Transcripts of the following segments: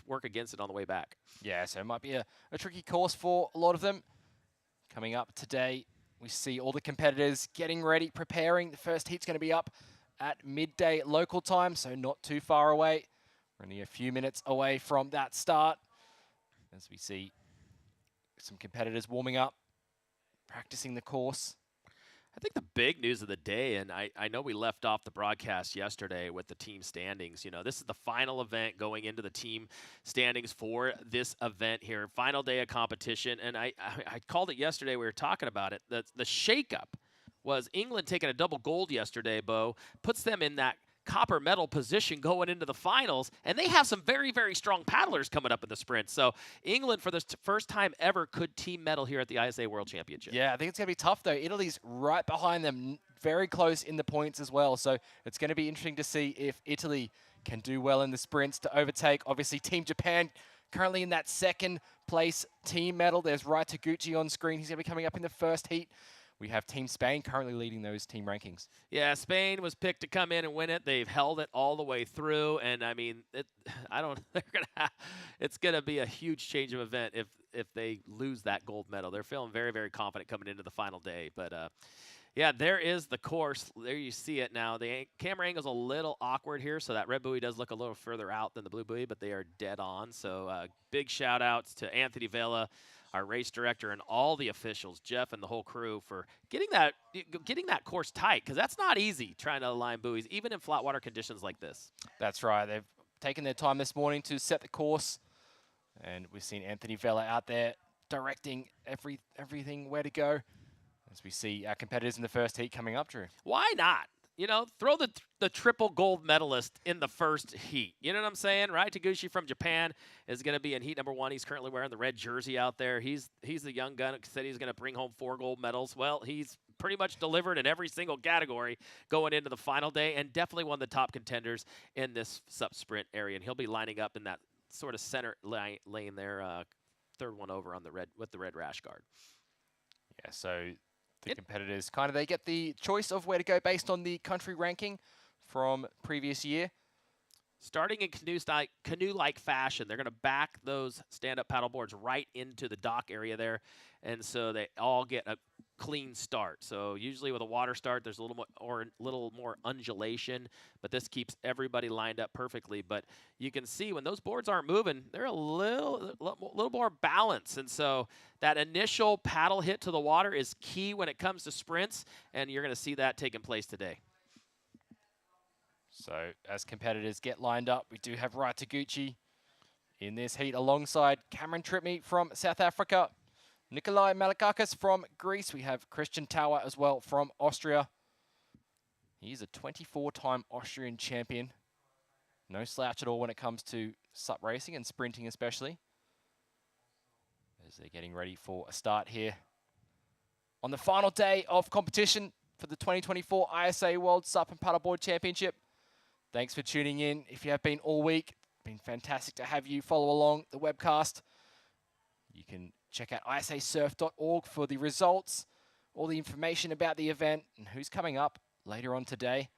work against it on the way back. Yeah, so it might be a tricky course for a lot of them. Coming up today, we see all the competitors getting ready, preparing. The first heat's going to be up at midday local time, so not too far away. We're only a few minutes away from that start. As we see some competitors warming up, practicing the course. I think the big news of the day, and I know we left off the broadcast yesterday with the team standings. You know, this is the final event going into the team standings for this event here. Final day of competition, and I called it yesterday. We were talking about it. The shakeup was England taking a double gold yesterday, Bo, puts them in that copper medal position going into the finals, and they have some very, very strong paddlers coming up in the sprint. So England, for the first time ever, could team medal here at the ISA World Championship. Yeah, I think it's going to be tough, though. Italy's right behind them, very close in the points as well. So it's going to be interesting to see if Italy can do well in the sprints to overtake. Obviously, Team Japan currently in that second place team medal. There's Rai Taguchi on screen. He's going to be coming up in the first heat. We have Team Spain currently leading those team rankings. Yeah, Spain was picked to come in and win it. They've held it all the way through, and I mean, it's gonna be a huge change of event if they lose that gold medal. They're feeling very, very confident coming into the final day. But yeah, there is the course. There you see it now. The camera angle's a little awkward here, so that red buoy does look a little further out than the blue buoy, but they are dead on. So big shout outs to Anthony Vela, our race director, and all the officials, Jeff and the whole crew, for getting that course tight, because that's not easy trying to align buoys, even in flat water conditions like this. That's right. They've taken their time this morning to set the course, and we've seen Anthony Vela out there directing everything where to go. As we see our competitors in the first heat coming up, Drew. Why not? You know, throw the triple gold medalist in the first heat. You know what I'm saying, right? Taguchi from Japan is going to be in heat number 1. He's currently wearing the red jersey out there. He's the young gun who said he's going to bring home 4 gold medals. Well, he's pretty much delivered in every single category going into the final day, and definitely one of the top contenders in this SUP sprint area. And he'll be lining up in that sort of center lane there, third one over on the red with the red rash guard. Yeah, so the competitors they get the choice of where to go based on the country ranking from previous year. Starting in canoe-like fashion, they're going to back those stand-up paddle boards right into the dock area there, and so they all get a clean start. So usually with a water start, there's a little more undulation, but this keeps everybody lined up perfectly. But you can see when those boards aren't moving, they're a little more balanced, and so that initial paddle hit to the water is key when it comes to sprints, and you're going to see that taking place today. So as competitors get lined up, we do have Rai Taguchi in this heat alongside Cameron Tripney from South Africa, Nikolai Malakakis from Greece. We have Christian Tower as well from Austria. He's a 24-time Austrian champion. No slouch at all when it comes to SUP racing and sprinting especially. As they're getting ready for a start here on the final day of competition for the 2024 ISA World SUP and Paddleboard Championship. Thanks for tuning in. If you have been all week, it's been fantastic to have you follow along the webcast. You can check out ISAsurf.org for the results, all the information about the event, and who's coming up later on today.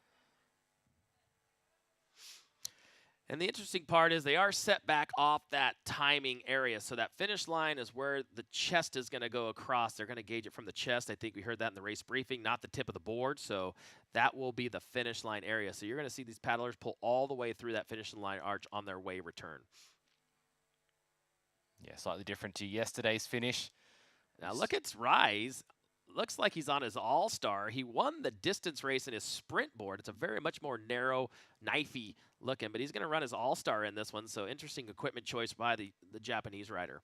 And the interesting part is they are set back off that timing area. So that finish line is where the chest is going to go across. They're going to gauge it from the chest. I think we heard that in the race briefing, not the tip of the board. So that will be the finish line area. So you're going to see these paddlers pull all the way through that finish line arch on their way return. Yeah, slightly different to yesterday's finish. Now look at Rise. Looks like he's on his all-star. He won the distance race in his sprint board. It's a very much more narrow, knifey looking, but he's going to run his all-star in this one. So interesting equipment choice by the Japanese rider.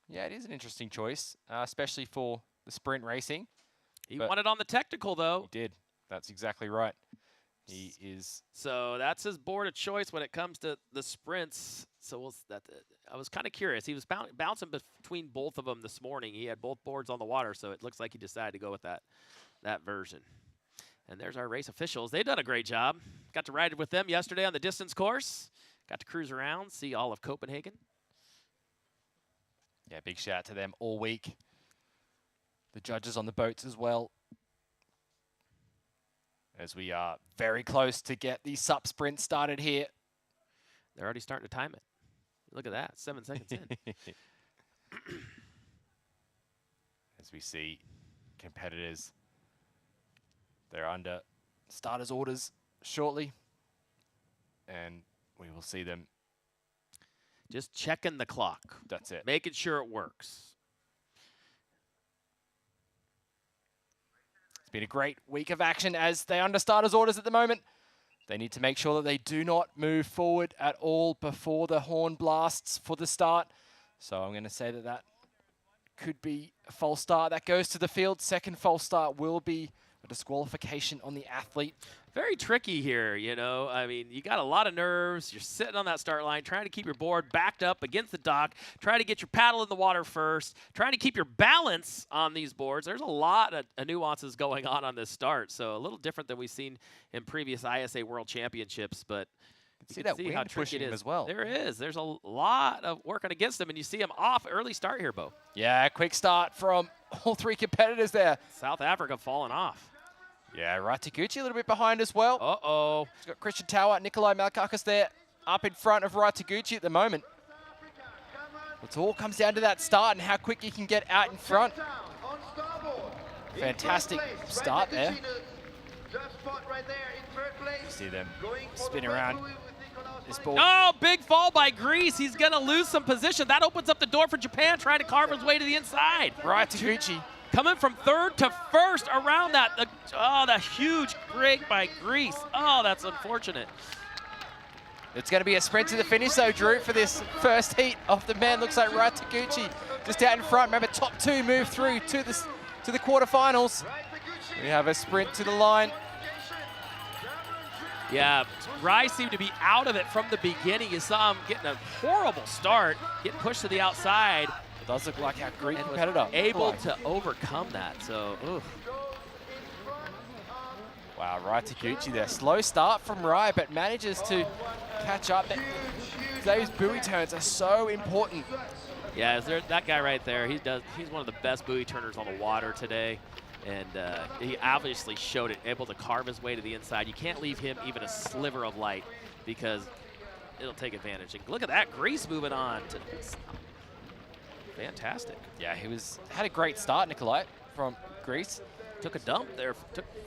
Yeah, it is an interesting choice, especially for the sprint racing. He won it on the technical, though. He did. That's exactly right. He is. So that's his board of choice when it comes to the sprints. So I was kind of curious. He was bouncing between both of them this morning. He had both boards on the water, so it looks like he decided to go with that version. And there's our race officials. They've done a great job. Got to ride with them yesterday on the distance course. Got to cruise around, see all of Copenhagen. Yeah, big shout out to them all week. The judges on the boats as well. As we are very close to get the SUP sprint started here. They're already starting to time it. Look at that, 7 seconds in. As we see competitors, they're under starters orders shortly, and we will see them. Just checking the clock. That's it. Making sure it works. It's been a great week of action as they under starters orders at the moment. They need to make sure that they do not move forward at all before the horn blasts for the start. So I'm going to say that that could be a false start. That goes to the field. Second false start will be a disqualification on the athlete. Very tricky here, you know. I mean, you got a lot of nerves. You're sitting on that start line, trying to keep your board backed up against the dock, trying to get your paddle in the water first, trying to keep your balance on these boards. There's a lot of nuances going on this start, so a little different than we've seen in previous ISA World Championships, but you can see how tricky it is as well. There is. There's a lot of working against them, and you see him off early start here, Bo. Yeah, quick start from all three competitors there. South Africa falling off. Yeah, Raitaguchi a little bit behind as well. Uh-oh. He's got Christian Tower, Nikolai Malakakis there up in front of Raitaguchi at the moment. It all comes down to that start and how quick you can get out in front. Fantastic start there. You see them spin around this ball. Oh, big fall by Greece. He's going to lose some position. That opens up the door for Japan trying to carve his way to the inside. Raitaguchi. Coming from third to first around that. The huge break by Greece. Oh, that's unfortunate. It's going to be a sprint to the finish, though, Drew, for this first heat of the men. Looks like Raitaguchi just out in front. Remember, top two move through to the quarterfinals. We have a sprint to the line. Yeah, Rai seemed to be out of it from the beginning. You saw him getting a horrible start, getting pushed to the outside. It does look like a great competitor. Able to overcome that, so, oof. Wow, Raitaguchi there. Slow start from Rai, but manages to catch up. Those buoy turns are so important. Yeah, that guy right there, he's one of the best buoy turners on the water today. And he obviously showed it, able to carve his way to the inside. You can't leave him even a sliver of light because it'll take advantage. And look at that, Greece moving on. Fantastic. Yeah, had a great start, Nikolai, from Greece. Took a dump there,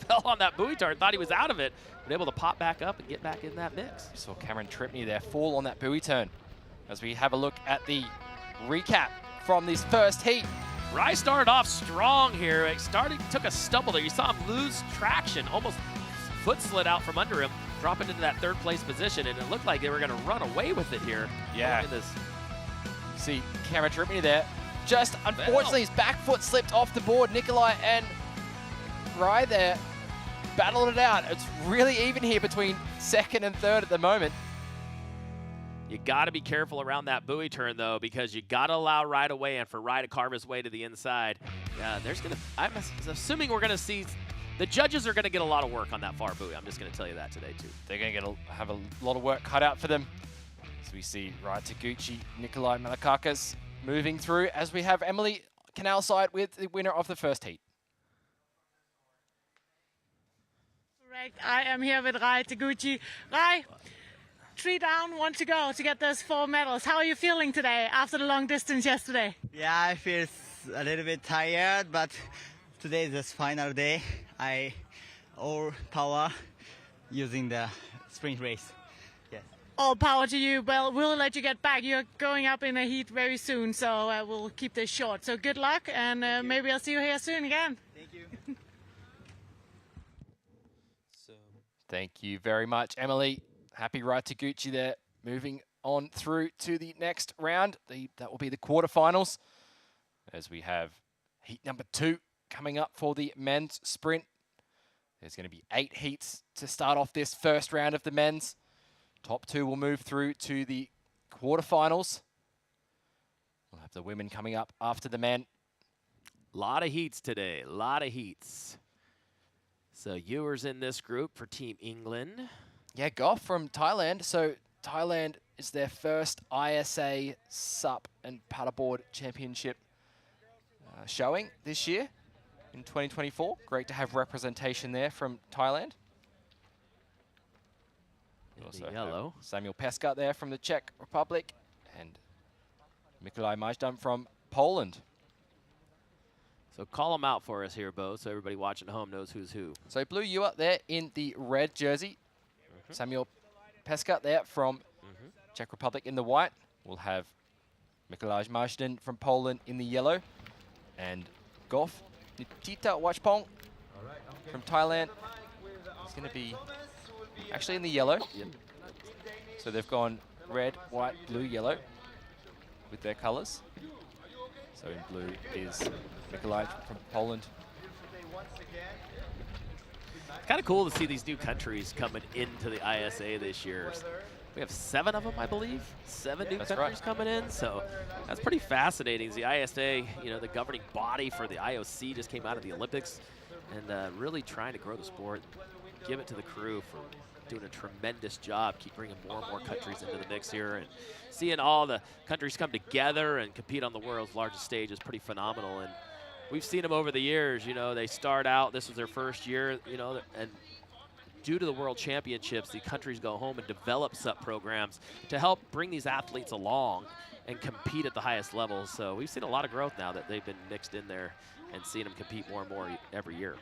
fell on that buoy turn, thought he was out of it, but able to pop back up and get back in that mix. We saw Cameron Tripney there fall on that buoy turn. As we have a look at the recap from this first heat. Rai started off strong here. Took a stumble there. You saw him lose traction, almost foot slid out from under him, dropping into that third place position, and it looked like they were going to run away with it here. Yeah. See Cameron Tripney there. Just unfortunately, his back foot slipped off the board. Nikolai and Rai there battled it out. It's really even here between second and third at the moment. You got to be careful around that buoy turn, though, because you got to allow Rai to weigh in for Rai to carve his way to the inside. I'm assuming we're going to see, the judges are going to get a lot of work on that far buoy. I'm just going to tell you that today, too. They're going to have a lot of work cut out for them. So we see Raitaguchi, Nikolai Malakakis moving through as we have Emily Canal side with the winner of the first heat. Correct. I am here with Raitaguchi. Rai, 3 down, 1 to go to get those 4 medals. How are you feeling today after the long distance yesterday? Yeah, I feel a little bit tired, but today is the final day. All power using the sprint race. Yes. All power to you. Well, we'll let you get back. You're going up in a heat very soon, so we'll keep this short. So good luck, and maybe I'll see you here soon again. Thank you. Thank you very much, Emily. Happy Raitaguchi there. Moving on through to the next round. That will be the quarterfinals. As we have heat number 2 coming up for the men's sprint. There's going to be 8 heats to start off this first round of the men's. Top 2 will move through to the quarterfinals. We'll have the women coming up after the men. A lot of heats today, a lot of heats. So Ewers in this group for Team England. Yeah, Goff from Thailand. So Thailand is their first ISA SUP and Paddleboard Championship showing this year in 2024. Great to have representation there from Thailand. We also yellow. have Samuel Pesca there from the Czech Republic. And Mikołaj Majdan from Poland. So call them out for us here, Bo, so everybody watching at home knows who's who. So Blue Ewer there in the red jersey. Samuel Peska there from Czech Republic in the white. We'll have Mikołaj Majdan from Poland in the yellow. And Goff Nitita Wachpong from Thailand. It's going to be actually in the yellow. Yep. So they've gone red, white, blue, yellow with their colors. So in blue is Mikołaj from Poland. It's kind of cool to see these new countries coming into the ISA this year. We have 7 of them, I believe. 7 new countries coming in, so that's pretty fascinating. The ISA, you know, the governing body for the IOC just came out of the Olympics and really trying to grow the sport. Give it to the crew for doing a tremendous job. Keep bringing more and more countries into the mix here, and seeing all the countries come together and compete on the world's largest stage is pretty phenomenal. And we've seen them over the years. You know, they start out, this was their first year, you know, and due to the World Championships, the countries go home and develop SUP programs to help bring these athletes along and compete at the highest levels. So we've seen a lot of growth now that they've been mixed in there and seeing them compete more and more every year.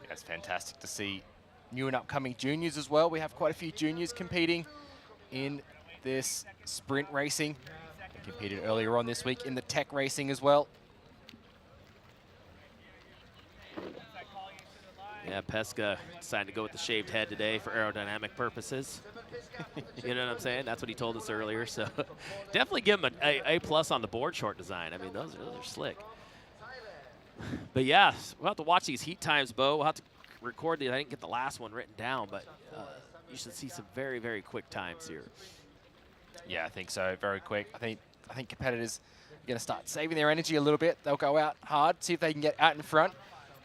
That's fantastic to see new and upcoming juniors as well. We have quite a few juniors competing in this sprint racing. They competed earlier on this week in the tech racing as well. Yeah, Peska decided to go with the shaved head today for aerodynamic purposes. You know what I'm saying? That's what he told us earlier. So definitely give him an A+ on the board short design. I mean, those are slick. But yeah, we'll have to watch these heat times, Bo. We'll have to record these. I didn't get the last one written down, but you should see some very, very quick times here. Yeah, I think so. Very quick. I think competitors are going to start saving their energy a little bit. They'll go out hard, see if they can get out in front.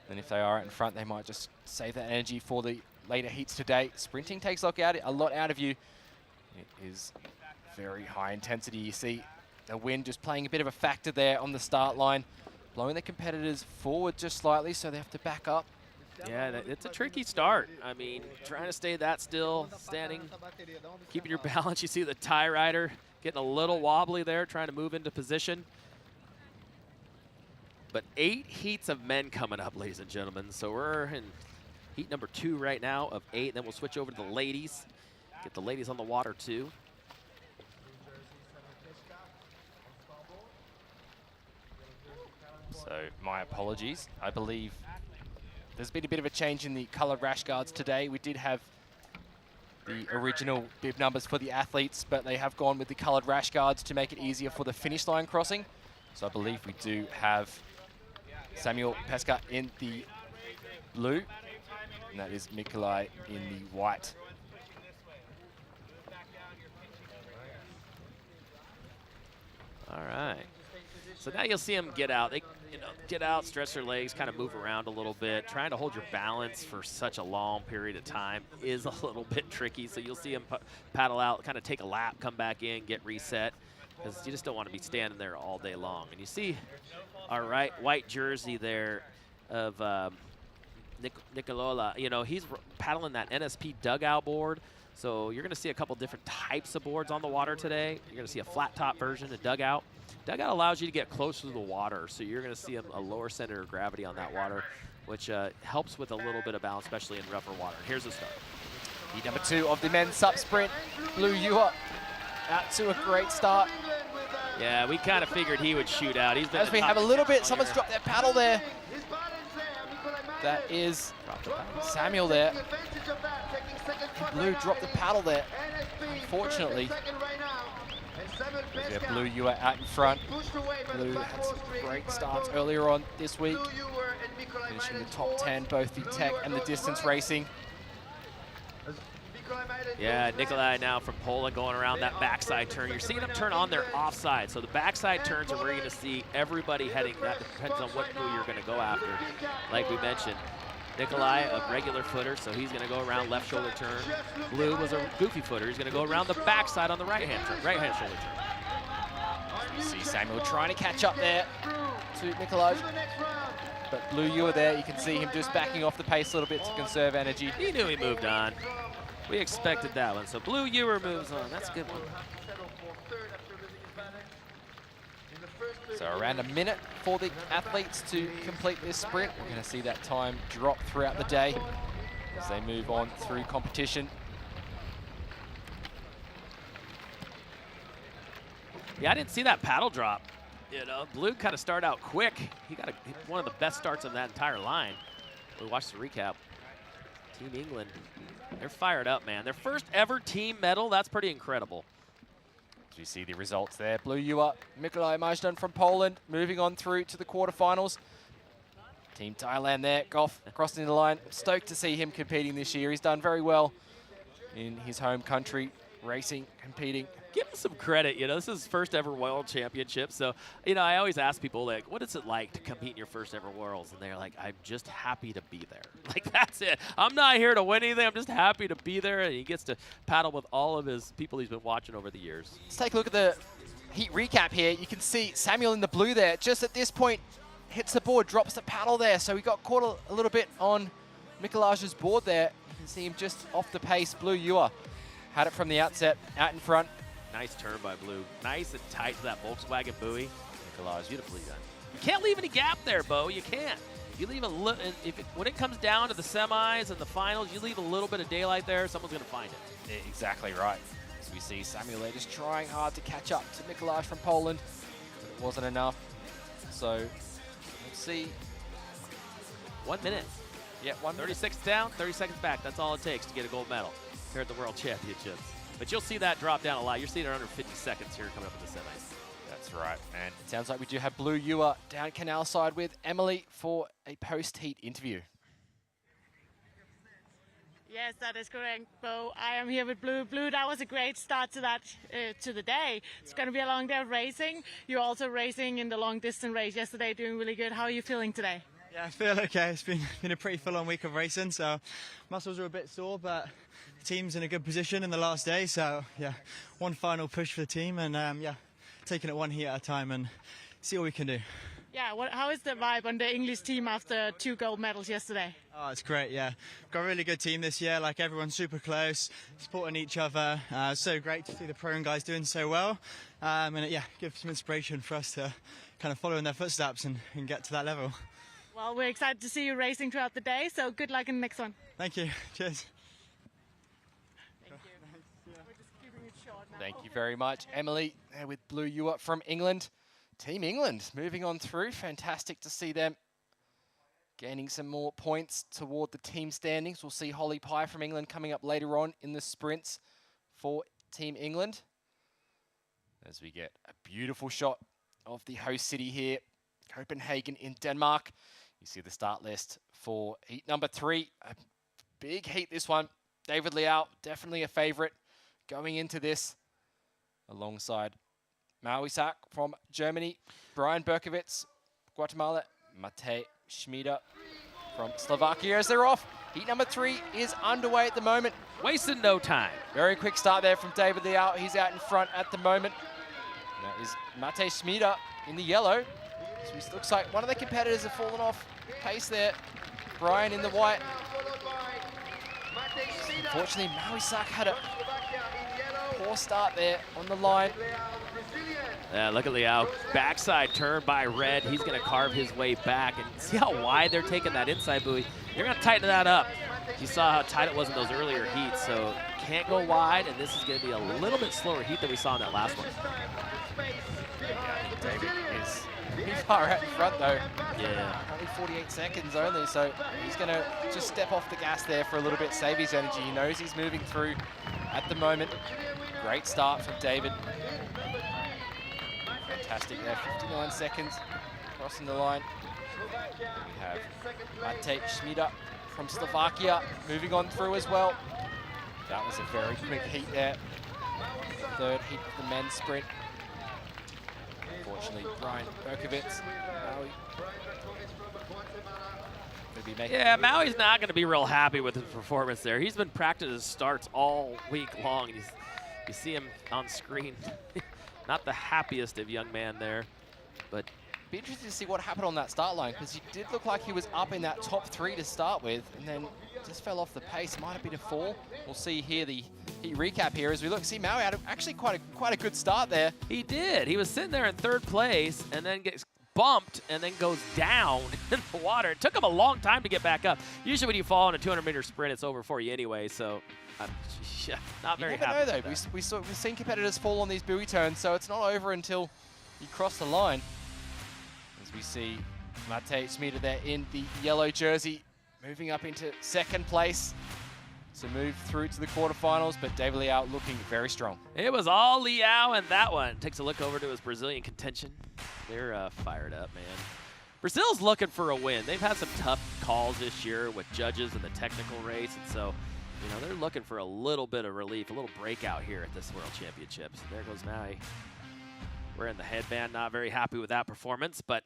And if they are out in front, they might just save that energy for the later heats today. Sprinting takes a lot out of you. It is very high intensity. You see the wind just playing a bit of a factor there on the start line, blowing the competitors forward just slightly, so they have to back up. Yeah, it's a tricky start. I mean, trying to stay that still, standing, keeping your balance. You see the Thai rider getting a little wobbly there, trying to move into position. But 8 heats of men coming up, ladies and gentlemen. So we're in heat number 2 right now of 8. Then we'll switch over to the ladies. Get the ladies on the water too. So my apologies. I believe there's been a bit of a change in the colored rash guards today. We did have the original bib numbers for the athletes, but they have gone with the colored rash guards to make it easier for the finish line crossing. So I believe we do have Samuel Peska in the blue, and that is Mikołaj in the white. All right. So now you'll see them get out. They get out, stretch their legs, kind of move around a little bit. Trying to hold your balance for such a long period of time is a little bit tricky. So you'll see them paddle out, kind of take a lap, come back in, get reset, because you just don't want to be standing there all day long. And you see our white jersey there of Nicolola. You know, he's paddling that NSP dugout board. So you're going to see a couple different types of boards on the water today. You're going to see a flat top version, a dugout. Dugout allows you to get closer to the water, so you're going to see a lower center of gravity on that water, which helps with a little bit of balance, especially in rougher water. Here's the start. Heat number 2 of the men's SUP sprint. Blue Ewer out to a great start. Yeah, we kind of figured he would shoot out. He's been As we have a little bit, someone's dropped their paddle there. That is Samuel there. Blue dropped the paddle there. Unfortunately, we have Blue Ewer out in front. Blue had some great starts earlier on this week, finishing the top 10, both the tech and the distance racing. Yeah, Mikołaj now from Poland going around that backside turn. You're seeing them turn on their offside. So the backside turns are where you're going to see everybody heading. That depends on what crew you're going to go after. Like we mentioned, Mikołaj, a regular footer, so he's going to go around left shoulder turn. Blue was a goofy footer. He's going to go around the backside on the right-hand shoulder turn. You see Samuel trying to catch up there to Mikołaj. But Blue Ewer there, you can see him just backing off the pace a little bit to conserve energy. He knew he moved on. We expected that one. So Blue Ewer moves on. That's a good one. So around a minute for the athletes to complete this sprint. We're going to see that time drop throughout the day as they move on through competition. Yeah, I didn't see that paddle drop. You know, Blue kind of started out quick. He got one of the best starts of that entire line. We watched the recap. Team England, they're fired up, man. Their first ever team medal, that's pretty incredible. As you see the results there, Blue Ewer, Mikołaj Majdan from Poland, moving on through to the quarterfinals. Team Thailand there, Goff crossing the line. Stoked to see him competing this year. He's done very well in his home country, racing, competing. Give him some credit, you know, this is his first ever World Championship. So, you know, I always ask people, like, what is it like to compete in your first ever Worlds? And they're like, I'm just happy to be there. Like, that's it. I'm not here to win anything. I'm just happy to be there. And he gets to paddle with all of his people he's been watching over the years. Let's take a look at the heat recap here. You can see Samuel in the blue there. Just at this point, hits the board, drops the paddle there. So he got caught a little bit on Mikołaj's board there. You can see him just off the pace. Blue Ewer had it from the outset, out in front. Nice turn by Blue. Nice and tight to that Volkswagen buoy. Mikołaj, beautifully done. You can't leave any gap there, Bo. You can't. You leave a little. When it comes down to the semis and the finals, you leave a little bit of daylight there. Someone's going to find it. Yeah, exactly right. As we see Samuel there just trying hard to catch up to Mikołaj from Poland, but it wasn't enough. So let's see. 1 minute. Yeah, 1 minute. 30 seconds down, 30 seconds back. That's all it takes to get a gold medal here at the World Championships. But you'll see that drop down a lot. You're seeing it under 50 seconds here coming up in the semis. That's right. And it sounds like we do have Blue Ewer down canal side with Emily for a post-heat interview. Yes, that is correct, Bo. I am here with Blue. Blue, that was a great start to that to the day. It's going to be a long day of racing. You're also racing in the long distance race yesterday, doing really good. How are you feeling today? Yeah, I feel okay. It's been a pretty full-on week of racing, so muscles are a bit sore, but the team's in a good position in the last day. So yeah, one final push for the team, and yeah, taking it one heat at a time and see what we can do. Yeah, how is the vibe on the English team after 2 gold medals yesterday? Oh, it's great, yeah. Got a really good team this year, like everyone's super close, supporting each other. So great to see the pro guys doing so well. And yeah, give some inspiration for us to kind of follow in their footsteps and get to that level. Well, we're excited to see you racing throughout the day, so good luck in the next one. Thank you. Cheers. Thank you. We're just keeping it short now. Thank you very much, Emily, there with Blue Ewer from England. Team England moving on through. Fantastic to see them gaining some more points toward the team standings. We'll see Holly Pye from England coming up later on in the sprints for Team England. As we get a beautiful shot of the host city here, Copenhagen in Denmark. You see the start list for heat number 3. A big heat, this one. David Liao, definitely a favorite going into this, alongside Maui-Sak from Germany, Brian Berkowitz, Guatemala, Matej Schmida from Slovakia as they're off. Heat number 3 is underway at the moment. Wasting no time. Very quick start there from David Liao. He's out in front at the moment. And that is Matej Schmida in the yellow. So it looks like one of the competitors have fallen off pace there. Brian in the white. Unfortunately, Maui-Sak had a poor start there on the line. Yeah, look at Liao. Backside turn by Red. He's going to carve his way back. And see how wide they're taking that inside buoy. You're going to tighten that up. You saw how tight it was in those earlier heats, so can't go wide, and this is going to be a little bit slower heat than we saw in that last one. Yeah, David is pretty far out in front, though. Yeah. Only 48 seconds only, so he's going to just step off the gas there for a little bit, save his energy. He knows he's moving through at the moment. Great start from David. Fantastic there, 59 seconds, crossing the line. We have Matej Schmida from Slovakia moving on through as well. That was a very quick heat there. Third heat of the men's sprint. Unfortunately, Brian Berkowitz, Maui. Yeah, Maui's not going to be real happy with his performance there. He's been practicing starts all week long. You see him on screen. Not the happiest of young man there, but be interested to see what happened on that start line, because he did look like he was up in that top 3 to start with, and then just fell off the pace. Might have been a fall. We'll see here the heat recap here as we look. See, Maui had actually quite a good start there. He did. He was sitting there in 3rd place and then gets bumped and then goes down in the water. It took him a long time to get back up. Usually when you fall in a 200-meter sprint, it's over for you anyway, so yeah, not very happy. You never know, though. We've seen competitors fall on these buoy turns, so it's not over until you cross the line. As we see Matej Smeeta there in the yellow jersey, moving up into 2nd place to move through to the quarterfinals, but David Liao looking very strong. It was all Liao in that one. Takes a look over to his Brazilian contention. They're fired up, man. Brazil's looking for a win. They've had some tough calls this year with judges in the technical race, and so, you know, they're looking for a little bit of relief, a little breakout here at this World Championships. There goes Maui. Wearing the headband, not very happy with that performance, but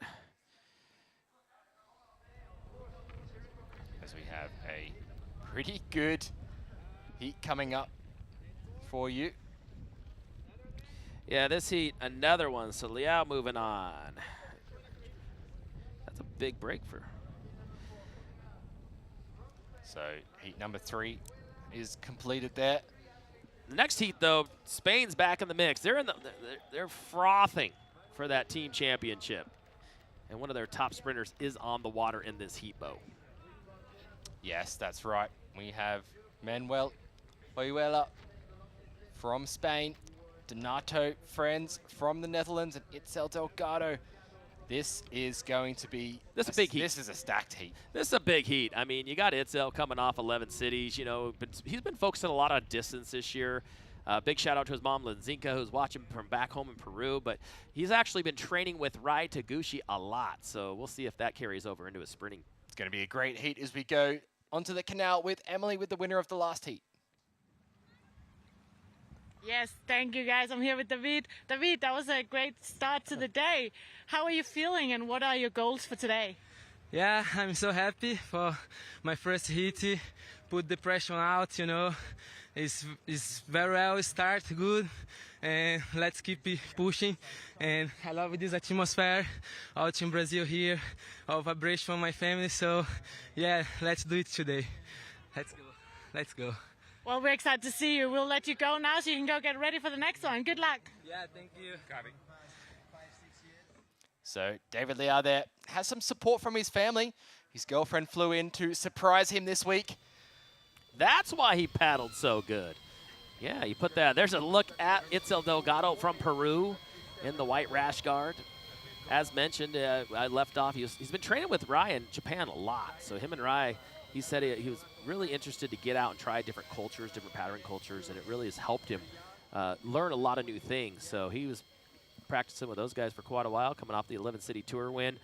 as we have a pretty good heat coming up for you. Yeah, this heat, another one. So Liao moving on. That's a big break for. So heat number 3 is completed there. The next heat, though, Spain's back in the mix. They're frothing for that team championship, and one of their top sprinters is on the water in this heat, Bo. Yes, that's right. We have Manuel Oyuela from Spain, Donato Friends from the Netherlands, and Itzel Delgado. This is going to be a big heat. This is a stacked heat. This is a big heat. I mean, you got Itzel coming off 11 cities. You know, but he's been focusing a lot on distance this year. Big shout out to his mom, Linzinka, who's watching from back home in Peru. But he's actually been training with Rai Taguchi a lot. So we'll see if that carries over into his sprinting. It's going to be a great heat as we go onto the canal with Emily with the winner of the last heat. Yes, thank you guys. I'm here with David. David, that was a great start to the day. How are you feeling and what are your goals for today? Yeah, I'm so happy for my first heat. Put the pressure out, you know. It's very well start, good. And let's keep pushing. And I love this atmosphere out in Brazil here. All vibration from my family. So yeah, let's do it today. Let's go. Let's go. Well, we're excited to see you. We'll let you go now so you can go get ready for the next one. Good luck. Yeah, thank you. Copy. So David Liao there has some support from his family. His girlfriend flew in to surprise him this week. That's why he paddled so good. Yeah, you put that. There's a look at Itzel Delgado from Peru in the white rash guard. As mentioned, I left off. He's been training with Rai in Japan a lot. So him and Rai, he said he was really interested to get out and try different cultures, different pattern cultures, and it really has helped him learn a lot of new things. So he was practicing with those guys for quite a while, coming off the 11-city tour win.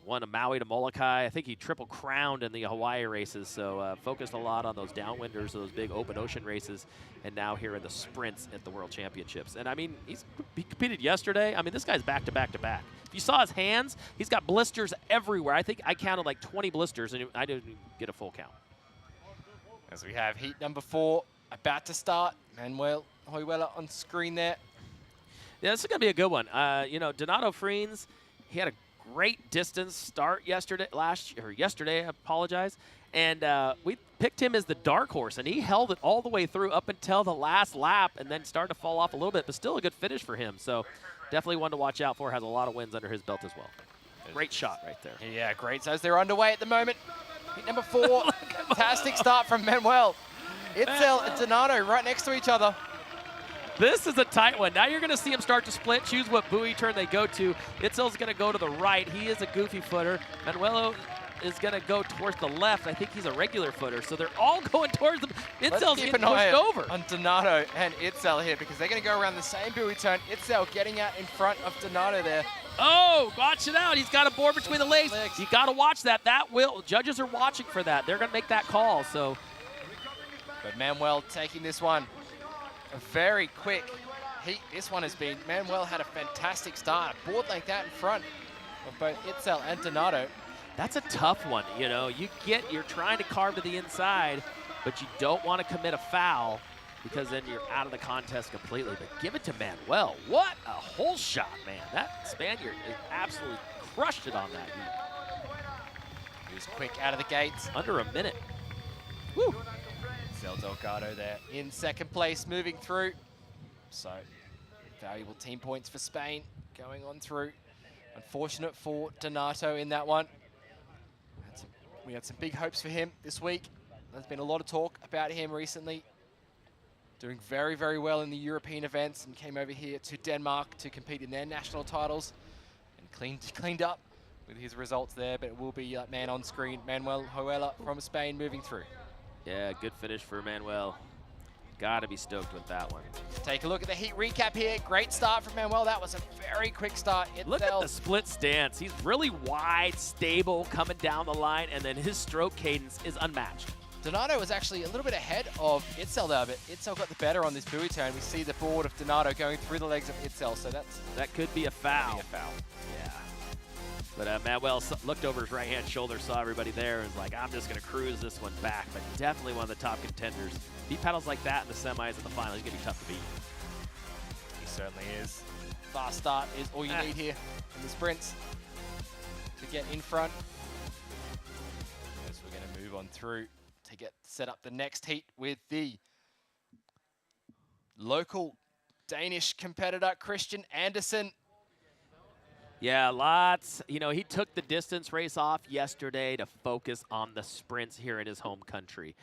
Won a Maui to Molokai. I think he triple crowned in the Hawaii races, so focused a lot on those downwinders, those big open ocean races, and now here in the sprints at the World Championships. And I mean, he competed yesterday. I mean, this guy's back to back to back. If you saw his hands, he's got blisters everywhere. I think I counted like 20 blisters, and I didn't get a full count. As we have heat number 4 about to start. Manuel Oyuela on screen there. Yeah, this is going to be a good one. You know, Donato Friends, he had a great distance start yesterday, I apologize. And we picked him as the dark horse, and he held it all the way through up until the last lap and then started to fall off a little bit, but still a good finish for him. So definitely one to watch out for. Has a lot of wins under his belt as well. Great shot right there. Yeah, great. So as they're underway at the moment, heat number 4, fantastic start from Manuel. Itzel and Donato right next to each other. This is a tight one. Now you're going to see him start to split, choose what buoy turn they go to. Itzel's going to go to the right. He is a goofy footer. Manuelo is going to go towards the left. I think he's a regular footer. So they're all going towards them. Itzel's getting pushed over. On Donato and Itzel here because they're going to go around the same buoy turn. Itzel getting out in front of Donato there. Oh, watch it out. He's got a board between the legs. You got to watch that. Judges are watching for that. They're going to make that call. So, but Manuel taking this one. A very quick heat. This one has been, Manuel had a fantastic start. A board length out in front of both Itzel and Donato. That's a tough one. You know, you're trying to carve to the inside, but you don't want to commit a foul because then you're out of the contest completely. But give it to Manuel. What a hole shot, man. That Spaniard is absolutely crushed it on that heat. He was quick out of the gates. Under a minute. Woo! Cel Delgado there in second place, moving through. So, valuable team points for Spain going on through. Unfortunate for Donato in that one. We had some big hopes for him this week. There's been a lot of talk about him recently. Doing very, very well in the European events and came over here to Denmark to compete in their national titles and cleaned up with his results there, but it will be man on screen, Manuel Joela from Spain moving through. Yeah, good finish for Manuel. Gotta be stoked with that one. Take a look at the heat recap here. Great start from Manuel. That was a very quick start. Look at the split stance. He's really wide, stable, coming down the line, and then his stroke cadence is unmatched. Donato was actually a little bit ahead of Itzel there, but Itzel got the better on this buoy turn. We see the board of Donato going through the legs of Itzel, so that could be a foul. Yeah. But Manuel looked over his right-hand shoulder, saw everybody there, and was like, I'm just going to cruise this one back. But definitely one of the top contenders. If he paddles like that in the semis and the final, he's going to be tough to beat. He certainly is. Fast start is all you need here in the sprints to get in front. As we're going to move on through to get set up the next heat with the local Danish competitor, Christian Andersen. Yeah, lots. You know, he took the distance race off yesterday to focus on the sprints here in his home country.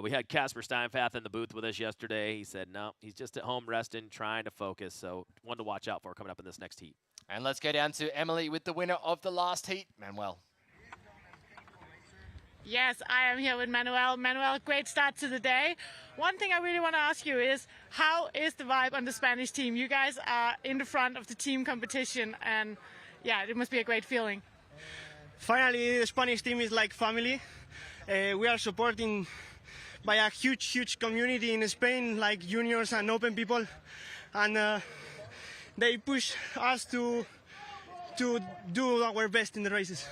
We had Casper Steinfath in the booth with us yesterday. He said, no, he's just at home resting, trying to focus. So one to watch out for coming up in this next heat. And let's go down to Emily with the winner of the last heat, Manuel. Yes, I am here with Manuel. Manuel, great start to the day. One thing I really want to ask you is, how is the vibe on the Spanish team? You guys are in the front of the team competition, and yeah, it must be a great feeling. Finally, the Spanish team is like family. We are supporting by a huge community in Spain, like juniors and open people, and they push us to do our best in the races.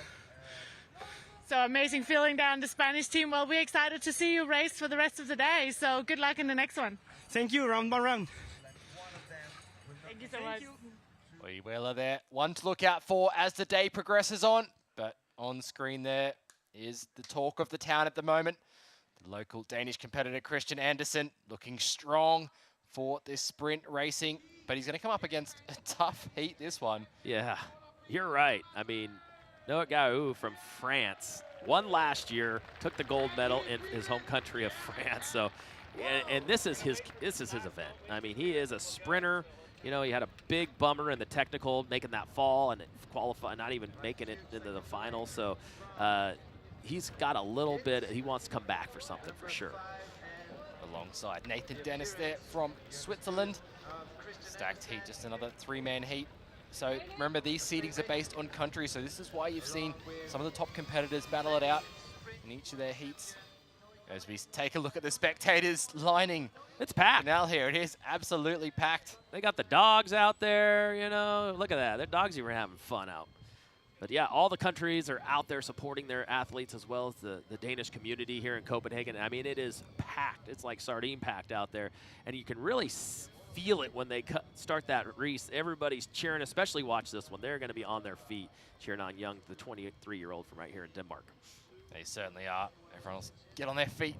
So amazing feeling down the Spanish team. Well, we're excited to see you race for the rest of the day. So good luck in the next one. Thank you, round by round. Thank you so much. Wheeler there. One to look out for as the day progresses on. But on screen there is the talk of the town at the moment. The local Danish competitor, Christian Andersen, looking strong for this sprint racing. But he's going to come up against a tough heat, this one. Yeah, you're right. I mean, Noah Gaou from France won last year, took the gold medal in his home country of France. So, and this is his event. I mean, he is a sprinter. You know, he had a big bummer in the technical, making that fall and not even making it into the final. So, he's got a little bit. He wants to come back for something for sure. Alongside Nathan Dennis there from Switzerland. Stacked heat, just another three-man heat. So remember, these seedings are based on country, so this is why you've seen some of the top competitors battle it out in each of their heats. As we take a look at the spectators lining. It's packed. Now here it is, absolutely packed. They got the dogs out there, you know. Look at that. Their dogs even having fun out. But yeah, all the countries are out there supporting their athletes as well as the Danish community here in Copenhagen. I mean, it is packed. It's like sardine packed out there. And you can really feel it when they start that race. Everybody's cheering, especially watch this one. They're going to be on their feet cheering on Young, the 23-year-old from right here in Denmark. They certainly are. Everyone will get on their feet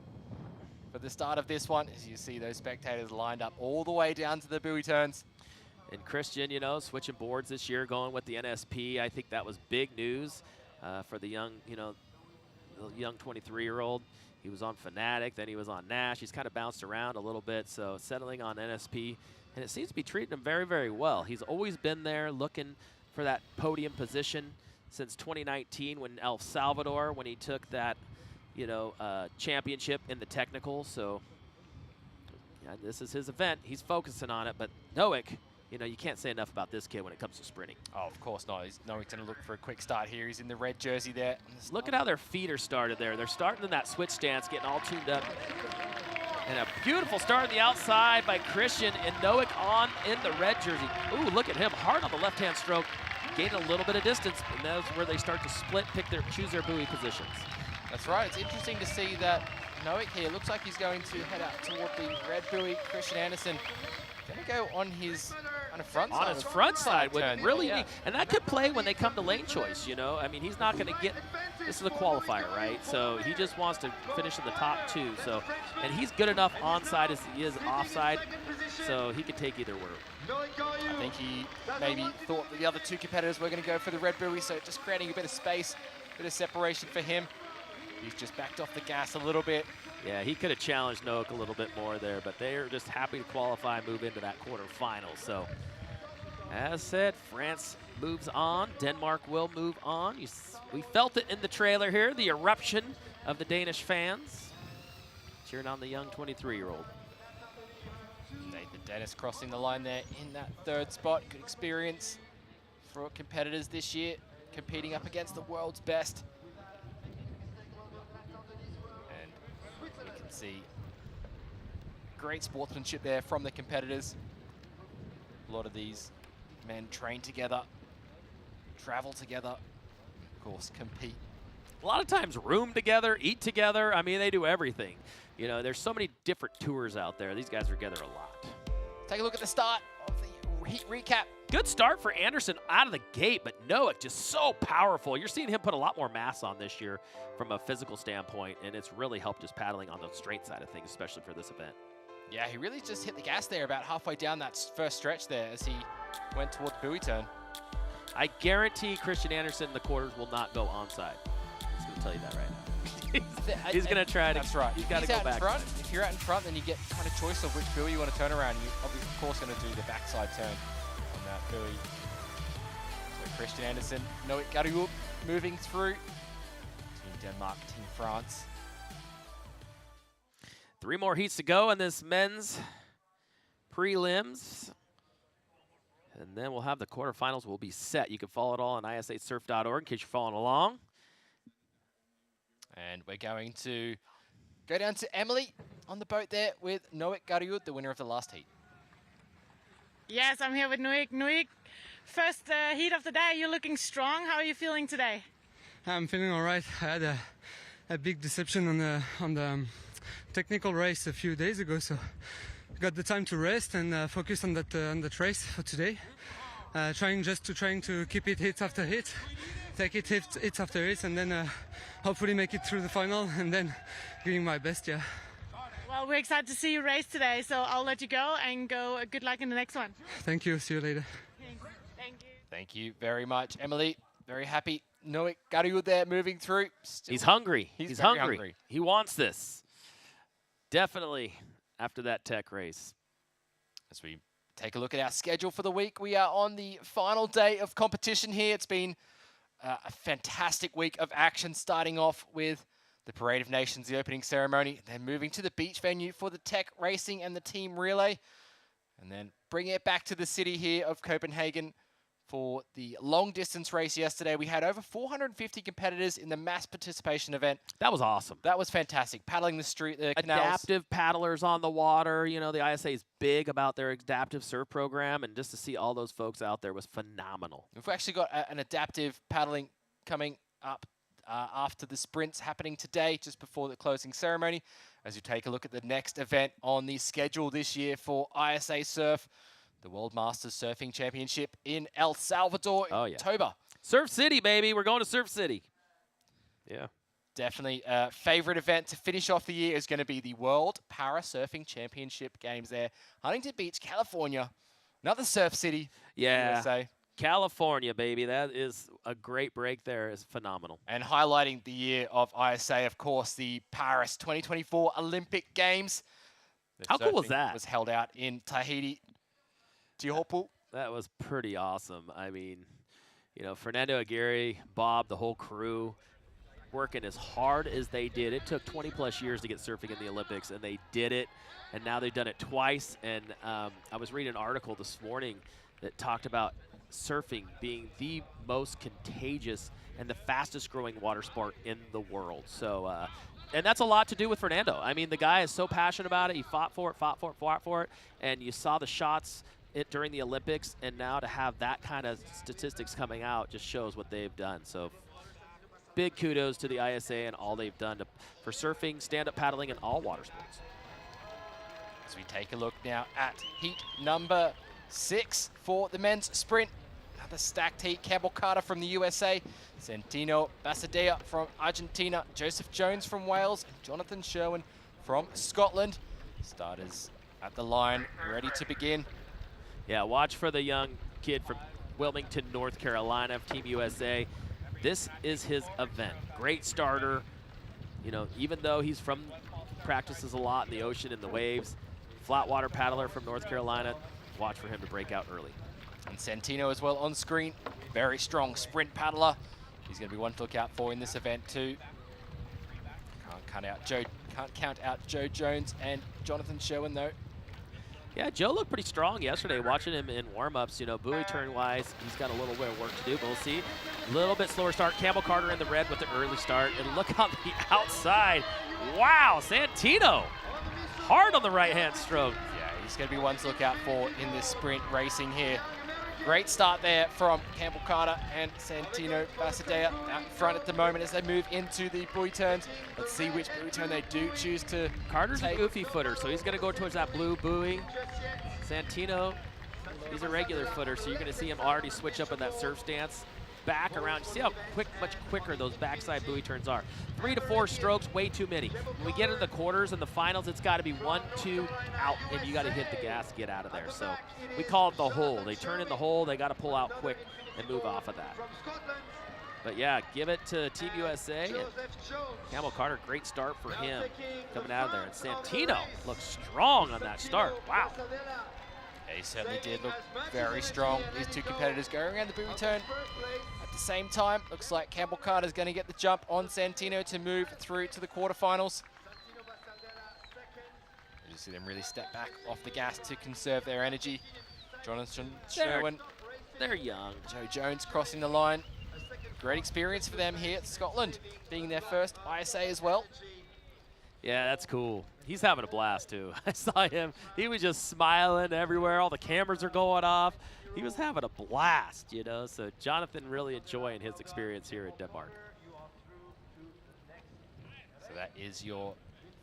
for the start of this one as you see those spectators lined up all the way down to the buoy turns. And Christian, you know, switching boards this year, going with the NSP. I think that was big news for the young, you know, the young 23-year-old. He was on Fanatic, then he was on Nash. He's kind of bounced around a little bit, so settling on NSP. And it seems to be treating him very, very well. He's always been there looking for that podium position since 2019 when El Salvador, when he took that, you know, championship in the technical. So yeah, this is his event. He's focusing on it. But Noik, you know, you can't say enough about this kid when it comes to sprinting. Oh, of course not. He's going to look for a quick start here. He's in the red jersey there. Look at how their feet are started there. They're starting in that switch stance, getting all tuned up. And a beautiful start on the outside by Christian, and Noik on in the red jersey. Ooh, look at him, hard on the left-hand stroke, gaining a little bit of distance, and that's where they start to split, choose their buoy positions. That's right. It's interesting to see that Noik here looks like he's going to head out toward the red buoy. Christian Andersen going to going to go on his kind of front side. On his front side, with turn. really Yeah. neat. And that could play when they come to lane choice, you know? I mean, he's not going to get, this is a qualifier, right? So he just wants to finish in the top 2. So, and he's good enough onside as he is offside, so he could take either route. I think he maybe thought that the other 2 competitors were going to go for the red buoy, so just creating a bit of space, a bit of separation for him. He's just backed off the gas a little bit. Yeah, he could have challenged Noak a little bit more there, but they're just happy to qualify and move into that quarterfinal. So, as said, France moves on. Denmark will move on. We felt it in the trailer here, the eruption of the Danish fans cheering on the young 23-year-old. Nathan Dennis crossing the line there in that 3rd spot. Good experience for competitors this year, competing up against the world's best. And we can see great sportsmanship there from the competitors. A lot of these men train together, travel together, of course, compete. A lot of times room together, eat together. I mean, they do everything. You know, there's so many different tours out there. These guys are together a lot. Take a look at the start of the heat recap. Good start for Anderson out of the gate, but Noah just so powerful. You're seeing him put a lot more mass on this year from a physical standpoint, and it's really helped his paddling on the straight side of things, especially for this event. Yeah, he really just hit the gas there about halfway down that first stretch there as he went toward the buoy turn. I guarantee Christian Anderson in the quarters will not go onside. I'm just going to tell you that right now. He's going to try to. That's right. He's got to go out back. in front. If you're out in front, then you get kind of choice of which buoy you want to turn around. You're of course going to do the backside turn on that buoy. So Christian Anderson, Noik Gariuk moving through. Team Denmark, Team France. 3 more heats to go in this men's prelims. And then we'll have the quarterfinals will be set. You can follow it all on ISAsurf.org in case you're following along. And we're going to go down to Emily on the boat there with Noik Gariuk, the winner of the last heat. Yes, I'm here with Nuik. Nuik, first heat of the day, you're looking strong. How are you feeling today? I'm feeling all right. I had a big deception on the technical race a few days ago, so got the time to rest and focus on that race for today. Trying to keep it hit after hit, take it hit after hit, and then hopefully make it through the final, and then giving my best. Yeah. Well, we're excited to see you race today, so I'll let you go and go. Good luck in the next one. Thank you. See you later. Thank you. Thank you very much, Emily. Very happy. Noik Gariuk there moving through. He's hungry. He's hungry. very hungry. He wants this. Definitely after that tech race. As we take a look at our schedule for the week, we are on the final day of competition here. It's been a fantastic week of action, starting off with the Parade of Nations, the opening ceremony, then moving to the beach venue for the tech racing and the team relay, and then bringing it back to the city here of Copenhagen for the long distance race yesterday. We had over 450 competitors in the mass participation event. That was awesome. That was fantastic. Paddling the street, the canals. Adaptive paddlers on the water. You know, the ISA is big about their adaptive surf program, and just to see all those folks out there was phenomenal. We've actually got an adaptive paddling coming up after the sprints happening today, just before the closing ceremony, as you take a look at the next event on the schedule this year for ISA Surf, the World Masters Surfing Championship in El Salvador in October. Surf City, baby. We're going to Surf City. Yeah. Definitely a favorite event to finish off the year is going to be the World Para Surfing Championship Games there. Huntington Beach, California. Another surf city. Yeah. USA. California, baby. That is a great break there. It's phenomenal. And highlighting the year of ISA, of course, the Paris 2024 Olympic Games. How cool was that? Was held out in Tahiti. Teahupo'o. That was pretty awesome. I mean, you know, Fernando Aguirre, Bob, the whole crew, working as hard as they did. It took 20-plus years to get surfing in the Olympics, and they did it. And now they've done it twice. And I was reading an article this morning that talked about surfing being the most contagious and the fastest growing water sport in the world. So, and that's a lot to do with Fernando. I mean, the guy is so passionate about it. He fought for it. And you saw the shots during the Olympics, and now to have that kind of statistics coming out just shows what they've done. So big kudos to the ISA and all they've done for surfing, stand-up paddling, and all water sports. As we take a look now at heat number 6 for the men's sprint. Another stacked heat. Campbell Carter from the USA, Santino Basadea from Argentina, Joseph Jones from Wales, and Jonathan Sherwin from Scotland. Starters at the line, ready to begin. Yeah, watch for the young kid from Wilmington, North Carolina, Team USA. This is his event. Great starter. You know, even though he's practices a lot in the ocean and the waves, flat water paddler from North Carolina, watch for him to break out early. And Santino as well on screen. Very strong sprint paddler. He's going to be one to look out for in this event too. Can't count out Joe Jones and Jonathan Sherwin though. Yeah, Joe looked pretty strong yesterday. Watching him in warm-ups, you know, buoy turn-wise, he's got a little bit of work to do, but we'll see. A little bit slower start. Campbell Carter in the red with the early start. And look on the outside. Wow, Santino. Hard on the right-hand stroke. Yeah, he's going to be one to look out for in this sprint racing here. Great start there from Campbell Carter and Santino Basadea out front at the moment as they move into the buoy turns. Let's see which buoy turn they do choose to Carter's take. a goofy footer, so he's going to go towards that blue buoy. Santino, he's a regular footer, so you're going to see him already switch up in that surf stance. Back around. See how much quicker those backside buoy turns are. 3 to 4 strokes, way too many. When we get into the quarters and the finals, it's got to be 1, 2, out, and you got to hit the gas to get out of there. So we call it the hole. They turn in the hole, they got to pull out quick and move off of that. But yeah, give it to Team USA. And Campbell Carter, great start for him coming out of there. And Santino looks strong on that start. Wow. Yeah, he certainly did look very strong. These two competitors going around the buoy turn at the same time. Looks like Campbell Carter's going to get the jump on Santino to move through to the quarterfinals. You see them really step back off the gas to conserve their energy. Jonathan Sherwin, They're young. Joe Jones crossing the line. Great experience for them here at Scotland, being their first ISA as well. Yeah, that's cool. He's having a blast, too. I saw him. He was just smiling everywhere. All the cameras are going off. He was having a blast, you know. So Jonathan really enjoying his experience here in Denmark. So that is your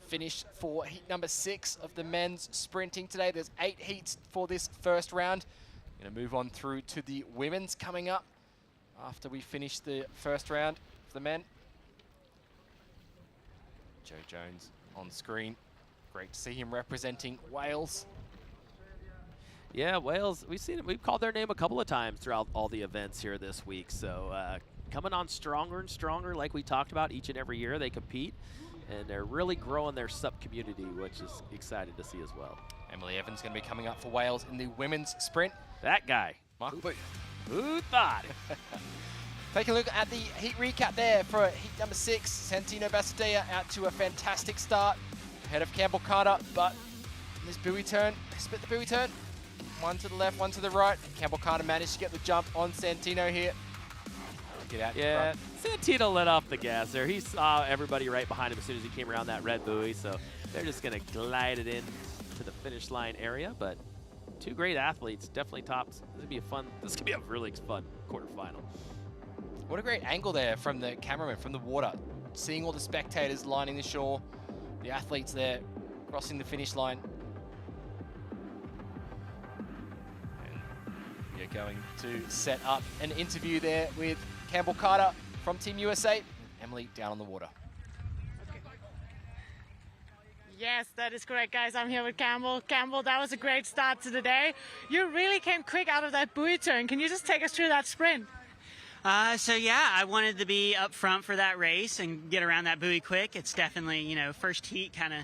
finish for heat number 6 of the men's sprinting today. There's 8 heats for this first round. Going to move on through to the women's coming up after we finish the first round for the men. Joe Jones on screen. Great to see him representing Wales. Yeah, Wales, we've called their name a couple of times throughout all the events here this week. So coming on stronger and stronger, like we talked about each and every year they compete. And they're really growing their SUP community, which is exciting to see as well. Emily Evans going to be coming up for Wales in the women's sprint. That guy. Michael Booth. Who thought? Taking a look at the heat recap there for heat number 6. Santino Basadea out to a fantastic start ahead of Campbell Carter, but this buoy turn, they split the buoy turn. One to the left, one to the right. Campbell Carter managed to get the jump on Santino here. Get out Yeah, Santino let off the gas there. He saw everybody right behind him as soon as he came around that red buoy, so they're just going to glide it in to the finish line area. But two great athletes, definitely tops. This could be a really fun quarterfinal. What a great angle there from the cameraman, from the water. Seeing all the spectators lining the shore, the athletes there crossing the finish line. And you're going to set up an interview there with Campbell Carter from Team USA. Emily down on the water. Yes, that is correct, guys. I'm here with Campbell. Campbell, that was a great start to the day. You really came quick out of that buoy turn. Can you just take us through that sprint? So yeah, I wanted to be up front for that race and get around that buoy quick. It's definitely, first heat kind of,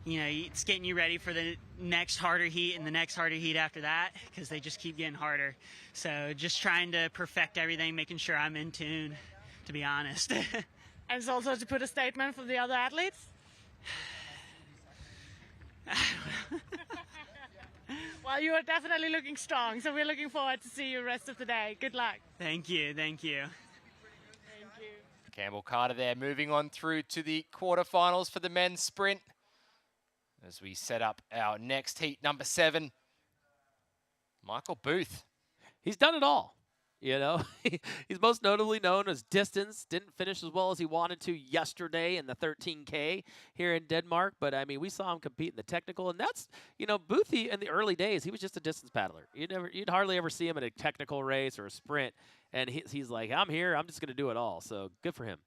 it's getting you ready for the next harder heat and the next harder heat after that because they just keep getting harder. So just trying to perfect everything, making sure I'm in tune, to be honest. And it's also to put a statement for the other athletes? Well, you are definitely looking strong, so we're looking forward to see you the rest of the day. Good luck. Thank you, thank you. Thank you. Campbell Carter there, moving on through to the quarterfinals for the men's sprint. As we set up our next heat, number 7, Michael Booth. He's done it all. You know, he's most notably known as distance. Didn't finish as well as he wanted to yesterday in the 13K here in Denmark. But, I mean, we saw him compete in the technical. And that's, you know, Boothie in the early days, he was just a distance paddler. You'd hardly ever see him in a technical race or a sprint. And he's like, I'm here. I'm just going to do it all. So good for him.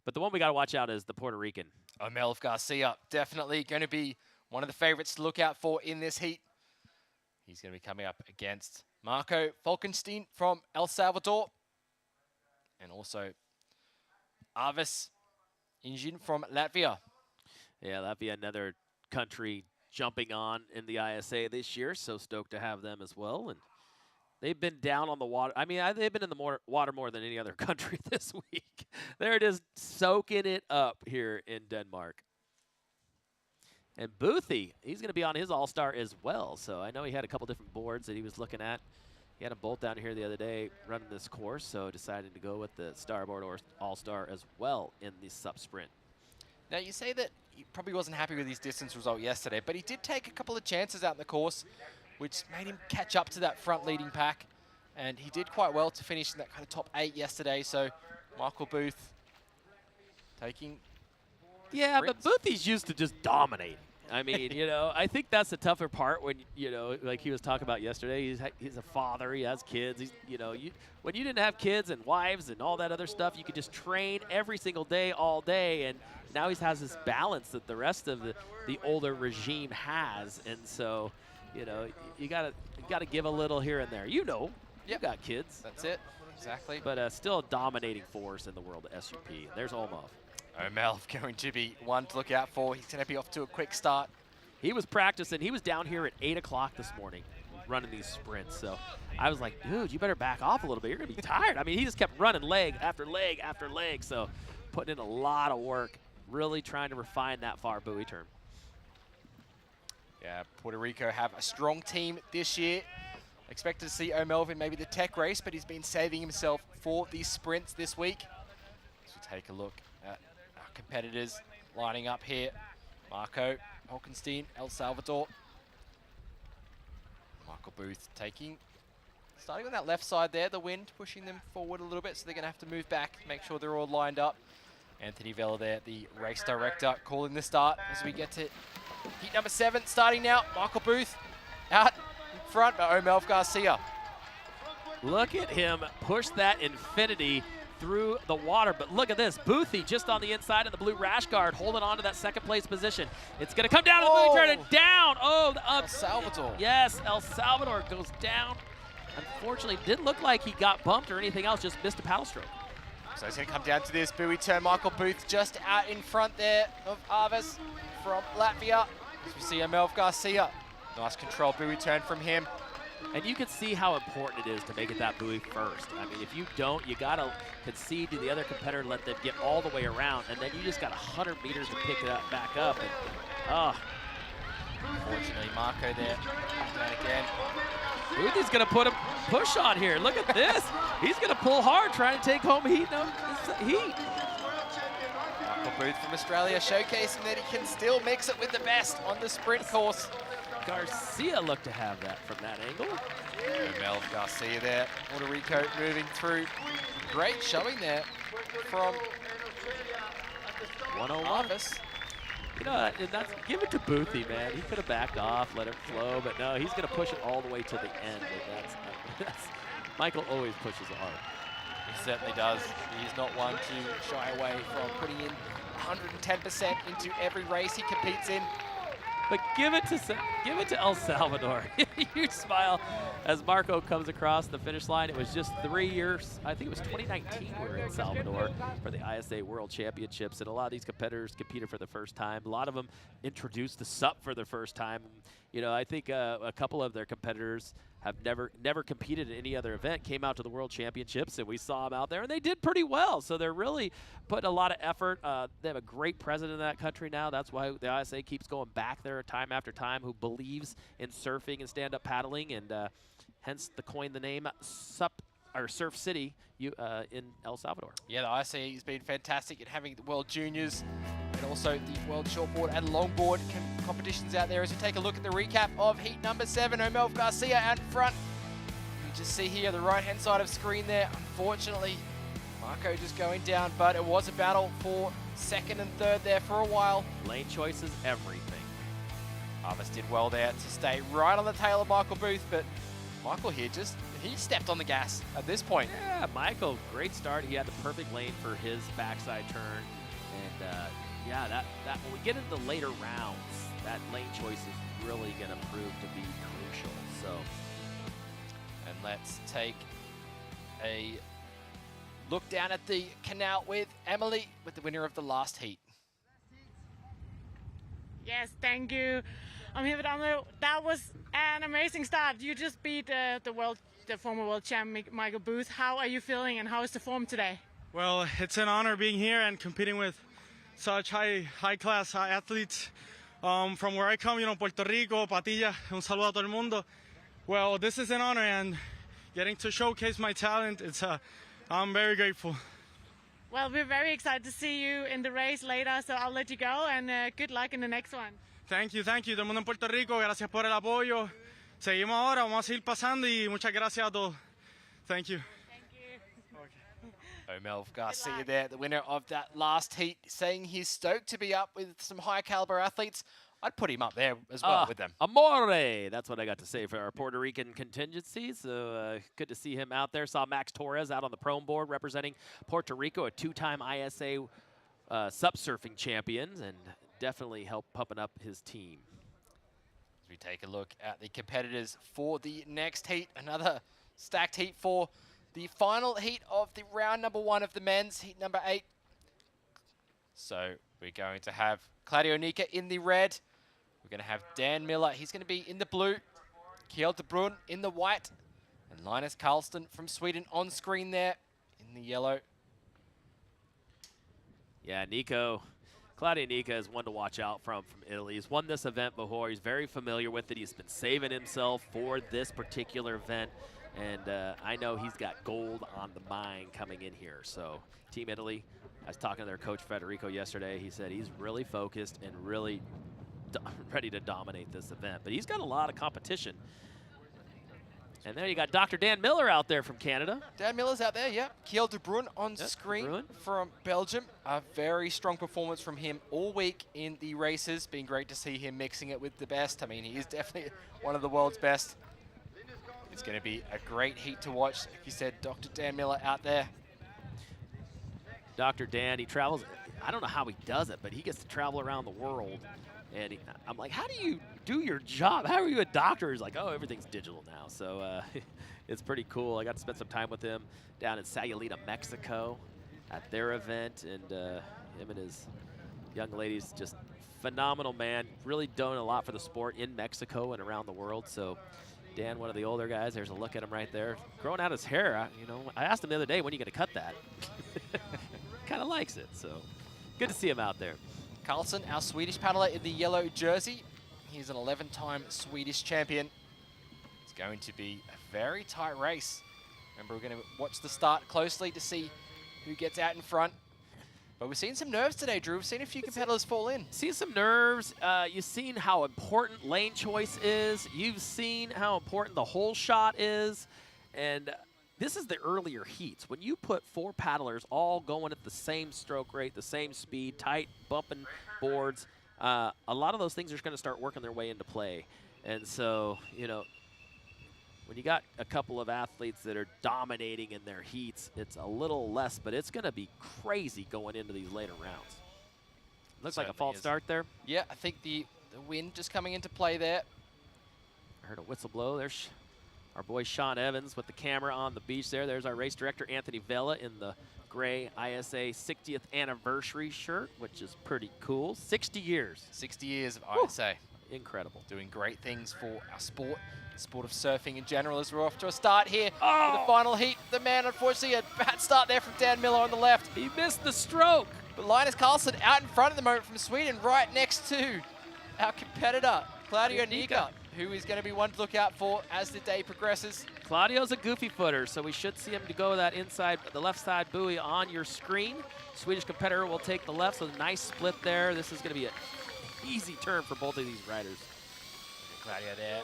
But the one we got to watch out is the Puerto Rican. Omelv Garcia, definitely going to be one of the favorites to look out for in this heat. He's going to be coming up against Marco Falkenstein from El Salvador. And also Arvis Injin from Latvia. Yeah, Latvia, another country jumping on in the ISA this year. So stoked to have them as well. And they've been down on the water. I mean, they've been in the water more than any other country this week. They're just soaking it up here in Denmark. And Boothie, he's going to be on his All-Star as well. So I know he had a couple different boards that he was looking at. He had a bolt down here the other day running this course, so decided to go with the Starboard or All-Star as well in the SUP sprint. Now, you say that he probably wasn't happy with his distance result yesterday, but he did take a couple of chances out in the course, which made him catch up to that front leading pack. And he did quite well to finish in that kind of top 8 yesterday. So Michael Booth taking... Yeah, but Boothie's used to just dominating. I mean, you know, I think that's the tougher part when, you know, like he was talking about yesterday, he's a father, he has kids. He's, you know, when you didn't have kids and wives and all that other stuff, you could just train every single day, all day. And now he has this balance that the rest of the older regime has. And so, you know, you gotta give a little here and there. You know, you got kids. That's it. Exactly. But still a dominating force in the world of SUP. There's Omelv. Omelv going to be one to look out for. He's going to be off to a quick start. He was practicing. He was down here at 8 o'clock this morning running these sprints. So I was like, dude, you better back off a little bit. You're going to be tired. I mean, he just kept running leg after leg after leg. So putting in a lot of work, really trying to refine that far buoy turn. Yeah, Puerto Rico have a strong team this year. Expected to see Omelv in maybe the tech race, but he's been saving himself for these sprints this week. So take a look at our competitors lining up here. Marco Falkenstein, El Salvador. Michael Booth starting on that left side there, the wind pushing them forward a little bit, so they're going to have to move back, make sure they're all lined up. Anthony Vella there, the race director, calling the start as we get to heat number 7 starting now. Michael Booth out in front, but Omelv Garcia. Look at him push that infinity through the water, but look at this. Boothie just on the inside of the blue rash guard, holding on to that second place position. It's going to come down to the buoy turn and down. Oh, El Salvador. Yes, El Salvador goes down. Unfortunately, didn't look like he got bumped or anything else, just missed a paddle stroke. So he's going to come down to this buoy turn. Michael Booth just out in front there of Arvis from Latvia. As we see Omelv Garcia. Nice control buoy turn from him. And you can see how important it is to make it that buoy first. I mean, if you don't, you got to concede to the other competitor, let them get all the way around, and then you just got 100 meters to pick it up, back up. And, Unfortunately, Marco there, down again. Boothie's going to put a push on here. Look at this. He's going to pull hard, trying to take home heat. Michael Booth from Australia showcasing that he can still mix it with the best on the sprint course. Garcia looked to have that from that angle. Omelv Garcia there, Puerto Rico moving through. Great showing there from 101. Arvis. You know, and that's, give it to Boothie, man. He could have backed off, let it flow, but no, he's going to push it all the way to the end. And that's Michael always pushes hard. He certainly does. He's not one to shy away from putting in 110% into every race he competes in. But give it to El Salvador. Huge smile as Marco comes across the finish line. It was just 3 years. I think it was 2019 we were in Salvador for the ISA World Championships, and a lot of these competitors competed for the first time. A lot of them introduced the SUP for the first time. You know, I think a couple of their competitors have never competed in any other event, came out to the World Championships, and we saw them out there, and they did pretty well. So they're really putting a lot of effort. They have a great president in that country now. That's why the ISA keeps going back there time after time, who believes in surfing and stand-up paddling, and hence the name SUP, or Surf City in El Salvador. Yeah, the ISA has been fantastic at having the World Juniors and also the World Shortboard and Longboard competitions out there. As we take a look at the recap of heat number 7, Omelv Garcia out in front. just see here, the right-hand side of screen there. Unfortunately, Marco just going down, but it was a battle for second and third there for a while. Lane choice is everything. Arvis did well there to stay right on the tail of Michael Booth, but Michael here he stepped on the gas at this point. Yeah, Michael, great start. He had the perfect lane for his backside turn. And yeah, that when we get into the later rounds, that lane choice is really going to prove to be crucial. So, and let's take a look down at the canal with Emily, with the winner of the last heat. Yes, thank you. I'm here with Amlo. That was an amazing start. You just beat the former world champ Michael Booth. How are you feeling and how is the form today? Well, it's an honor being here and competing with such high-class athletes from where I come, Puerto Rico, Patilla, un saludo a todo el mundo. Well, this is an honor, and getting to showcase my talent, I'm very grateful. Well, we're very excited to see you in the race later, so I'll let you go, and good luck in the next one. Thank you. Todo el mundo en Puerto Rico, gracias por el apoyo. Seguimos ahora, vamos a seguir pasando y muchas gracias a todos. Thank you. Omelv Garcia there, the winner of that last heat, saying he's stoked to be up with some high caliber athletes. I'd put him up there as well with them. Amore! That's what I got to say for our Puerto Rican contingency. So good to see him out there. Saw Max Torres out on the prone board representing Puerto Rico, a two-time ISA SUP surfing champion, and definitely helped pumping up his team. As we take a look at the competitors for the next heat, another stacked heat for the final heat of the round number 1 of the men's, heat number 8. So we're going to have Claudio Nika in the red. We're going to have Dan Miller. He's going to be in the blue. Kjell de Brun in the white. And Linus Karlsson from Sweden on screen there in the yellow. Yeah, Claudio Nika is one to watch out from Italy. He's won this event before. He's very familiar with it. He's been saving himself for this particular event. And I know he's got gold on the mind coming in here. So Team Italy, I was talking to their coach Federico yesterday. He said he's really focused and really ready to dominate this event. But he's got a lot of competition. And there you got Dr. Dan Miller out there from Canada. Dan Miller's out there, yeah. Kjell de Brun on screen from Belgium. A very strong performance from him all week in the races. Been great to see him mixing it with the best. I mean, he is definitely one of the world's best. It's going to be a great heat to watch. Like you said, Dr. Dan Miller out there. Dr. Dan, he travels, I don't know how he does it, but he gets to travel around the world. And I'm like, how do you do your job? How are you a doctor? He's like, oh, everything's digital now. So it's pretty cool. I got to spend some time with him down in Sayulita, Mexico at their event. And him and his young ladies, just phenomenal man. Really doing a lot for the sport in Mexico and around the world. So Dan, one of the older guys, there's a look at him right there. Growing out his hair, I asked him the other day, when are you going to cut that? Kind of likes it, so good to see him out there. Karlsson, our Swedish paddler in the yellow jersey. He's an 11-time Swedish champion. It's going to be a very tight race. Remember, we're going to watch the start closely to see who gets out in front. But we've seen some nerves today, Drew. We've seen a few competitors fall in. Seen some nerves. You've seen how important lane choice is. You've seen how important the hole shot is. And this is the earlier heats. When you put 4 paddlers all going at the same stroke rate, the same speed, tight, bumping boards, a lot of those things are going to start working their way into play. And so, when you got a couple of athletes that are dominating in their heats, it's a little less, but it's going to be crazy going into these later rounds. Looks like a false start there. Yeah, I think the wind just coming into play there. I heard a whistle blow. There's our boy Sean Evans with the camera on the beach there. There's our race director, Anthony Vela, in the gray ISA 60th anniversary shirt, which is pretty cool. 60 years. 60 years of ISA. Incredible. Doing great things for our sport. Sport of surfing in general, as we're off to a start here for the final heat. The man, unfortunately, a bad start there from Dan Miller on the left. He missed the stroke. But Linus Karlsson out in front at the moment from Sweden, right next to our competitor, Claudio Nika, who is going to be one to look out for as the day progresses. Claudio's a goofy footer, so we should see him to go that inside, the left side buoy on your screen. Swedish competitor will take the left, so a nice split there. This is going to be an easy turn for both of these riders. Claudio there,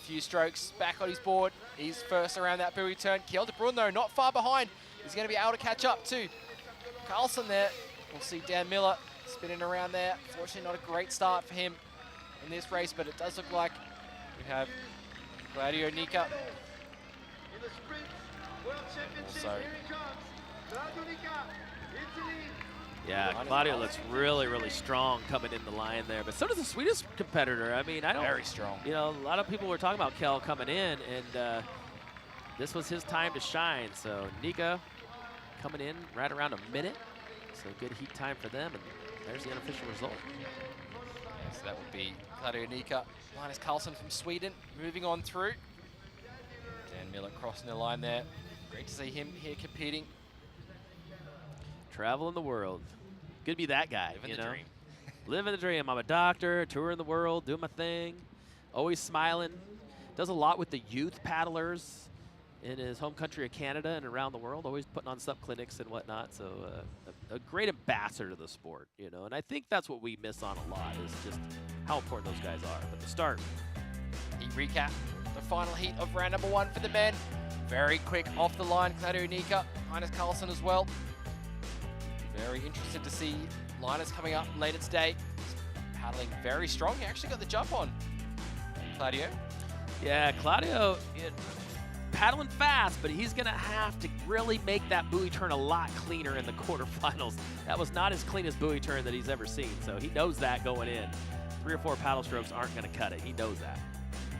few strokes back on his board. He's first around that buoy turn. Kjell de Bruyne, though, not far behind. He's going to be able to catch up to Carlson there. We'll see Dan Miller spinning around there. Fortunately, not a great start for him in this race, but it does look like we have Claudio Nica. Also, Yeah, Claudio looks really, really strong coming in the line there, but so does the Swedish competitor. I mean, I don't. very strong. You know, a lot of people were talking about Kjell coming in, and this was his time to shine. So Nika coming in right around a minute. So good heat time for them, and there's the unofficial result. Yeah, so that would be Claudio Nica, Linus Karlsson from Sweden, moving on through. Dan Miller crossing the line there. Great to see him here competing. Traveling the world. Good to be that guy, Living you the know? dream. Living the dream. I'm a doctor, touring the world, doing my thing, always smiling. Does a lot with the youth paddlers in his home country of Canada and around the world, always putting on SUP clinics and whatnot. So a great ambassador to the sport, you know? And I think that's what we miss on a lot, is just how important those guys are. But the start. Heat recap, the final heat of round number 1 for the men. Very quick off the line, Claudio Nica, Linus Karlsson as well. Very interested to see Linus coming up later today. He's paddling very strong. He actually got the jump on Claudio. Yeah, Claudio paddling fast, but he's going to have to really make that buoy turn a lot cleaner in the quarterfinals. That was not as clean as buoy turn that he's ever seen, so he knows that going in. 3 or 4 paddle strokes aren't going to cut it. He knows that.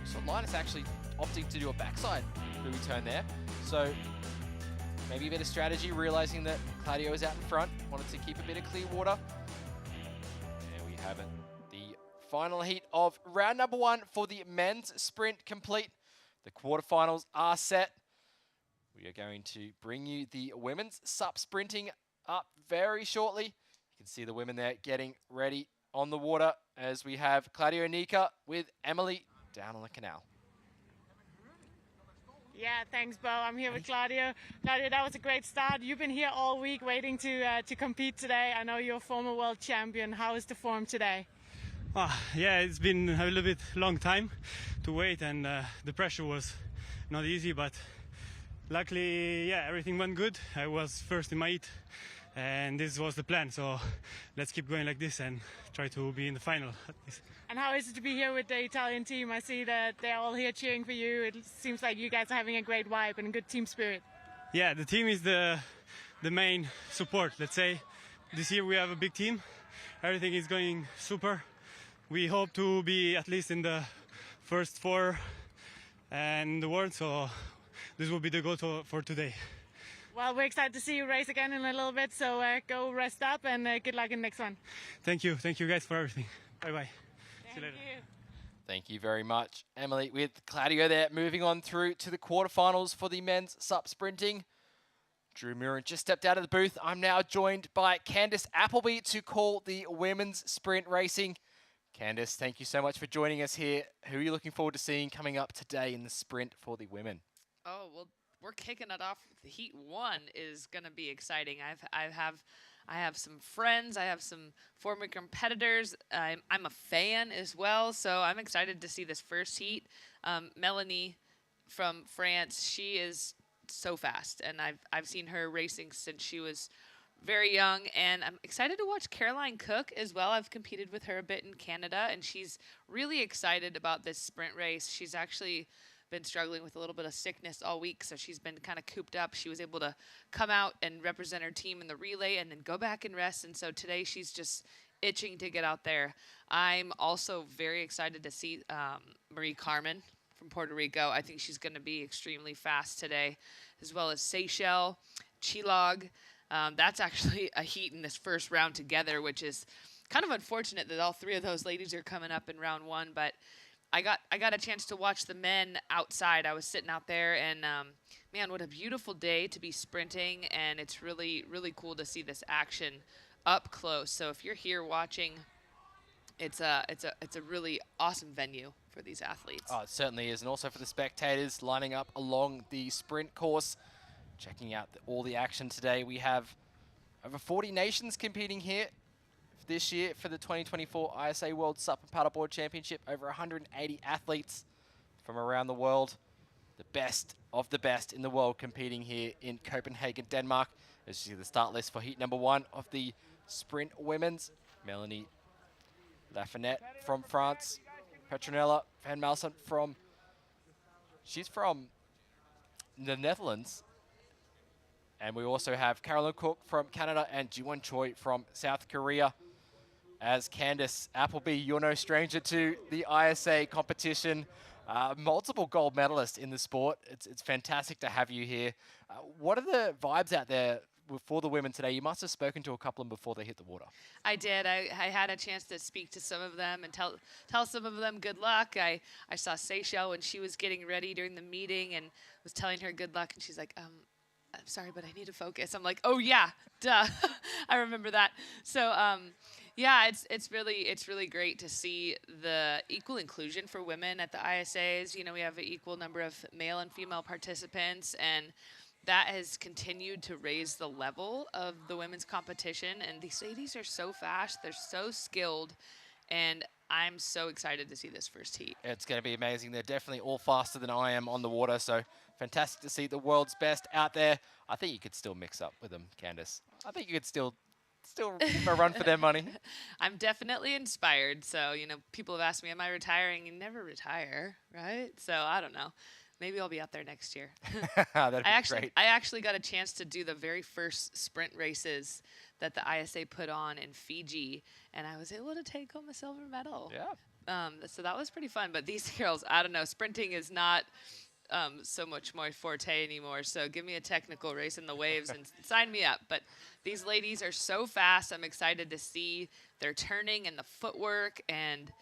So Linus actually opting to do a backside buoy turn there. So maybe a bit of strategy, realizing that Claudio is out in front, wanted to keep a bit of clear water. There we have it. The final heat of round number 1 for the men's sprint complete. The quarterfinals are set. We are going to bring you the women's SUP sprinting up very shortly. You can see the women there getting ready on the water as we have Claudio Nica with Emily down on the canal. Yeah, thanks, Bo. I'm here with Claudio. Claudio, that was a great start. You've been here all week waiting to compete today. I know you're a former world champion. How is the form today? Yeah, it's been a little bit long time to wait, and the pressure was not easy, but luckily, yeah, everything went good. I was first in my heat, and this was the plan. So let's keep going like this and try to be in the final. And how is it to be here with the Italian team? I see that they're all here cheering for you. It seems like you guys are having a great vibe and a good team spirit. Yeah, the team is the main support, let's say. This year we have a big team. Everything is going super. We hope to be at least in the first 4 in the world, so this will be the goal for today. Well, we're excited to see you race again in a little bit, so go rest up and good luck in the next one. Thank you guys for everything. Bye-bye. See you later. Thank you very much, Emily, with Claudio there. Moving on through to the quarterfinals for the men's SUP sprinting. Drew Murin just stepped out of the booth. I'm now joined by Candice Appleby to call the women's sprint racing. Candice, thank you so much for joining us here. Who are you looking forward to seeing coming up today in the sprint for the women? Oh, well, we're kicking it off. The Heat 1 is going to be exciting. I have some friends. I have some former competitors. I'm a fan as well, so I'm excited to see this first heat. Melanie from France, she is so fast, and I've seen her racing since she was very young, and I'm excited to watch Caroline Cook as well. I've competed with her a bit in Canada, and she's really excited about this sprint race. She's actually been struggling with a little bit of sickness all week, so she's been kind of cooped up. She was able to come out and represent her team in the relay and then go back and rest, and so today she's just itching to get out there. I'm also very excited to see Marie Carmen from Puerto Rico. I think she's going to be extremely fast today, as well as Seychelles, Chilog. That's actually a heat in this first round together, which is kind of unfortunate that all 3 of those ladies are coming up in round 1. But I got a chance to watch the men outside. I was sitting out there, and man, what a beautiful day to be sprinting, and it's really, really cool to see this action up close. So if you're here watching, it's a really awesome venue for these athletes. Oh, it certainly is, and also for the spectators lining up along the sprint course. Checking out all the action today. We have over 40 nations competing here this year for the 2024 ISA World SUP and Paddleboard Championship. Over 180 athletes from around the world. The best of the best in the world competing here in Copenhagen, Denmark. As you see the start list for heat number 1 of the sprint women's. Melanie Lafayette from France. Petronella van Malsen from, she's from the Netherlands. And we also have Carolyn Cook from Canada and Jiwon Choi from South Korea. As Candice Appleby, you're no stranger to the ISA competition. Multiple gold medalists in the sport. It's fantastic to have you here. What are the vibes out there for the women today? You must have spoken to a couple of them before they hit the water. I did. I had a chance to speak to some of them and tell some of them good luck. I saw Seychelles when she was getting ready during the meeting and was telling her good luck, and she's like, I'm sorry, but I need to focus. I'm like, oh yeah, duh. I remember that. So yeah, it's really great to see the equal inclusion for women at the ISAs. You know, we have an equal number of male and female participants, and that has continued to raise the level of the women's competition. And these ladies are so fast, they're so skilled, and I'm so excited to see this first heat. It's going to be amazing. They're definitely all faster than I am on the water, so fantastic to see the world's best out there. I think you could still mix up with them, Candice. I think you could still give a run for their money. I'm definitely inspired. So, you know, people have asked me, am I retiring? You never retire, right? So I don't know. Maybe I'll be out there next year. That'd be great. I actually got a chance to do the very first sprint races that the ISA put on in Fiji, and I was able to take home a silver medal. Yeah. So that was pretty fun. But these girls, I don't know, sprinting is not so much my forte anymore. So give me a technical race in the waves and sign me up. But these ladies are so fast. I'm excited to see their turning and the footwork, and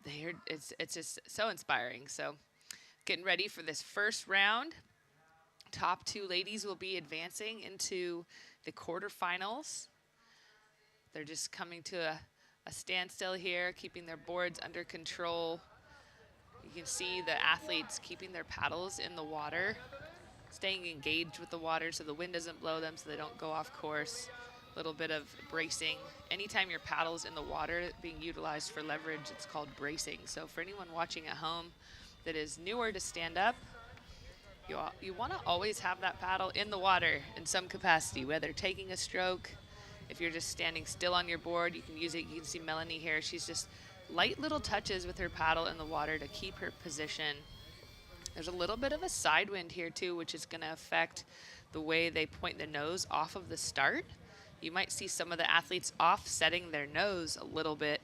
it's just so inspiring. So getting ready for this first round. Top 2 ladies will be advancing into the quarterfinals. They're just coming to a standstill here, keeping their boards under control. You can see the athletes keeping their paddles in the water, staying engaged with the water so the wind doesn't blow them, so they don't go off course. A little bit of bracing. Anytime your paddle's in the water being utilized for leverage, it's called bracing. So for anyone watching at home that is newer to stand up, you want to always have that paddle in the water in some capacity, whether taking a stroke. If you're just standing still on your board, you can use it. You can see Melanie here. She's just light little touches with her paddle in the water to keep her position. There's a little bit of a side wind here too, which is going to affect the way they point the nose off of the start. You might see some of the athletes offsetting their nose a little bit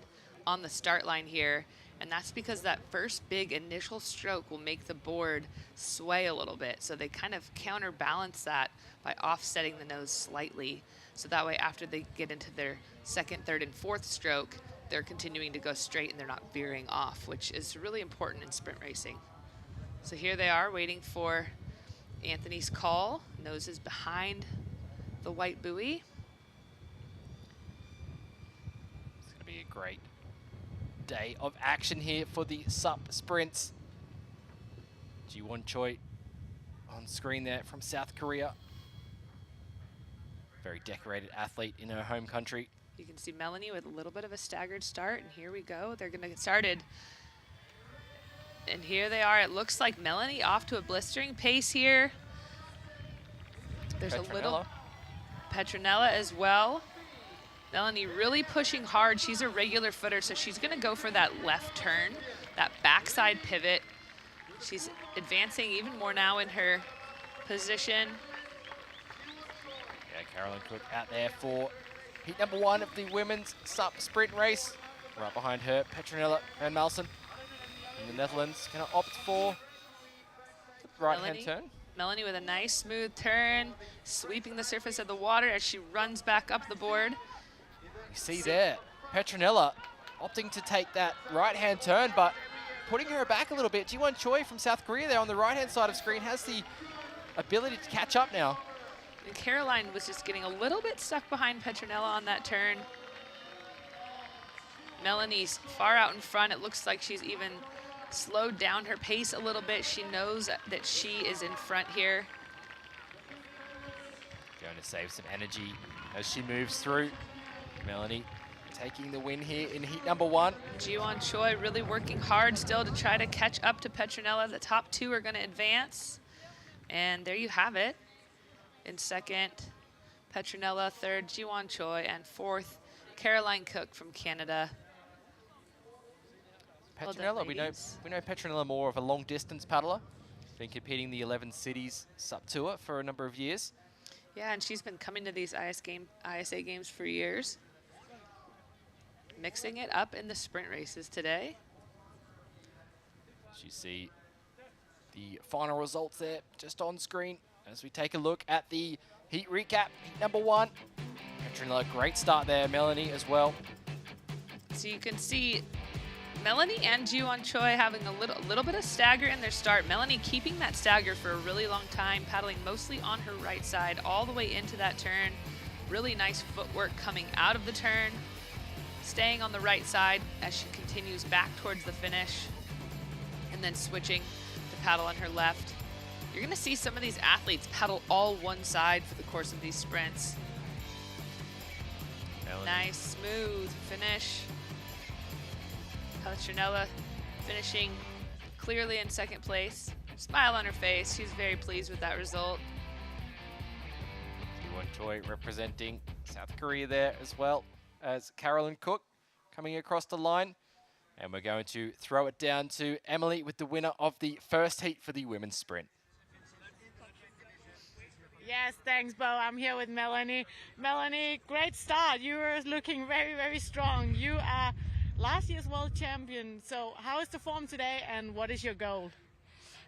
on the start line here. And that's because that first big initial stroke will make the board sway a little bit. So they kind of counterbalance that by offsetting the nose slightly. So that way, after they get into their second, third, and fourth stroke, they're continuing to go straight and they're not veering off, which is really important in sprint racing. So here they are waiting for Anthony's call. Nose is behind the white buoy. It's going to be a great day of action here for the SUP sprints. Jiwon Choi on screen there from South Korea. Very decorated athlete in her home country. You can see Melanie with a little bit of a staggered start, and here we go. They're going to get started. And here they are. It looks like Melanie off to a blistering pace here. There's a little Petronella as well. Melanie really pushing hard. She's a regular footer, so she's going to go for that left turn, that backside pivot. She's advancing even more now in her position. Yeah, Carolyn Cook out there for heat number 1 of the women's SUP sprint race. Right behind her, Petronella van Malsen from the Netherlands. Going to opt for the right-hand turn. Melanie with a nice smooth turn, sweeping the surface of the water as she runs back up the board. You see there, Petronella opting to take that right-hand turn, but putting her back a little bit. Jiwon Choi from South Korea there on the right-hand side of screen has the ability to catch up now. And Caroline was just getting a little bit stuck behind Petronella on that turn. Melanie's far out in front. It looks like she's even slowed down her pace a little bit. She knows that she is in front here. Going to save some energy as she moves through. Melanie taking the win here in heat number 1. Jiwon Choi really working hard still to try to catch up to Petronella. The top 2 are going to advance. And there you have it. In second, Petronella. Third, Jiwon Choi. And fourth, Caroline Cook from Canada. Well done, Petronella, we know Petronella more of a long-distance paddler. Been competing the 11 cities SUP tour for a number of years. Yeah, and she's been coming to these ISA games for years. Mixing it up in the sprint races today. As you see the final results there just on screen as we take a look at the heat recap. Heat number 1. Petronella, great start there. Melanie as well. So you can see Melanie and Jiwon Choi having a little bit of stagger in their start. Melanie keeping that stagger for a really long time, paddling mostly on her right side all the way into that turn. Really nice footwork coming out of the turn, staying on the right side as she continues back towards the finish, and then switching to paddle on her left. You're gonna see some of these athletes paddle all one side for the course of these sprints. Melanie. Nice, smooth finish. Petronella finishing clearly in second place. Smile on her face. She's very pleased with that result. Jiwon Choi representing South Korea there as well as Caroline Cook coming across the line. And we're going to throw it down to Emily with the winner of the first heat for the women's sprint. Yes, thanks, Bo. I'm here with Melanie. Melanie, great start. You were looking very, very strong. You are last year's world champion. So how is the form today and what is your goal?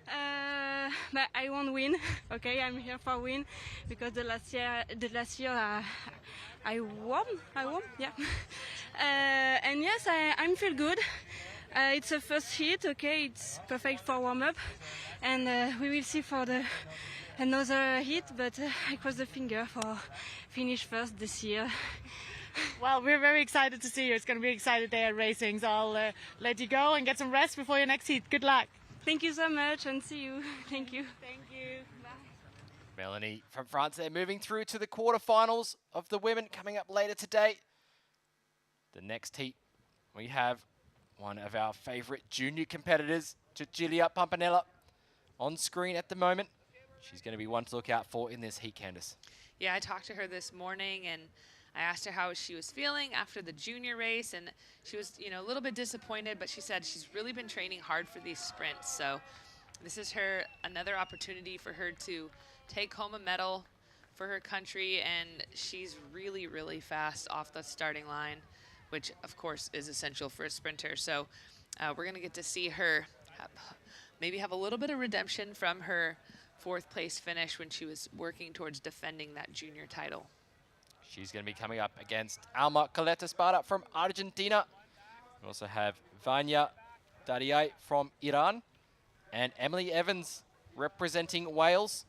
But I won't win. Okay, I'm here for win because the last year I won. Yeah. And yes, I'm feel good. It's a first hit. Okay, it's perfect for warm up, and we will see for another hit. But I cross the finger for finish first this year. Well, we're very excited to see you. It's going to be an exciting day at racing. So I'll let you go and get some rest before your next heat. Good luck. Thank you so much and see you. Thank you. Thank you. Bye. Melanie from France there, moving through to the quarterfinals of the women coming up later today. The next heat, we have one of our favorite junior competitors, Cecilia Pampanella, on screen at the moment. She's going to be one to look out for in this heat, Candice. Yeah, I talked to her this morning and I asked her how she was feeling after the junior race, and she was, a little bit disappointed, but she said she's really been training hard for these sprints. So this is another opportunity for her to take home a medal for her country, and she's really, really fast off the starting line, which of course is essential for a sprinter. So we're gonna get to see her maybe have a little bit of redemption from her 4th place finish when she was working towards defending that junior title. She's going to be coming up against Alma Caleta-Spada from Argentina. We also have Vanya Dadiai from Iran and Emily Evans representing Wales.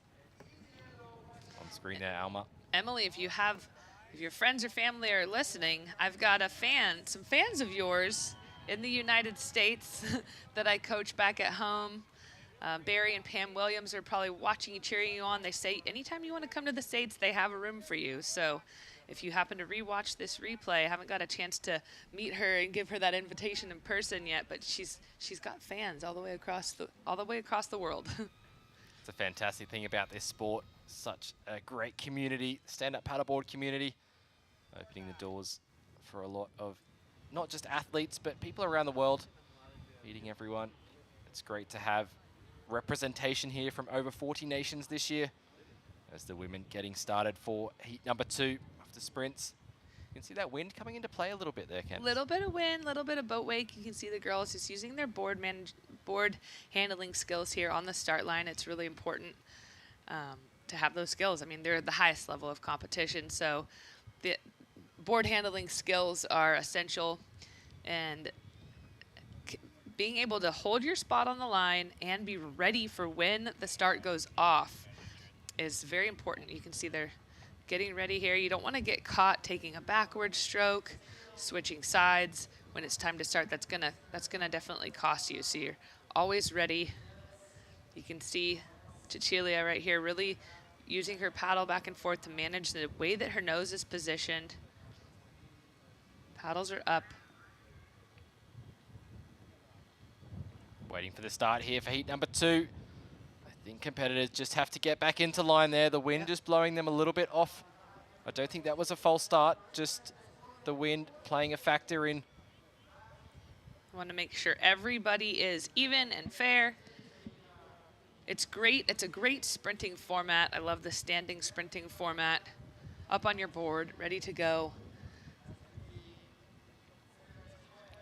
On screen there, Alma. Emily, if your friends or family are listening, I've got some fans of yours in the United States that I coach back at home. Barry and Pam Williams are probably watching you, cheering you on. They say anytime you want to come to the States, they have a room for you. So if you happen to rewatch this replay, I haven't got a chance to meet her and give her that invitation in person yet, but she's got fans all the way across the world. It's a fantastic thing about this sport. Such a great community, stand-up paddleboard community, opening the doors for a lot of not just athletes, but people around the world, meeting everyone. It's great to have representation here from over 40 nations this year as the women getting started for heat number 2 of the sprints. You can see that wind coming into play a little bit there, Ken. Little bit of wind, little bit of boat wake. You can see the girls just using their board handling skills here on the start line. It's really important to have those skills. I mean, they're at the highest level of competition, so the board handling skills are essential, and being able to hold your spot on the line and be ready for when the start goes off is very important. You can see they're getting ready here. You don't want to get caught taking a backward stroke, switching sides when it's time to start. That's gonna definitely cost you. So you're always ready. You can see Cecilia right here really using her paddle back and forth to manage the way that her nose is positioned. Paddles are up. Waiting for the start here for heat number 2. I think competitors just have to get back into line there. The wind just blowing them a little bit off. I don't think that was a false start, just the wind playing a factor in. Want to make sure everybody is even and fair. It's great. It's a great sprinting format. I love the standing sprinting format. Up on your board, ready to go.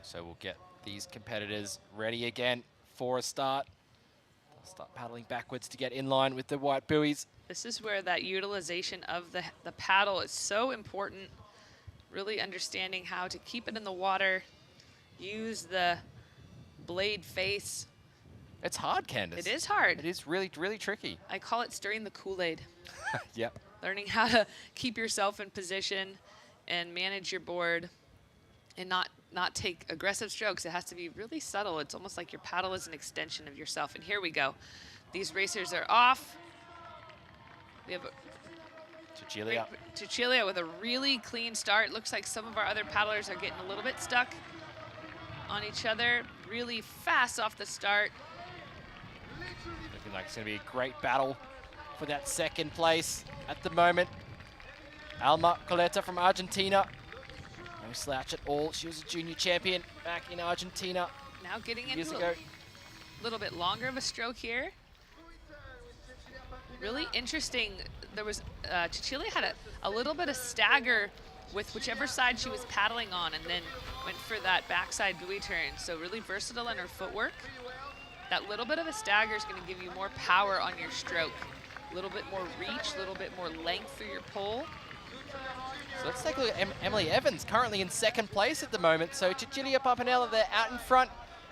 So we'll get these competitors ready again for a start. They'll start paddling backwards to get in line with the white buoys. This is where that utilization of the paddle is so important. Really understanding how to keep it in the water. Use the blade face. It's hard, Candace. It is hard. It is really, really tricky. I call it stirring the Kool-Aid. Yep. Learning how to keep yourself in position and manage your board and not take aggressive strokes. It has to be really subtle. It's almost like your paddle is an extension of yourself. And here we go. These racers are off. We have Cecilia with a really clean start. Looks like some of our other paddlers are getting a little bit stuck on each other. Really fast off the start. Looking like it's going to be a great battle for that second place at the moment. Alma Coletta from Argentina. No slouch at all. She was a junior champion back in Argentina. Now getting years into ago. a little bit longer of a stroke here. Really interesting. There was, Cecilia had a little bit of stagger with whichever side she was paddling on and then went for that backside buoy turn. So really versatile in her footwork. That little bit of a stagger is going to give you more power on your stroke. A little bit more reach, a little bit more length through your pole. So let's take a look at Emily Evans, currently in second place at the moment. So Cecilia Pampanella there out in front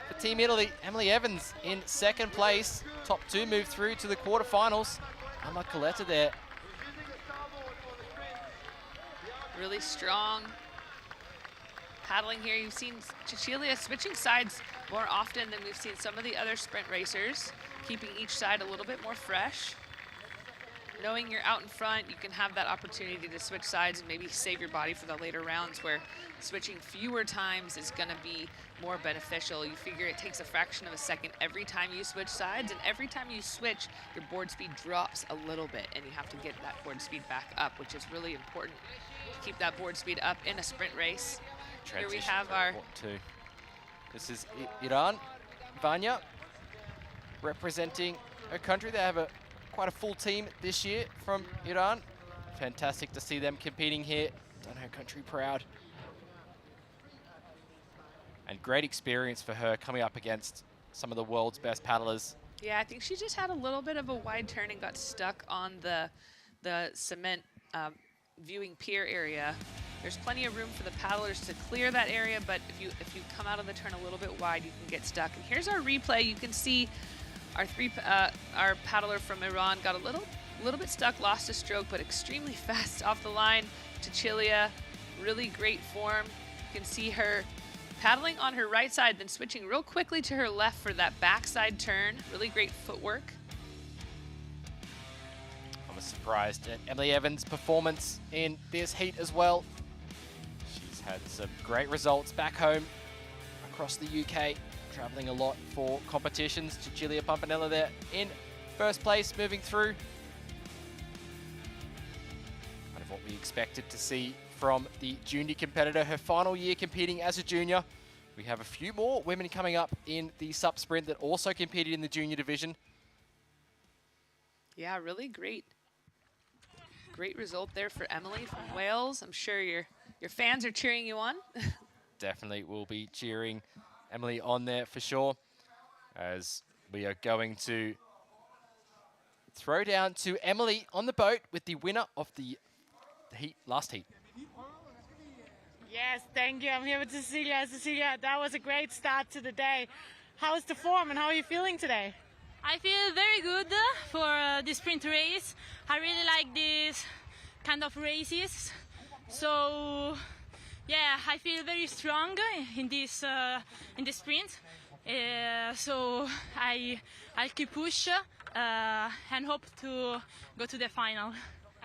for Team Italy. Emily Evans in second place. Top 2 move through to the quarterfinals. Alma Coletta there. Really strong paddling here. You've seen Cecilia switching sides more often than we've seen some of the other sprint racers, keeping each side a little bit more fresh. Knowing you're out in front, you can have that opportunity to switch sides and maybe save your body for the later rounds where switching fewer times is going to be more beneficial. You figure it takes a fraction of a second every time you switch sides, and every time you switch, your board speed drops a little bit, and you have to get that board speed back up, which is really important to keep that board speed up in a sprint race. Here we have our... This is Iran, Vanya, representing her country. They have quite a full team this year from Iran. Fantastic to see them competing here. Done her country proud. And great experience for her coming up against some of the world's best paddlers. Yeah, I think she just had a little bit of a wide turn and got stuck on the cement viewing pier area. There's plenty of room for the paddlers to clear that area, but if you come out of the turn a little bit wide, you can get stuck. And here's our replay. You can see our paddler from Iran got a little bit stuck, lost a stroke, but extremely fast off the line. Cecilia, really great form. You can see her paddling on her right side, then switching real quickly to her left for that backside turn. Really great footwork. I was surprised at Emily Evans' performance in this heat as well. She's had some great results back home across the UK, traveling a lot for competitions. Cecilia Pampanella there in first place, moving through. Kind of what we expected to see from the junior competitor, her final year competing as a junior. We have a few more women coming up in the SUP sprint that also competed in the junior division. Yeah, really great result there for Emily from Wales. I'm sure your fans are cheering you on. Definitely will be cheering Emily on there for sure, as we are going to throw down to Emily on the boat with the winner of the last heat. Yes, thank you. I'm here with Cecilia. Cecilia, that was a great start to the day. How's the form and how are you feeling today? I feel very good for the sprint race. I really like this kind of races. So, yeah, I feel very strong in this sprint. So I'll keep push and hope to go to the final.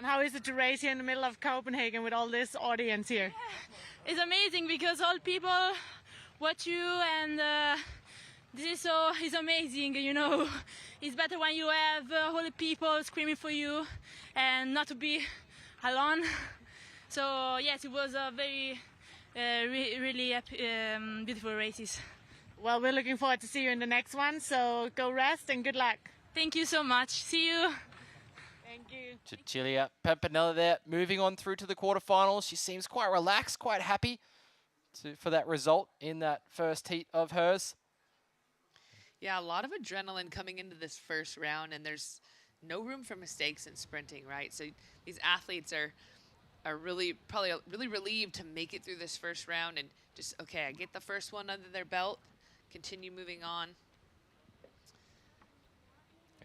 And how is it to race here in the middle of Copenhagen with all this audience here? It's amazing because all people watch you, and this is amazing. You know, it's better when you have all the people screaming for you and not to be alone. So yes, it was a very really beautiful races. Well, we're looking forward to see you in the next one. So go rest and good luck. Thank you so much. See you. Thank you. Cecilia Pimpinella there, moving on through to the quarterfinals. She seems quite relaxed, quite happy for that result in that first heat of hers. Yeah, a lot of adrenaline coming into this first round, and there's no room for mistakes in sprinting, right? So these athletes are probably really relieved to make it through this first round and just, okay, I get the first one under their belt, continue moving on.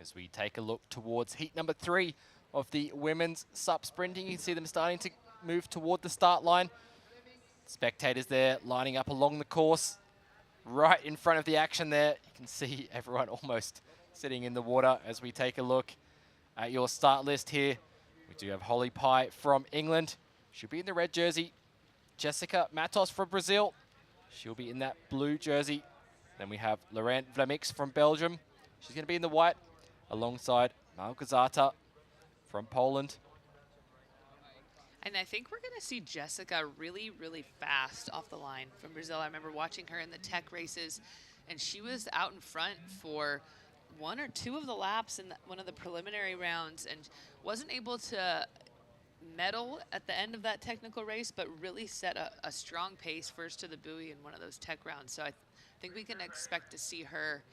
As we take a look towards heat number 3 of the women's SUP sprinting, you can see them starting to move toward the start line. Spectators there lining up along the course, right in front of the action there. You can see everyone almost sitting in the water as we take a look at your start list here. We do have Holly Pye from England. She'll be in the red jersey. Jessica Matos from Brazil. She'll be in that blue jersey. Then we have Laurent Vlamix from Belgium. She's going to be in the white, alongside Malgorzata from Poland. And I think we're going to see Jessica really, really fast off the line from Brazil. I remember watching her in the tech races, and she was out in front for 1 or 2 of the laps in one of the preliminary rounds and wasn't able to medal at the end of that technical race, but really set a strong pace first to the buoy in one of those tech rounds. So I think we can expect to see her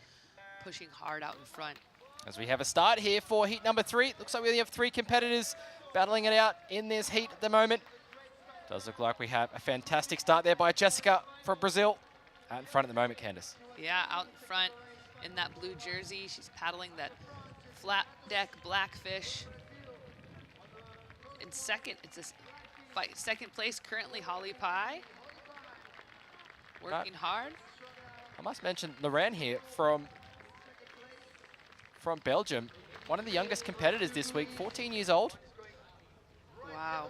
pushing hard out in front. As we have a start here for heat number 3. Looks like we only have 3 competitors battling it out in this heat at the moment. Does look like we have a fantastic start there by Jessica from Brazil. Out in front at the moment, Candice. Yeah, out in front in that blue jersey. She's paddling that flat deck blackfish. In second, second place currently Holly Pye. Working hard. I must mention Lorraine here from Belgium. One of the youngest competitors this week, 14 years old. Wow.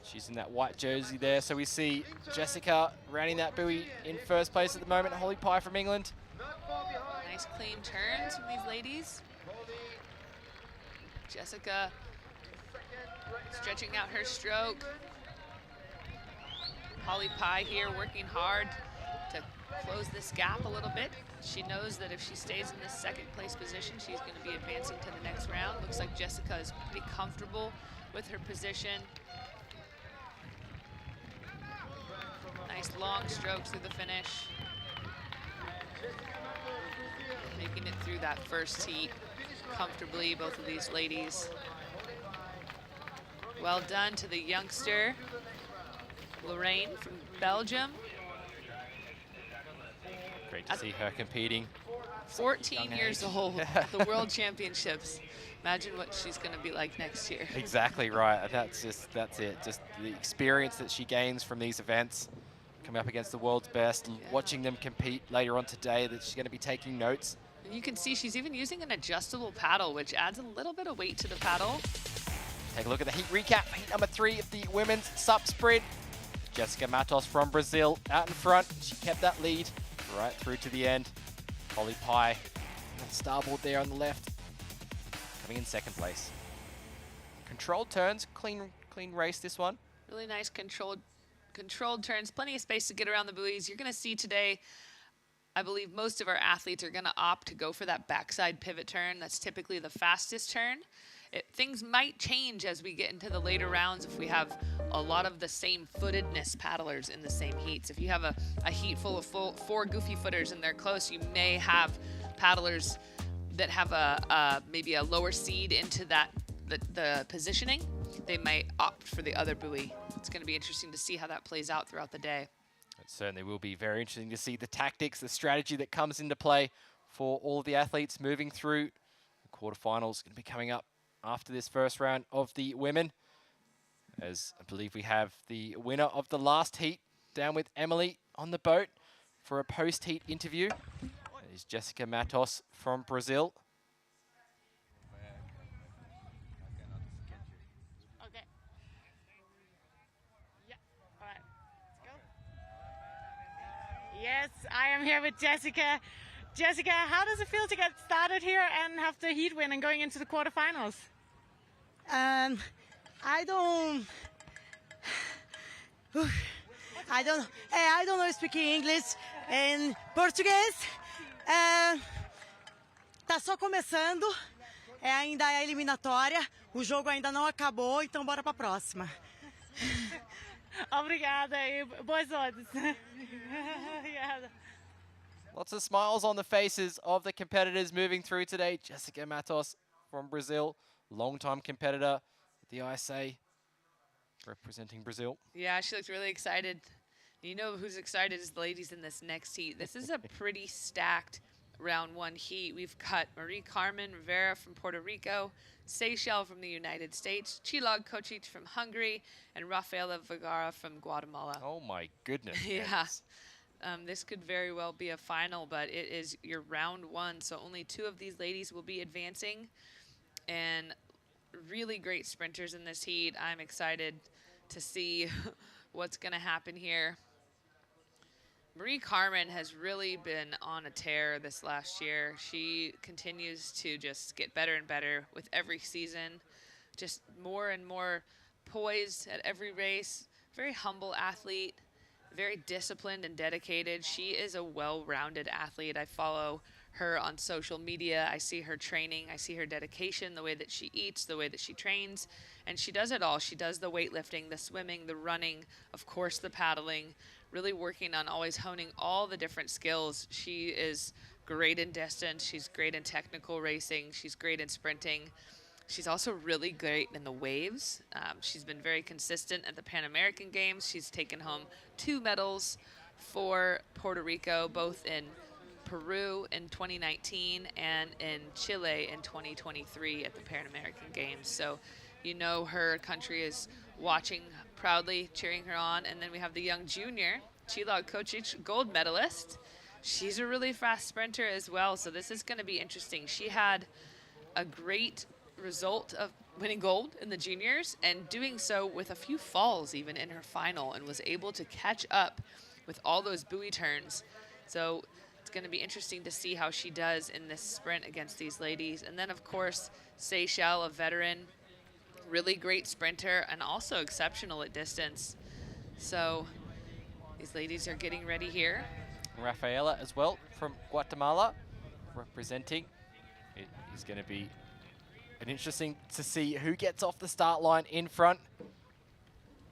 She's in that white jersey there. So we see Jessica rounding that buoy in first place at the moment. Holly Pye from England. Nice clean turns from these ladies. Jessica stretching out her stroke. Holly Pye here working hard to close this gap a little bit. She knows that if she stays in this second place position, she's going to be advancing to the next round. Looks like Jessica is pretty comfortable with her position. Nice long strokes through the finish. Making it through that first heat comfortably, both of these ladies. Well done to the youngster, Lorraine from Belgium. Great to see her competing. 14 years old, the World Championships. Imagine what she's going to be like next year. Exactly right. That's it. Just the experience that she gains from these events, coming up against the world's best, watching them compete later on today, that she's going to be taking notes. And you can see she's even using an adjustable paddle, which adds a little bit of weight to the paddle. Take a look at the heat recap. Heat number 3 of the women's SUP sprint. Jessica Matos from Brazil out in front. She kept that lead right through to the end. Holly Pye on starboard there on the left, coming in second place. Controlled turns, clean race this one. Really nice controlled turns, plenty of space to get around the buoys. You're going to see today, I believe most of our athletes are going to opt to go for that backside pivot turn. That's typically the fastest turn. Things might change as we get into the later rounds if we have a lot of the same footedness paddlers in the same heats. If you have a heat full of 4 goofy footers and they're close, you may have paddlers that have maybe a lower seed into the positioning. They might opt for the other buoy. It's going to be interesting to see how that plays out throughout the day. It certainly will be very interesting to see the tactics, the strategy that comes into play for all of the athletes moving through. The quarterfinals going to be coming up after this first round of the women, as I believe we have the winner of the last heat down with Emily on the boat for a post-heat interview. That is Jessica Matos from Brazil. I am here with Jessica. Jessica, how does it feel to get started here and have the heat win and going into the quarterfinals? I don't know speaking English and Português. Tá só começando. Ainda é a eliminatória. O jogo ainda não acabou, então bora para a próxima. Obrigada e boas sortes. Obrigada. Lots of smiles on the faces of the competitors moving through today. Jessica Matos from Brazil, longtime competitor at the ISA, representing Brazil. Yeah, she looks really excited. You know who's excited is the ladies in this next heat. This is a pretty stacked round one heat. We've got Marie Carmen Rivera from Puerto Rico, Seychelles from the United States, Chilog Kocic from Hungary, and Rafaela Vergara from Guatemala. Oh my goodness. Yeah. This could very well be a final, but it is your round one, so only 2 of these ladies will be advancing. And really great sprinters in this heat. I'm excited to see what's going to happen here. Marie Carmen has really been on a tear this last year. She continues to just get better and better with every season, just more and more poised at every race. Very humble athlete, very disciplined and dedicated. She is a well-rounded athlete. I follow her on social media. I see her training. I see her dedication, the way that she eats, the way that she trains, and she does it all. She does the weightlifting, the swimming, the running, of course, the paddling, really working on always honing all the different skills. She is great in distance. She's great in technical racing. She's great in sprinting. She's also really great in the waves. She's been very consistent at the Pan American Games. She's taken home 2 medals for Puerto Rico, both in Peru in 2019 and in Chile in 2023 at the Pan American Games. So you know her country is watching proudly, cheering her on. And then we have the young junior, Chilog Kocic, gold medalist. She's a really fast sprinter as well, so this is going to be interesting. She had a great result of winning gold in the juniors and doing so with a few falls even in her final, and was able to catch up with all those buoy turns. So it's going to be interesting to see how she does in this sprint against these ladies. And then of course Seychelles, a veteran, really great sprinter and also exceptional at distance. So these ladies are getting ready here. Rafaela as well from Guatemala representing. It is going to be interesting to see who gets off the start line in front.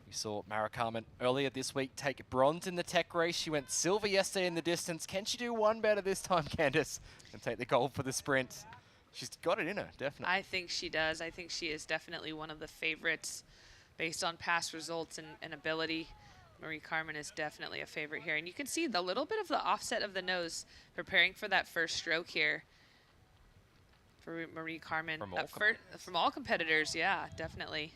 We saw Mara Carmen earlier this week take bronze in the tech race. She went silver yesterday in the distance. Can she do one better this time, Candice, and take the gold for the sprint? She's got it in her, definitely. I think she does. I think she is definitely one of the favorites based on past results and ability. Marie Carmen is definitely a favorite here. And you can see the little bit of the offset of the nose preparing for that first stroke here for Marie Carmen. From all competitors, yeah, definitely.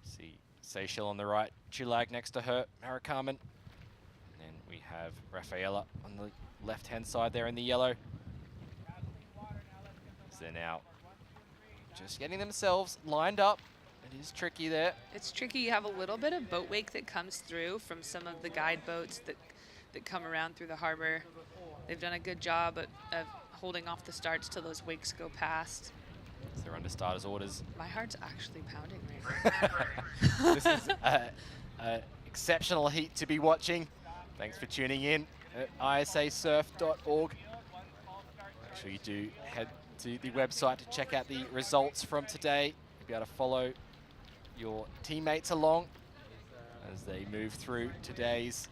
See Seychelles on the right, Chilag next to her, Mara Carmen. And then we have Rafaela on the left-hand side there in the yellow. So they're now just getting themselves lined up. It is tricky there. It's tricky. You have a little bit of boat wake that comes through from some of the guide boats that come around through the harbor. They've done a good job of holding off the starts till those wakes go past. So they're under starters orders. My heart's actually pounding right now. This is an exceptional heat to be watching. Thanks for tuning in at ISAsurf.org. Make sure you do head to the website to check out the results from today. You'll be able to follow your teammates along as they move through today's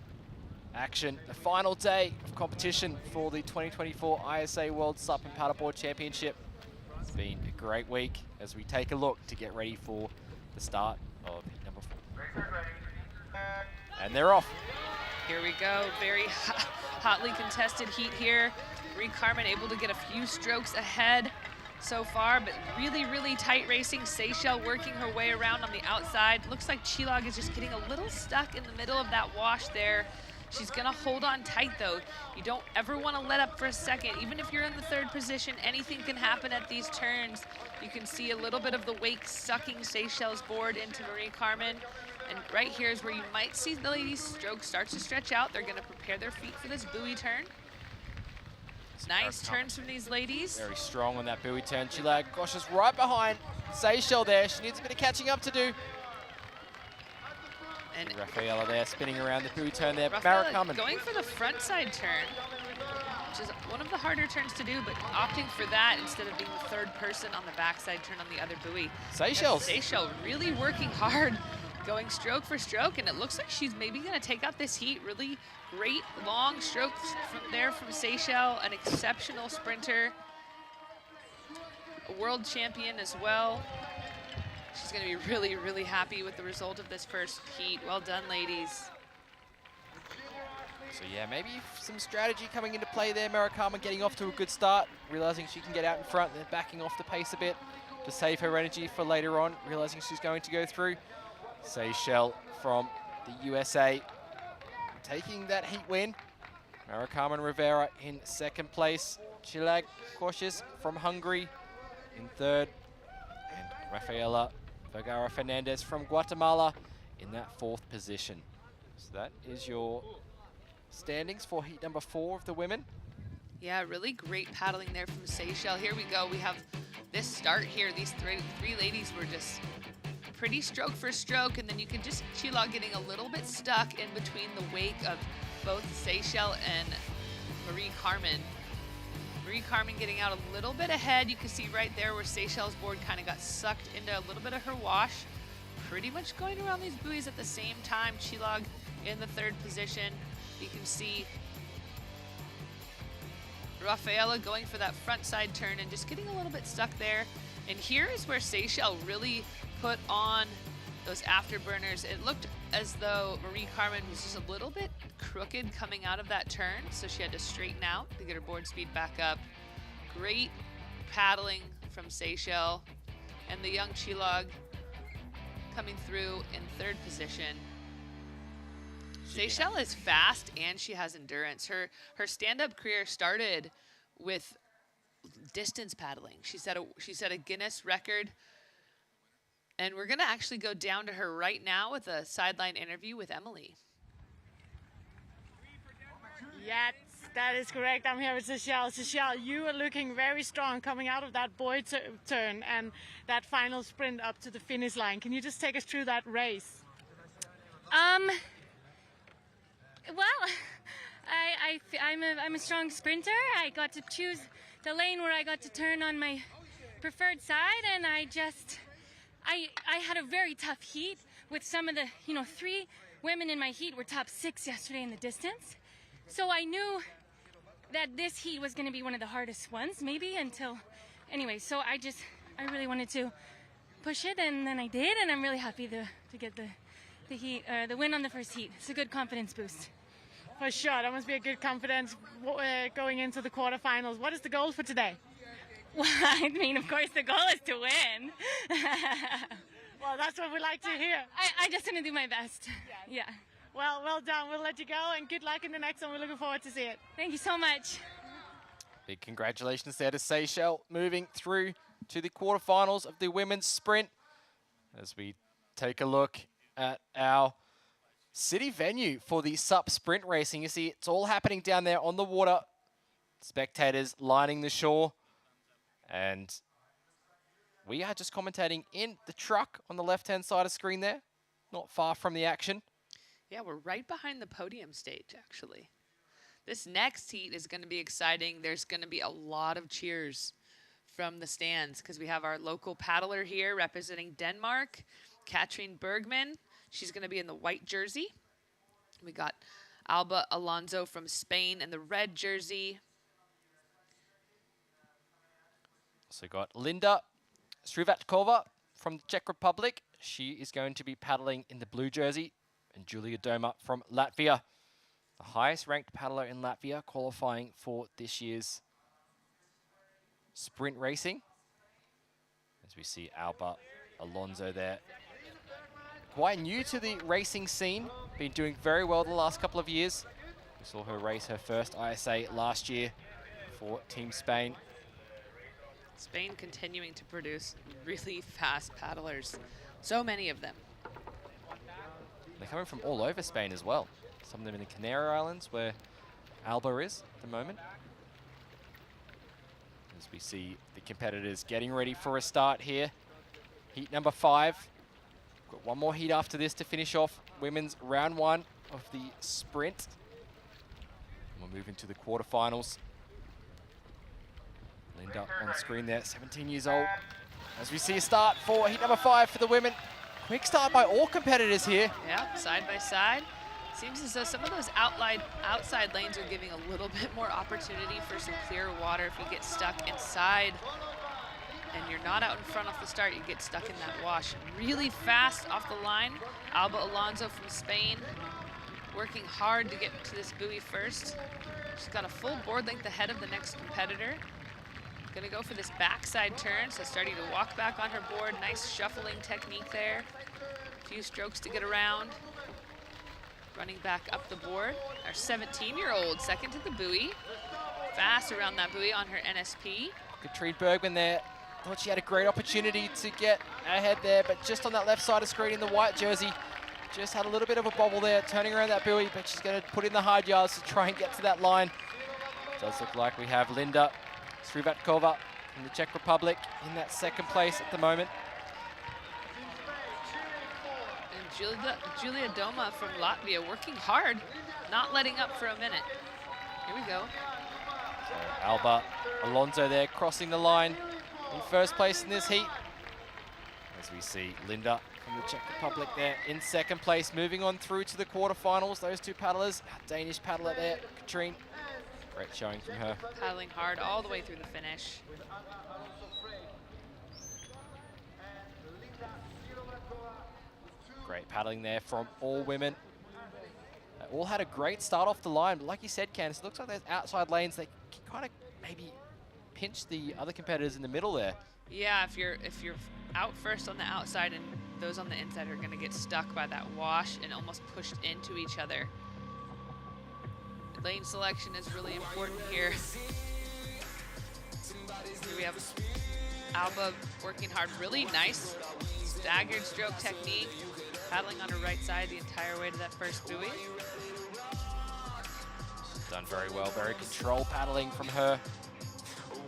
action. The final day of competition for the 2024 ISA World SUP and Paddleboard Championship. It's been a great week as we take a look to get ready for the start of heat number 4. And they're off. Here we go. Very hotly contested heat here. Marie Carmen able to get a few strokes ahead so far, but really, really tight racing. Seychelles working her way around on the outside. Looks like Chilog is just getting a little stuck in the middle of that wash there. She's gonna hold on tight though. You don't ever wanna let up for a second. Even if you're in the 3rd position, anything can happen at these turns. You can see a little bit of the wake sucking Seychelles board into Marie Carmen. And right here is where you might see the ladies' stroke starts to stretch out. They're going to prepare their feet for this buoy turn. Nice turns from these ladies. Very strong on that buoy turn. Chilag, gosh, is right behind Seychelles there. She needs a bit of catching up to do. And Rafaela there spinning around the buoy turn there. Rafaela Marikaman going for the front side turn, which is one of the harder turns to do, but opting for that instead of being the third person on the backside turn on the other buoy. Seychelles. Seychelles really working hard, going stroke for stroke, and it looks like she's maybe going to take out this heat. Really great long strokes from Seychelles, an exceptional sprinter, a world champion as well. She's going to be really, really happy with the result of this first heat. Well done, ladies. So yeah, maybe some strategy coming into play there. Marikaman getting off to a good start, realizing she can get out in front, then backing off the pace a bit to save her energy for later on, realizing she's going to go through. Seychelles from the USA taking that heat win. Marikaman Rivera in second place. Chilag Cautious from Hungary in third. And Rafaela Vergara Fernandez from Guatemala in that fourth position. So that is your standings for heat number 4 of the women. Yeah, really great paddling there from Seychelles. Here we go. We have this start here. These three ladies were just pretty stroke for stroke, and then you can just Chilag getting a little bit stuck in between the wake of both Seychelles and Marie-Carmen. Marie-Carmen getting out a little bit ahead. You can see right there where Seychelles' board kind of got sucked into a little bit of her wash. Pretty much going around these buoys at the same time. Chilag in the third position. You can see Rafaela going for that front side turn and just getting a little bit stuck there. And here is where Seychelles really put on those afterburners. It looked as though Marie-Carmen was just a little bit crooked coming out of that turn, so she had to straighten out to get her board speed back up. Great paddling from Seychelles, and the young Chilag coming through in third position. Seychelles is fast and she has endurance. Her stand-up career started with distance paddling. She set a Guinness record. And we're going to actually go down to her right now with a sideline interview with Emily. Yes, that is correct. I'm here with Seychelles. Seychelles, you are looking very strong coming out of that buoy turn and that final sprint up to the finish line. Can you just take us through that race? Well, I'm a strong sprinter. I got to choose the lane where I got to turn on my preferred side, and I had a very tough heat with some of the, 3 women in my heat were top 6 yesterday in the distance. So I knew that this heat was going to be one of the hardest ones, maybe anyway, so I really wanted to push it, and then I did, and I'm really happy to get the win on the first heat. It's a good confidence boost. For sure, that must be a good confidence going into the quarterfinals. What is the goal for today? Well, I mean, of course, the goal is to win. Well, that's what we like to hear. I just want to do my best. Yeah. Well done. We'll let you go, and good luck in the next one. We're looking forward to see it. Thank you so much. Big congratulations there to Seychelles, moving through to the quarterfinals of the women's sprint. As we take a look at our city venue for the SUP sprint racing. You see, it's all happening down there on the water. Spectators lining the shore. And we are just commentating in the truck on the left-hand side of screen there. Not far from the action. Yeah, we're right behind the podium stage, actually. This next heat is going to be exciting. There's going to be a lot of cheers from the stands because we have our local paddler here representing Denmark, Katrin Bergman. She's going to be in the white jersey. We got Alba Alonso from Spain in the red jersey. So got Linda Srivatkova from the Czech Republic. She is going to be paddling in the blue jersey. And Julia Doma from Latvia, the highest ranked paddler in Latvia, qualifying for this year's sprint racing. As we see Alba Alonso there. Quite new to the racing scene, been doing very well the last couple of years. We saw her race her first ISA last year for Team Spain. Spain continuing to produce really fast paddlers. So many of them. they're coming from all over Spain as well. Some of them in the Canary Islands, where Alba is at the moment. As we see the competitors getting ready for a start here. Heat number 5. Got one more heat after this to finish off women's round 1 of the sprint. And we'll move into the quarterfinals. Linda on screen there, 17 years old. As we see a start for heat number 5 for the women. Quick start by all competitors here. Yeah, side by side. Seems as though some of those outside lanes are giving a little bit more opportunity for some clear water. If you get stuck inside and you're not out in front off the start, you get stuck in that wash. Really fast off the line. Alba Alonso from Spain working hard to get to this buoy first. She's got a full board length ahead of the next competitor. Gonna go for this backside turn, so starting to walk back on her board. Nice shuffling technique there. A few strokes to get around. Running back up the board. Our 17-year-old second to the buoy. Fast around that buoy on her NSP. Katrine Bergman there. Thought she had a great opportunity to get ahead there, but just on that left side of screen in the white jersey, just had a little bit of a bobble there, turning around that buoy, but she's going to put in the hard yards to try and get to that line. Does look like we have Linda Srivatkova from the Czech Republic in that second place at the moment. Julia Doma from Latvia working hard, not letting up for a minute. Here we go. So Alba Alonso there crossing the line in first place in this heat. As we see Linda from the Czech Republic there in second place, moving on through to the quarterfinals. Those two paddlers, Danish paddler there, Katrine. Great showing from her. Paddling hard all the way through the finish. Great paddling there from all women. They all had a great start off the line, but like you said, Candice, it looks like those outside lanes, they can kind of maybe pinch the other competitors in the middle there. Yeah, if you're out first on the outside and those on the inside are going to get stuck by that wash and almost pushed into each other. Lane selection is really important here. Here we have Alba working hard, really nice staggered stroke technique, paddling on her right side the entire way to that first buoy. Done very well, very controlled paddling from her.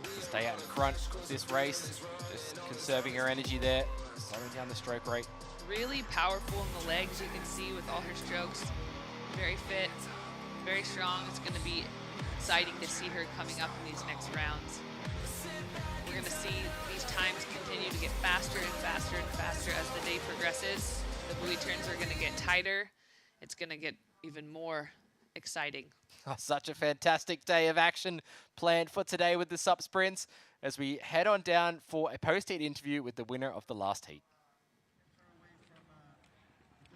To stay out in front of this race, just conserving her energy there, slowing down the stroke rate. Really powerful in the legs, you can see with all her strokes. Very fit, very strong. It's going to be exciting to see her coming up in these next rounds. We're going to see these times continue to get faster and faster and faster as the day progresses. The buoy turns are going to get tighter. It's going to get even more exciting. Oh, such a fantastic day of action planned for today with the SUP sprints as we head on down for a post-heat interview with the winner of the last heat.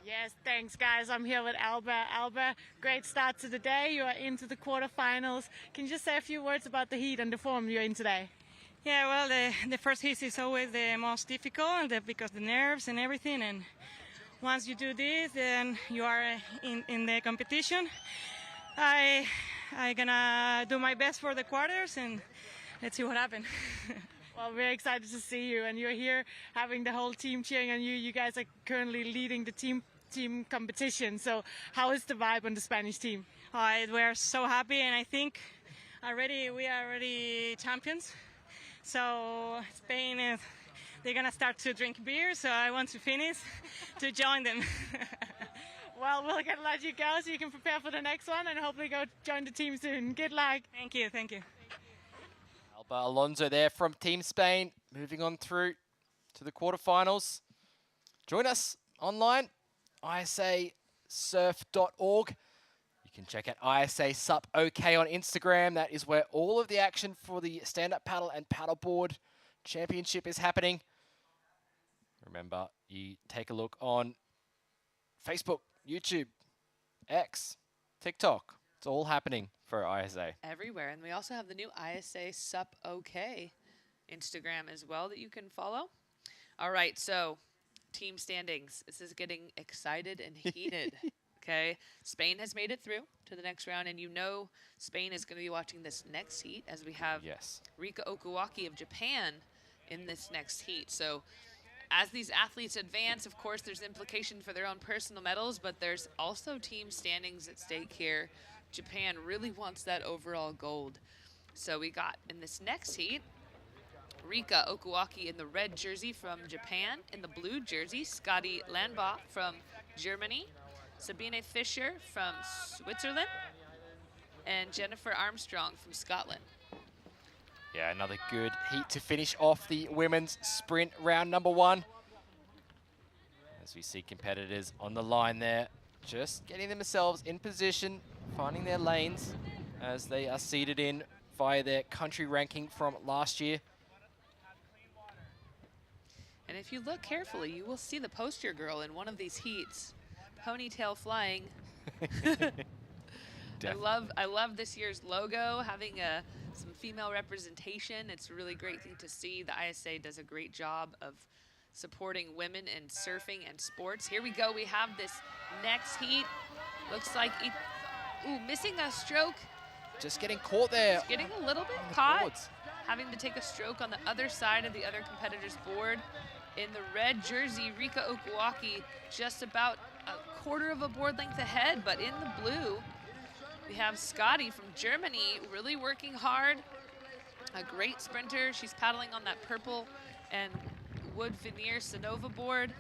Yes, thanks, guys. I'm here with Alba. Alba, great start to the day. You are into the quarterfinals. Can you just say a few words about the heat and the form you're in today? Yeah, well, the first heat is always the most difficult because the nerves and everything. And once you do this, then you are in the competition. I gonna do my best for the quarters, and let's see what happens. Well, we're excited to see you, and you're here having the whole team cheering on you. You guys are currently leading the team competition. So how is the vibe on the Spanish team? We're so happy, and I think we are already champions. So Spain they're gonna start to drink beer, so I want to finish to join them. Well, we're gonna let you go so you can prepare for the next one and hopefully go join the team soon. Good luck. Thank you, thank you. Alba Alonso there from Team Spain, moving on through to the quarterfinals. Join us online, ISAsurf.org. You can check out ISASUP OK on Instagram. That is where all of the action for the stand-up paddle and paddleboard championship is happening. Remember, you take a look on Facebook, YouTube, X, TikTok. It's all happening for ISA. Everywhere. And we also have the new ISASUP OK Instagram as well that you can follow. All right, so team standings. This is getting excited and heated. Okay, Spain has made it through to the next round, and you know Spain is going to be watching this next heat as we have Rika Okuwaki of Japan in this next heat. So as these athletes advance, of course, there's implication for their own personal medals, but there's also team standings at stake here. Japan really wants that overall gold. So we got in this next heat, Rika Okuwaki in the red jersey from Japan. In the blue jersey, Scotty Landbach from Germany. Sabine Fischer from Switzerland. And Jennifer Armstrong from Scotland. Yeah, another good heat to finish off the women's sprint round number 1. As we see competitors on the line there, just getting themselves in position, finding their lanes as they are seeded in via their country ranking from last year. And if you look carefully, you will see the poster girl in one of these heats, ponytail flying. I love this year's logo, having some female representation. It's a really great thing to see. The ISA does a great job of supporting women in surfing and sports. Here we go. We have this next heat. Looks like, missing a stroke. Just getting caught there. Just getting a little bit caught. Having to take a stroke on the other side of the other competitor's board. In the red jersey, Rika Okuwaki just about a quarter of a board length ahead, but in the blue, we have Scotty from Germany really working hard. A great sprinter. She's paddling on that purple and wood veneer Sonova board.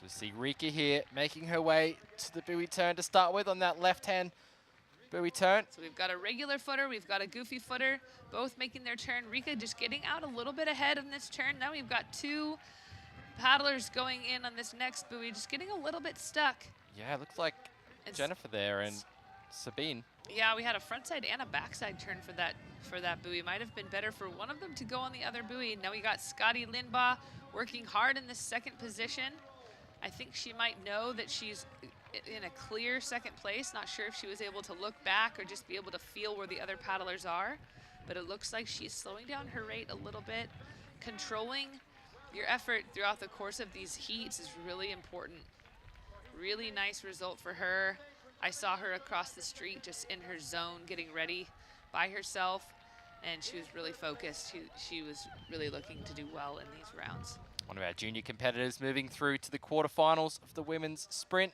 So see Rika here making her way to the buoy turn to start with on that left-hand buoy turn. So we've got a regular footer, we've got a goofy footer, both making their turn. Rika just getting out a little bit ahead on this turn. Now we've got 2 paddlers going in on this next buoy, just getting a little bit stuck. Yeah, it looks like Jennifer there and Sabine. Yeah, we had a frontside and a backside turn for that buoy. Might have been better for one of them to go on the other buoy. Now we got Scotty Lindbaugh working hard in this second position. I think she might know that she's in a clear second place. Not sure if she was able to look back or just be able to feel where the other paddlers are. But it looks like she's slowing down her rate a little bit. Controlling your effort throughout the course of these heats is really important. Really nice result for her. I saw her across the street just in her zone getting ready by herself, and she was really focused. She was really looking to do well in these rounds. One of our junior competitors moving through to the quarterfinals of the women's sprint.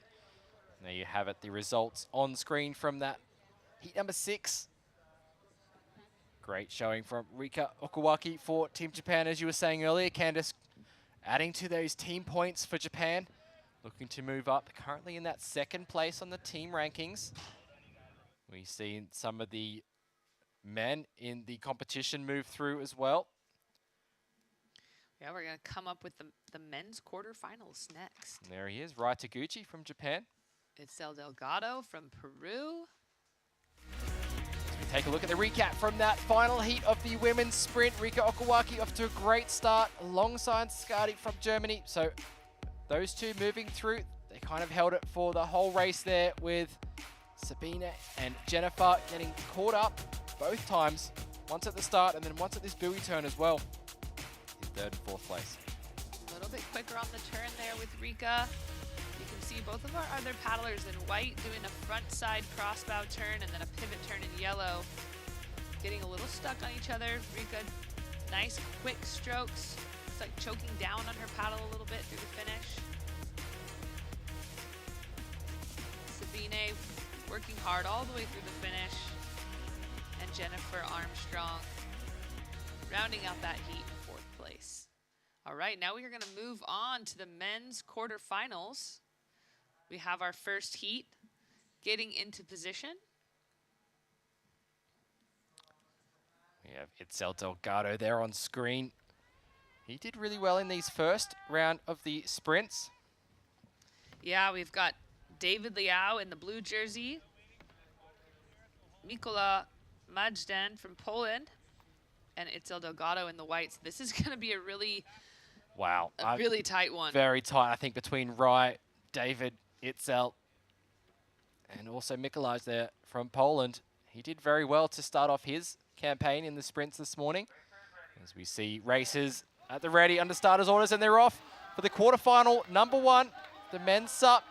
There you have it, the results on screen from that heat number 6. Great showing from Rika Okuwaki for Team Japan, as you were saying earlier. Candice adding to those team points for Japan. Looking to move up, currently in that 2nd place on the team rankings. We see some of the men in the competition move through as well. Yeah, we're going to come up with the men's quarterfinals next. And there he is, Rai Taguchi from Japan. It's El Delgado from Peru. We take a look at the recap from that final heat of the women's sprint. Rika Okuwaki off to a great start alongside Scotty from Germany. So those two moving through, they kind of held it for the whole race there, with Sabine and Jennifer getting caught up both times. Once at the start and then once at this buoy turn as well. In 3rd and 4th place. A little bit quicker on the turn there with Rika. You can see both of our other paddlers in white doing a front side crossbow turn and then a pivot turn in yellow. Getting a little stuck on each other. Rika, nice quick strokes. It's like choking down on her paddle a little bit through the finish. Sabine working hard all the way through the finish. And Jennifer Armstrong rounding out that heat in 4th place. All right, now we are going to move on to the men's quarterfinals. We have our first heat getting into position. We have Itzel Delgado there on screen. He did really well in these first round of the sprints. Yeah, we've got David Liao in the blue jersey. Mikola Majdan from Poland. And Itzel Delgado in the whites. This is going to be a really, really tight one. Very tight, I think, between Rai, David, Itzel, and also Mikolaj there from Poland. He did very well to start off his campaign in the sprints this morning. As we see racers at the ready under starters orders, and they're off for the quarterfinal number 1, the men's SUP.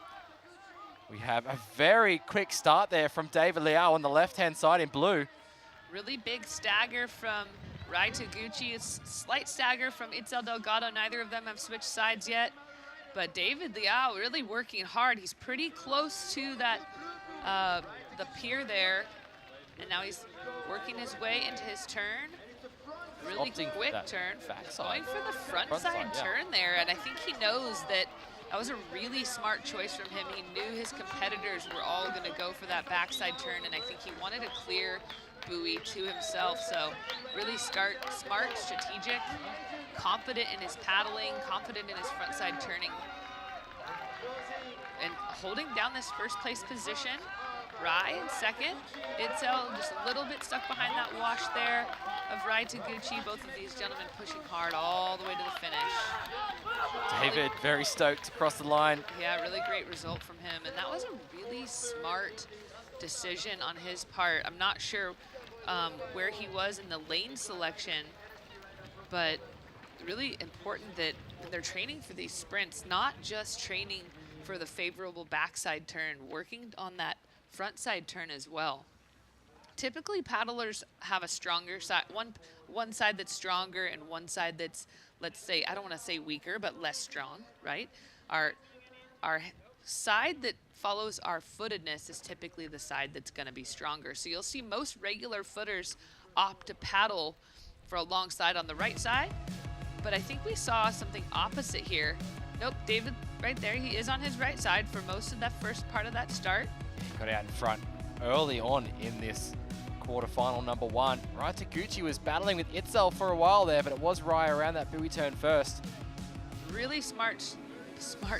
We have a very quick start there from David Liao on the left-hand side in blue. Really big stagger from Rai Taguchi is slight stagger from Itzel Delgado. Neither of them have switched sides yet. But David Liao really working hard. He's pretty close to that, the pier there. And now he's working his way into his turn. Really quick turn. Going for the front side turn there. And I think he knows that that was a really smart choice from him. He knew his competitors were all going to go for that backside turn. And I think he wanted a clear buoy to himself. So really smart, strategic, confident in his paddling, confident in his front side turning. And holding down this first place position. Rai in second. Itzel just a little bit stuck behind that wash there of Rai Taguchi. Both of these gentlemen pushing hard all the way to the finish. David very stoked across the line. Yeah, really great result from him. And that was a really smart decision on his part. I'm not sure where he was in the lane selection, but really important that when they're training for these sprints, not just training for the favorable backside turn, working on that front side turn as well. Typically, paddlers have a stronger side, one side that's stronger and one side that's, let's say, I don't want to say weaker, but less strong, right? Our side that follows our footedness is typically the side that's going to be stronger. So you'll see most regular footers opt to paddle for a long side on the right side, but I think we saw something opposite here. Nope, David right there, he is on his right side for most of that first part of that start. Got out in front early on in this quarterfinal number 1. Rai Taguchi was battling with Itzel for a while there, but it was Rai around that buoy turn first. Really smart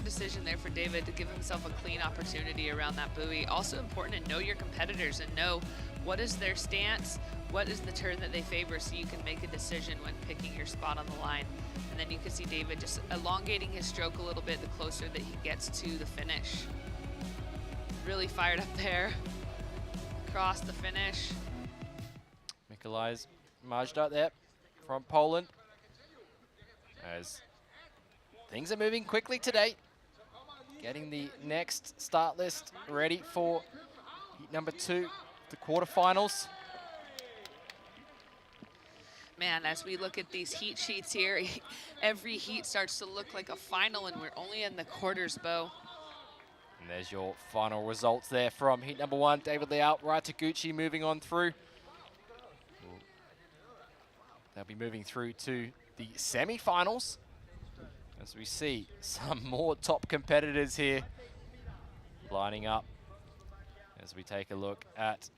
decision there for David to give himself a clean opportunity around that buoy. Also important to know your competitors and know what is their stance, what is the turn that they favor, so you can make a decision when picking your spot on the line. And then you can see David just elongating his stroke a little bit the closer that he gets to the finish. Really fired up there. Across the finish. Mikolaj's Majda there from Poland. As things are moving quickly today. Getting the next start list ready for heat number 2, the quarterfinals. Man, as we look at these heat sheets here, every heat starts to look like a final, and we're only in the quarters, Bo. And there's your final results there from heat number 1. David Liao, Rai Taguchi moving on through. They'll be moving through to the semi-finals. As we see some more top competitors here lining up. As we take a look at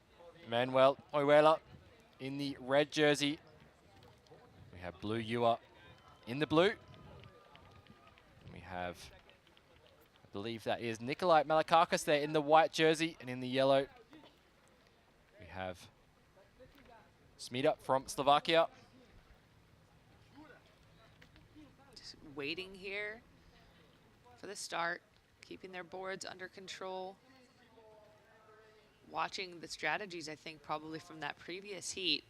Manuel Oyuela in the red jersey. We have Blue Yua in the blue. We have, I believe that is Nikolai Malakakis there in the white jersey, and in the yellow we have Smida from Slovakia. Just waiting here for the start, keeping their boards under control. Watching the strategies, I think, probably from that previous heat.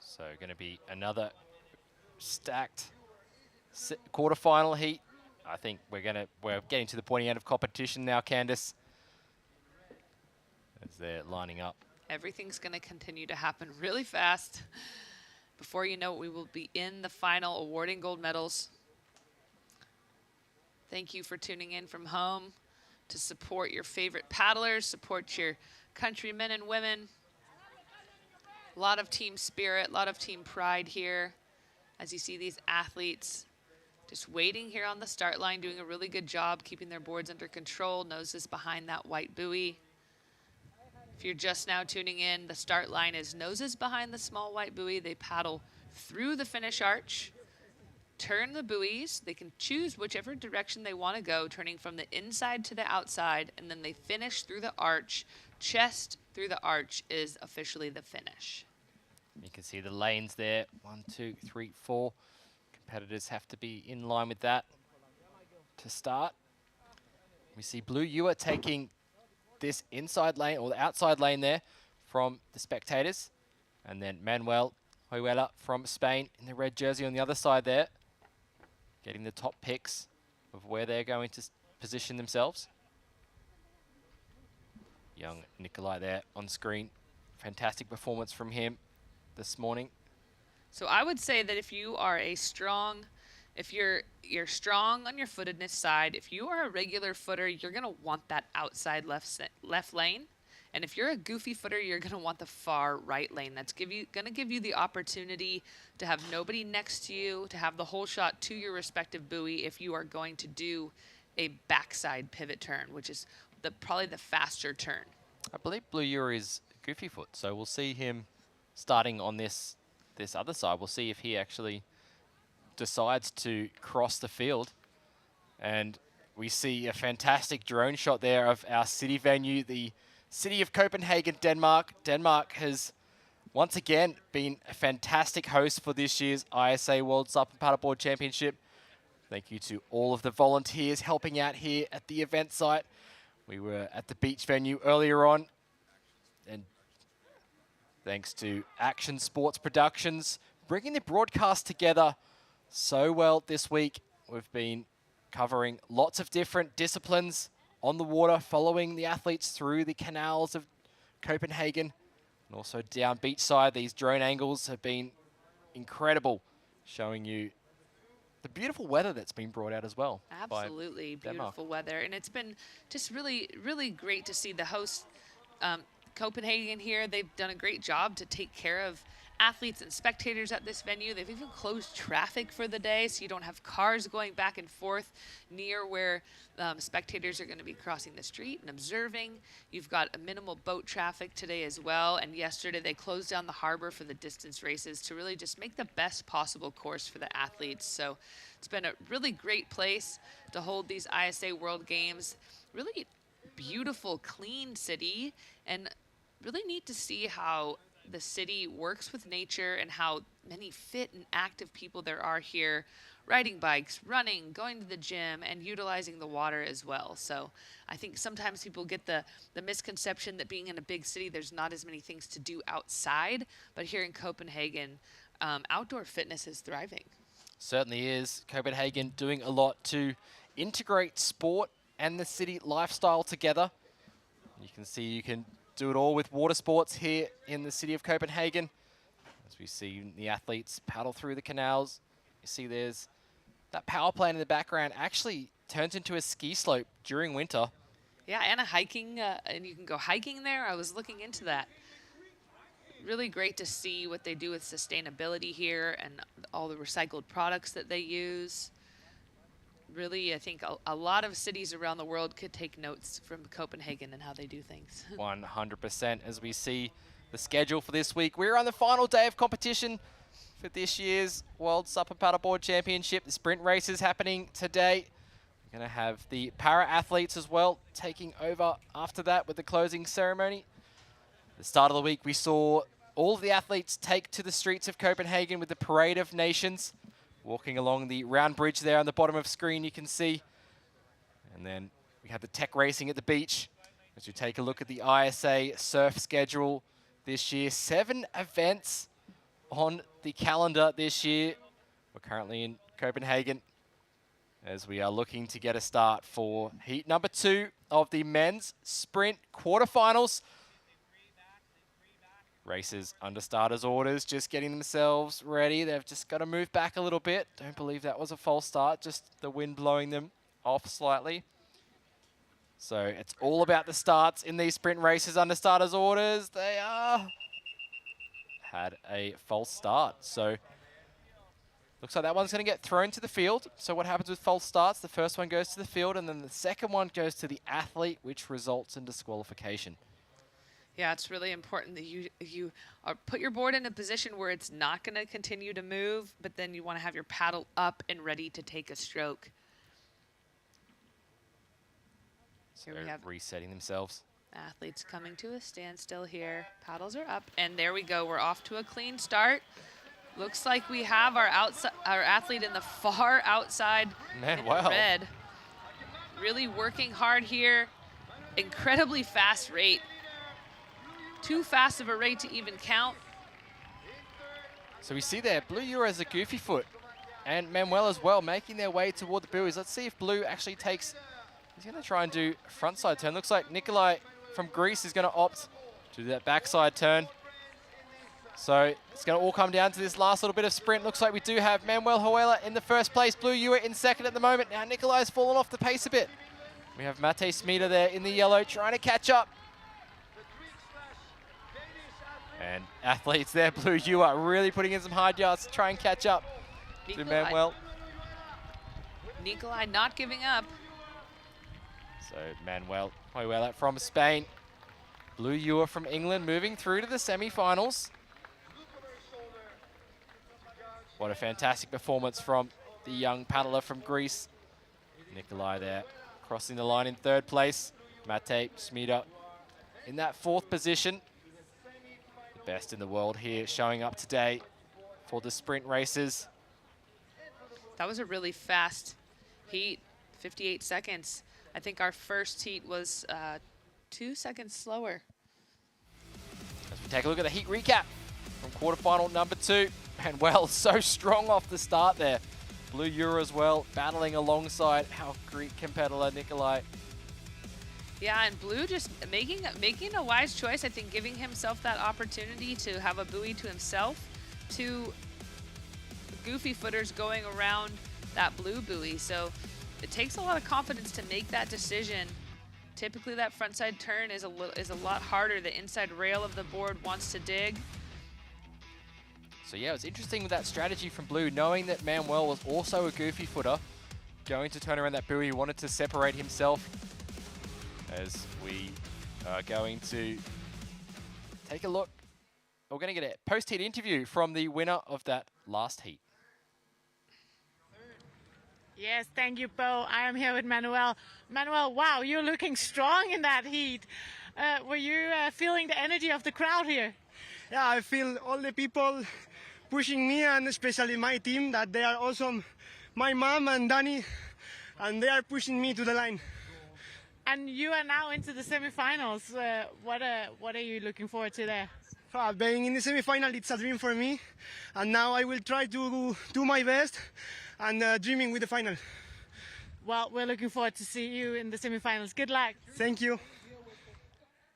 So going to be another stacked quarterfinal heat. I think we're getting to the pointy end of competition now, Candice, as they're lining up. Everything's going to continue to happen really fast. Before you know it, we will be in the final awarding gold medals. Thank you for tuning in from home to support your favorite paddlers, support your countrymen and women. A lot of team spirit, a lot of team pride here as you see these athletes just waiting here on the start line, doing a really good job keeping their boards under control, noses behind that white buoy. If you're just now tuning in, the start line is noses behind the small white buoy. They paddle through the finish arch, turn the buoys. They can choose whichever direction they want to go, turning from the inside to the outside, and then they finish through the arch. Chest through the arch is officially the finish. You can see the lanes there, 1, 2, 3, 4. Competitors have to be in line with that to start. We see Blue Yua taking this inside lane, or the outside lane there, from the spectators. And then Manuel Oyuela from Spain in the red jersey on the other side there, getting the top picks of where they're going to position themselves. Young Nikolai there on screen. Fantastic performance from him this morning. So I would say that if you are a strong, if you're strong on your footedness side, if you are a regular footer, you're going to want that outside left lane. And if you're a goofy footer, you're going to want the far right lane. That's going to give you the opportunity to have nobody next to you, to have the whole shot to your respective buoy if you are going to do a backside pivot turn, which is probably the faster turn. I believe Blue Euro is goofy foot, so we'll see him starting on this other side. We'll see if he actually decides to cross the field. And we see a fantastic drone shot there of our city venue, the city of Copenhagen, Denmark. Denmark has once again been a fantastic host for this year's ISA World SUP and Paddleboard Championship. Thank you to all of the volunteers helping out here at the event site. We were at the beach venue earlier on, and thanks to Action Sports Productions, bringing the broadcast together so well this week. We've been covering lots of different disciplines on the water, following the athletes through the canals of Copenhagen, and also down beachside. These drone angles have been incredible, showing you the beautiful weather that's been brought out as well. Absolutely beautiful weather. And it's been just really, really great to see the host, Copenhagen here. They've done a great job to take care of athletes and spectators at this venue. They've even closed traffic for the day, so you don't have cars going back and forth near where spectators are going to be crossing the street and observing. You've got a minimal boat traffic today as well, and yesterday they closed down the harbor for the distance races to really just make the best possible course for the athletes. So it's been a really great place to hold these ISA World Games. Really beautiful, clean city, and really neat to see how the city works with nature and how many fit and active people there are here, riding bikes, running, going to the gym, and utilizing the water as well. So I think sometimes people get the misconception that being in a big city, there's not as many things to do outside. But here in Copenhagen, outdoor fitness is thriving. Certainly is. Copenhagen doing a lot to integrate sport and the city lifestyle together. You can see you can do it all with water sports here in the city of Copenhagen. As we see the athletes paddle through the canals. You see there's that power plant in the background actually turns into a ski slope during winter. Yeah, and a hiking, and you can go hiking there. I was looking into that. Really great to see what they do with sustainability here and all the recycled products that they use. Really, I think a lot of cities around the world could take notes from Copenhagen and how they do things. 100%. As we see the schedule for this week, we're on the final day of competition for this year's World SUP and Paddleboard Championship. The sprint race is happening today. We're going to have the para-athletes as well taking over after that with the closing ceremony. At the start of the week, we saw all of the athletes take to the streets of Copenhagen with the Parade of Nations. Walking along the round bridge there on the bottom of screen, you can see. And then we have the tech racing at the beach. As we take a look at the ISA surf schedule this year, 7 events on the calendar this year. We're currently in Copenhagen as we are looking to get a start for heat number 2 of the men's sprint quarterfinals. Racers under starters orders, just getting themselves ready. They've just got to move back a little bit. Don't believe that was a false start, just the wind blowing them off slightly. So it's all about the starts in these sprint races under starters orders. They had a false start. So looks like that one's going to get thrown to the field. So what happens with false starts? The first one goes to the field, and then the second one goes to the athlete, which results in disqualification. Yeah, it's really important that you put your board in a position where it's not going to continue to move, but then you want to have your paddle up and ready to take a stroke. So here we have resetting themselves. Athletes coming to a standstill here. Paddles are up, and there we go. We're off to a clean start. Looks like we have our athlete in the far outside in red. Really working hard here. Incredibly fast rate. Too fast of a rate to even count. So we see there, Blue Euro has a goofy foot, and Manuel as well, making their way toward the buoys. Let's see if Blue actually takes, he's going to try and do a frontside turn. Looks like Nikolai from Greece is going to opt to do that backside turn. So it's going to all come down to this last little bit of sprint. Looks like we do have Manuel Hoela in the first place, Blue Ewer in second at the moment. Now Nikolai's fallen off the pace a bit. We have Mate Smida there in the yellow trying to catch up. And athletes there, Blue Ewer really putting in some hard yards to try and catch up to Manuel. Nikolai not giving up. So Manuel Hoela from Spain. Blue Ewer from England moving through to the semi-finals. What a fantastic performance from the young paddler from Greece. Nikolai there crossing the line in third place. Mate Smida in that fourth position. The best in the world here showing up today for the sprint races. That was a really fast heat, 58 seconds. I think our first heat was 2 seconds slower. As we take a look at the heat recap from quarterfinal number 2. Manuel so strong off the start there. Blue Euro as well, battling alongside our Greek competitor Nikolai. Yeah, and Blue just making a wise choice, I think, giving himself that opportunity to have a buoy to himself, to goofy footers going around that blue buoy. So it takes a lot of confidence to make that decision. Typically that frontside turn is a lot harder. The inside rail of the board wants to dig. So yeah, it's interesting with that strategy from Blue, knowing that Manuel was also a goofy footer, going to turn around that buoy. He wanted to separate himself. As we are going to take a look, we're going to get a post-heat interview from the winner of that last heat. Yes, thank you, Bo. I am here with Manuel. Manuel, wow, you're looking strong in that heat. Were you feeling the energy of the crowd here? Yeah, I feel all the people pushing me, and especially my team, that they are awesome. My mom and Danny, and they are pushing me to the line. And you are now into the semifinals. What are you looking forward to there? Being in the semifinal, it's a dream for me, and now I will try to do my best and dreaming with the final. Well, we're looking forward to see you in the semifinals. Good luck. Thank you.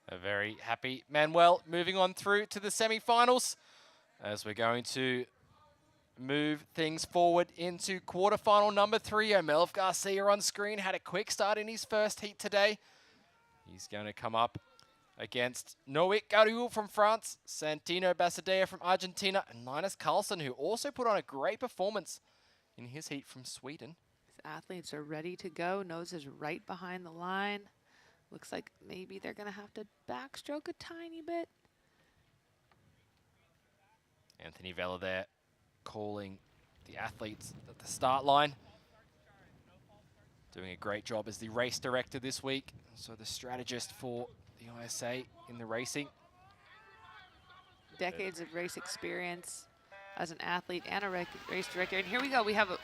A very happy Manuel moving on through to the semi-finals as we're going to move things forward into quarterfinal number 3. Omelv Garcia on screen had a quick start in his first heat today. He's going to come up against Noik Gariul from France, Santino Basadea from Argentina, and Linus Carlson, who also put on a great performance in his heat from Sweden. These athletes are ready to go. Nose is right behind the line. Looks like maybe they're going to have to backstroke a tiny bit. Anthony Vella there calling the athletes at the start line. Doing a great job as the race director this week. So the strategist for the ISA in the racing. Decades of race experience as an athlete and a race director. And here we go. We have a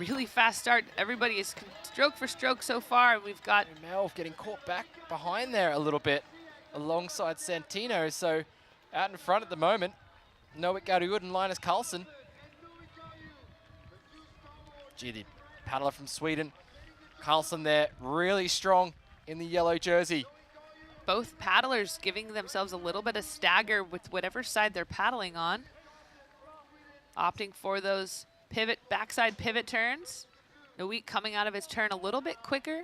really fast start. Everybody is stroke for stroke so far. And we've got Melv getting caught back behind there a little bit alongside Santino. So out in front at the moment, Noik Gariul and Linus Carlson. Gee, the paddler from Sweden, Carlson there, really strong in the yellow jersey. both paddlers giving themselves a little bit of stagger with whatever side they're paddling on. Opting for those backside pivot turns. Noik coming out of his turn a little bit quicker.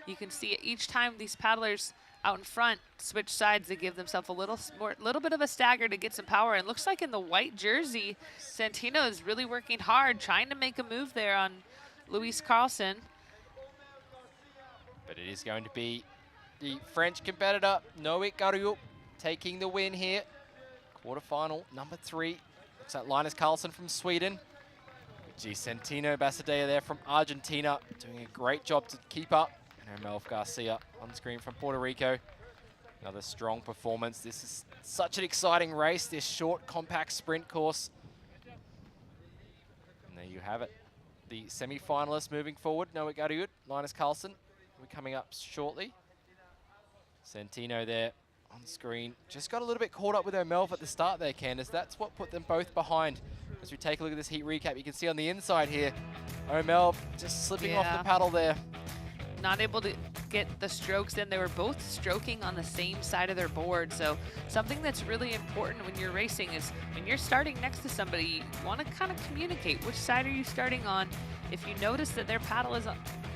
You can see each time these paddlers out in front switch sides, they give themselves a little bit of a stagger to get some power. And looks like in the white jersey, Santino is really working hard, trying to make a move there on Luis Carlson. But it is going to be the French competitor, Noik Gariul, taking the win here. Quarterfinal number 3. Looks like Linus Carlson from Sweden. Gee, Santino Basadea there from Argentina, doing a great job to keep up. And Omelv Garcia on screen from Puerto Rico. Another strong performance. This is such an exciting race, this short, compact sprint course. And there you have it. The semi-finalists moving forward, Noik Gariul, Linus Carlson, will be coming up shortly. Santino there on screen. Just got a little bit caught up with Omelv at the start there, Candace. That's what put them both behind. As we take a look at this heat recap, you can see on the inside here, Omelv just slipping off the paddle there. not able to get the strokes in. They were both stroking on the same side of their board. So something that's really important when you're racing is when you're starting next to somebody, you want to kind of communicate which side are you starting on. If you notice that their paddle is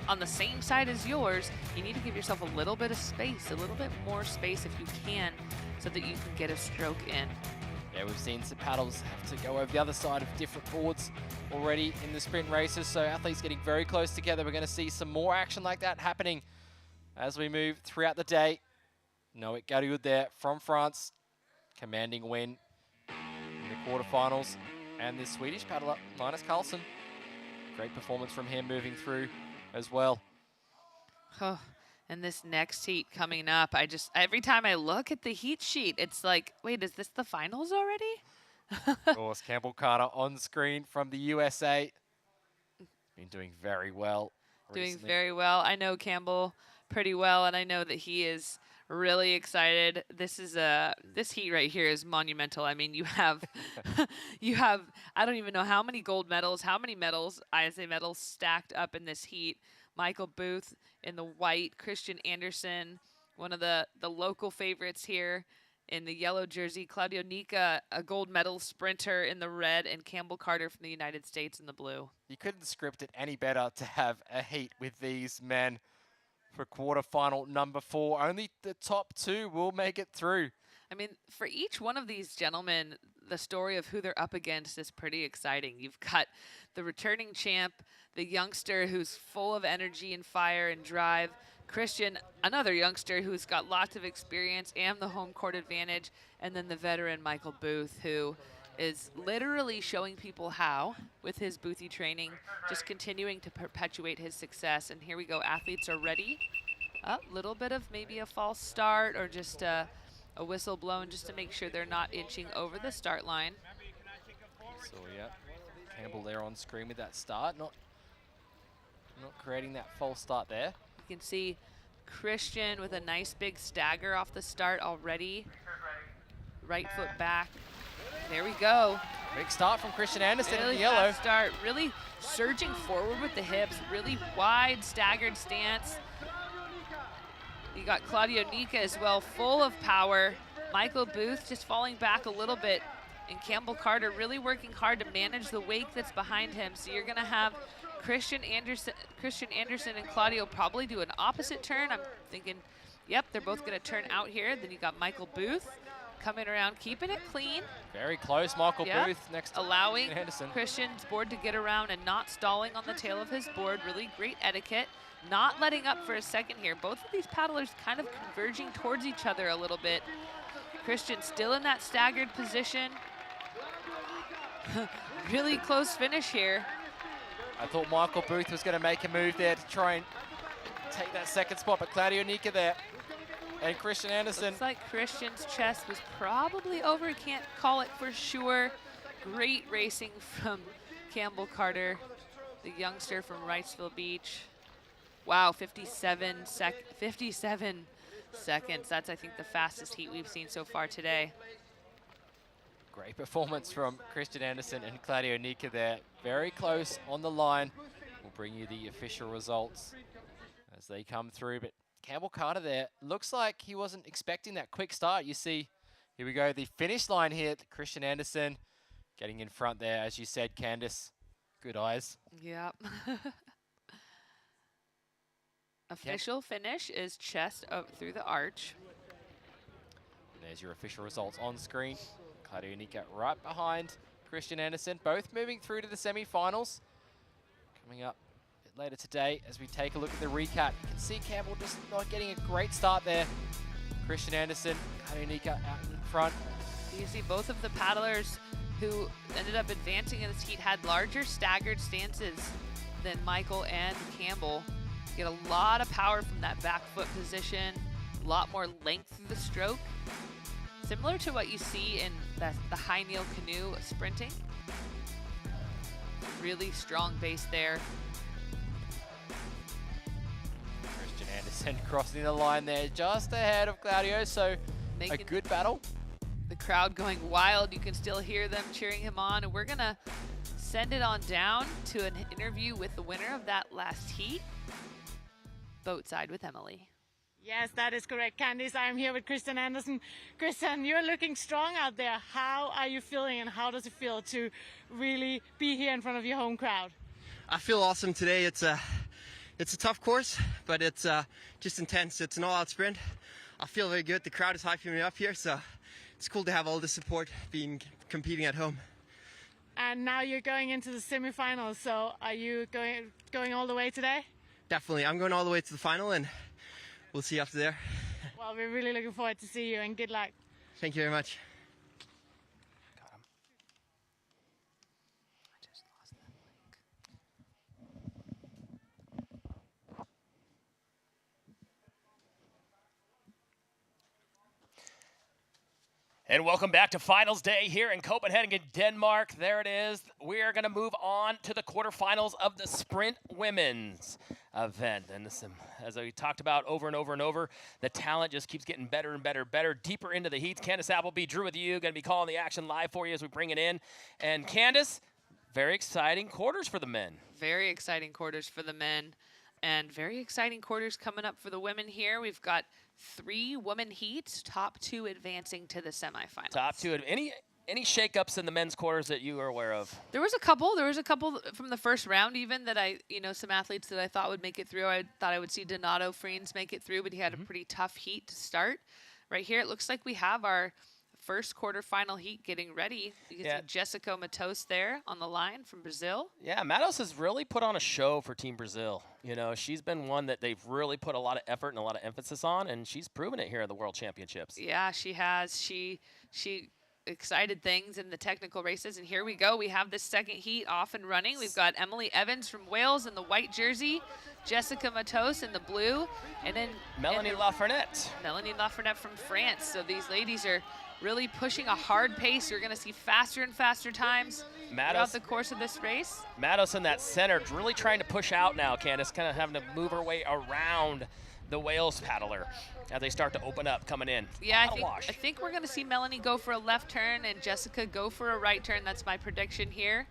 on the same side as yours, you need to give yourself a little bit of space, a little bit more space if you can, so that you can get a stroke in. Yeah, we've seen some paddles have to go over the other side of different boards already in the sprint races, so athletes getting very close together. We're going to see some more action like that happening as we move throughout the day. Noit Gariud there from France, commanding win in the quarterfinals. And the Swedish paddler, Linus Karlsson, great performance from him moving through as well. Oh, and this next heat coming up, every time I look at the heat sheet, it's like, wait, is this the finals already? Of course, Campbell Carter on screen from the USA. Been doing very well recently. Doing very well. I know Campbell pretty well, and I know that he is really excited. This heat right here is monumental. I mean, you have I don't even know how many gold medals, how many medals, ISA medals stacked up in this heat. Michael Booth in the white, Christian Andersen, one of the local favorites here in the yellow jersey, Claudio Nica, a gold medal sprinter in the red, and Campbell Carter from the United States in the blue. You couldn't script it any better to have a heat with these men for quarterfinal number 4. Only the top 2 will make it through. I mean, for each one of these gentlemen, the story of who they're up against is pretty exciting. You've got the returning champ, the youngster who's full of energy and fire and drive, Christian, another youngster who's got lots of experience and the home court advantage, and then the veteran Michael Booth, who is literally showing people how with his Boothy training, just continuing to perpetuate his success. And here we go, athletes are ready. A little bit of maybe a false start or just a whistle blown just to make sure they're not inching over the start line. So yeah, Campbell there on screen with that start, not creating that false start there. You can see Christian with a nice big stagger off the start already. Right foot back. There we go. Big start from Christian Andersen really in the yellow. Fast start, really surging forward with the hips, really wide staggered stance. You got Claudio Nica as well, full of power. Michael Booth just falling back a little bit. And Campbell Carter really working hard to manage the wake that's behind him. So you're gonna have Christian Andersen and Claudio probably do an opposite turn. I'm thinking, yep, they're both gonna turn out here. Then you got Michael Booth coming around, keeping it clean. Very close, Michael Booth next to allowing Andersen. Christian's board to get around and not stalling on the tail of his board. Really great etiquette. Not letting up for a second here. Both of these paddlers kind of converging towards each other a little bit. Christian still in that staggered position. Really close finish here. I thought Michael Booth was going to make a move there to try and take that second spot, but Claudio Nica there and Christian Andersen. Looks like Christian's chest was probably over. Can't call it for sure. Great racing from Campbell Carter, the youngster from Wrightsville Beach. Wow, 57 seconds. That's, I think, the fastest heat we've seen so far today. Great performance from Christian Andersen and Claudio Nica there. Very close on the line. We'll bring you the official results as they come through. But Campbell Carter there, looks like he wasn't expecting that quick start. You see, here we go, the finish line here. Christian Andersen getting in front there, as you said, Candice. Good eyes. Yep. Official finish is chest up through the arch. And there's your official results on screen. Claudio Nica right behind Christian Andersen, both moving through to the semi-finals. Coming up a bit later today as we take a look at the recap. You can see Campbell just not getting a great start there. Christian Andersen, Claudio Nica out in front. You see both of the paddlers who ended up advancing in this heat had larger staggered stances than Michael and Campbell. Get a lot of power from that back foot position, a lot more length through the stroke. Similar to what you see in the high kneel canoe sprinting. Really strong base there. Christian Andersen crossing the line there, just ahead of Claudio, so a good battle. The crowd going wild. You can still hear them cheering him on, and we're gonna send it on down to an interview with the winner of that last heat. boat side with Emily. Yes, that is correct, Candice. I'm here with Christian Andersen. Christian, you're looking strong out there. How are you feeling, and how does it feel to really be here in front of your home crowd? I feel awesome today. It's a tough course, but it's just intense. It's an all-out sprint. I feel very good. The crowd is hyping me up here, so it's cool to have all the support competing at home. And now you're going into the semifinals. So are you going all the way today? Definitely. I'm going all the way to the final, and we'll see after there. Well, we're really looking forward to see you, and good luck. Thank you very much. Got him. I just lost that link. And welcome back to Finals Day here in Copenhagen, Denmark. There it is. We are going to move on to the quarterfinals of the Sprint Women's event. And this, as we talked about over and over and over, the talent just keeps getting better and better, deeper into the heats. Candace Appleby, Drew with you, going to be calling the action live for you as we bring it in. And Candace, very exciting quarters for the men. Very exciting quarters for the men, and very exciting quarters coming up for the women here. We've got 3 women heats, top 2 advancing to the semifinals. Top 2. Any shakeups in the men's quarters that you are aware of? There was a couple. There was a couple from the first round even that some athletes that I thought would make it through. I thought I would see Donato Friens make it through, but he had a pretty tough heat to start. Right here, it looks like we have our first quarterfinal heat getting ready. You can see Jessica Matos there on the line from Brazil. Yeah, Matos has really put on a show for Team Brazil. You know, she's been one that they've really put a lot of effort and a lot of emphasis on, and she's proven it here at the World Championships. Yeah, she has. She excited things in the technical races, and here we go. We have this second heat off and running. We've got Emily Evans from Wales in the white jersey, Jessica Matos in the blue, and then Melanie Lafreniette. Melanie Lafreniette from France. So these ladies are really pushing a hard pace. You're going to see faster and faster times throughout the course of this race. Matos in that center, really trying to push out now, Candace, kind of having to move her way around the Wales paddler as they start to open up coming in. Yeah, I think we're going to see Melanie go for a left turn and Jessica go for a right turn. That's my prediction here.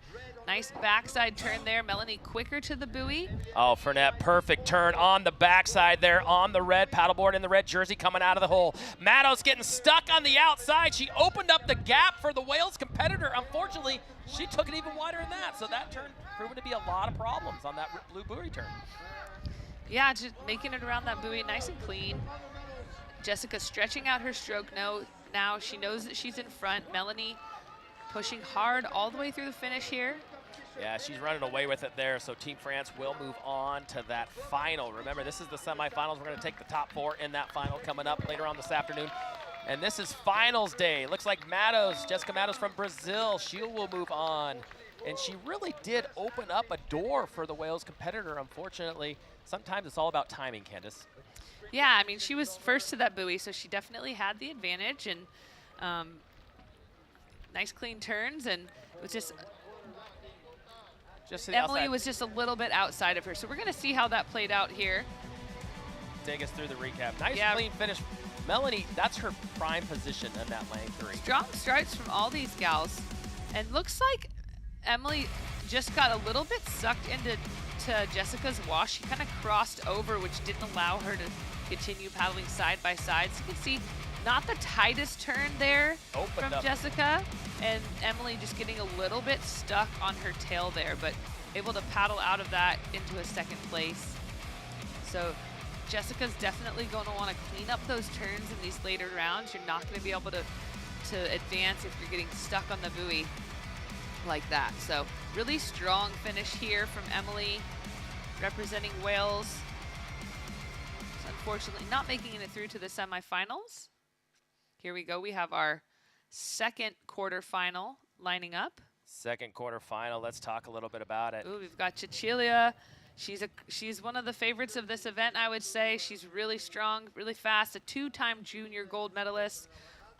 Nice backside turn there. Melanie quicker to the buoy. Oh, Frenette, perfect turn on the backside there on the red paddleboard in the red jersey coming out of the hole. Matos getting stuck on the outside. She opened up the gap for the Wales competitor. Unfortunately, she took it even wider than that. So that turn proved to be a lot of problems on that blue buoy turn. Yeah, just making it around that buoy nice and clean. Jessica stretching out her stroke now. She knows that she's in front. Melanie pushing hard all the way through the finish here. Yeah, she's running away with it there, so Team France will move on to that final. Remember, this is the semifinals. We're going to take the top 4 in that final coming up later on this afternoon. And this is finals day. Looks like Matos, Jessica Matos from Brazil, she will move on. And she really did open up a door for the Wales competitor, unfortunately. Sometimes it's all about timing, Candace. Yeah, I mean, she was first to that buoy, so she definitely had the advantage. And nice clean turns, and it was just Emily was just a little bit outside of her. So we're going to see how that played out here. Take us through the recap. Nice clean finish. Melanie, that's her prime position in that lane 3. Strong starts from all these gals. And looks like Emily just got a little bit sucked into Jessica's wash. She kind of crossed over, which didn't allow her to continue paddling side by side. So you can see not the tightest turn there from Jessica, and Emily just getting a little bit stuck on her tail there, but able to paddle out of that into a second place. So Jessica's definitely going to want to clean up those turns in these later rounds. You're not going to be able to advance if you're getting stuck on the buoy like that. So really strong finish here from Emily, representing Wales. So unfortunately not making it through to the semifinals. Here we go. We have our second quarterfinal lining up. Second quarterfinal. Let's talk a little bit about it. Ooh, we've got Cecilia. She's one of the favorites of this event, I would say. She's really strong, really fast, a 2-time junior gold medalist.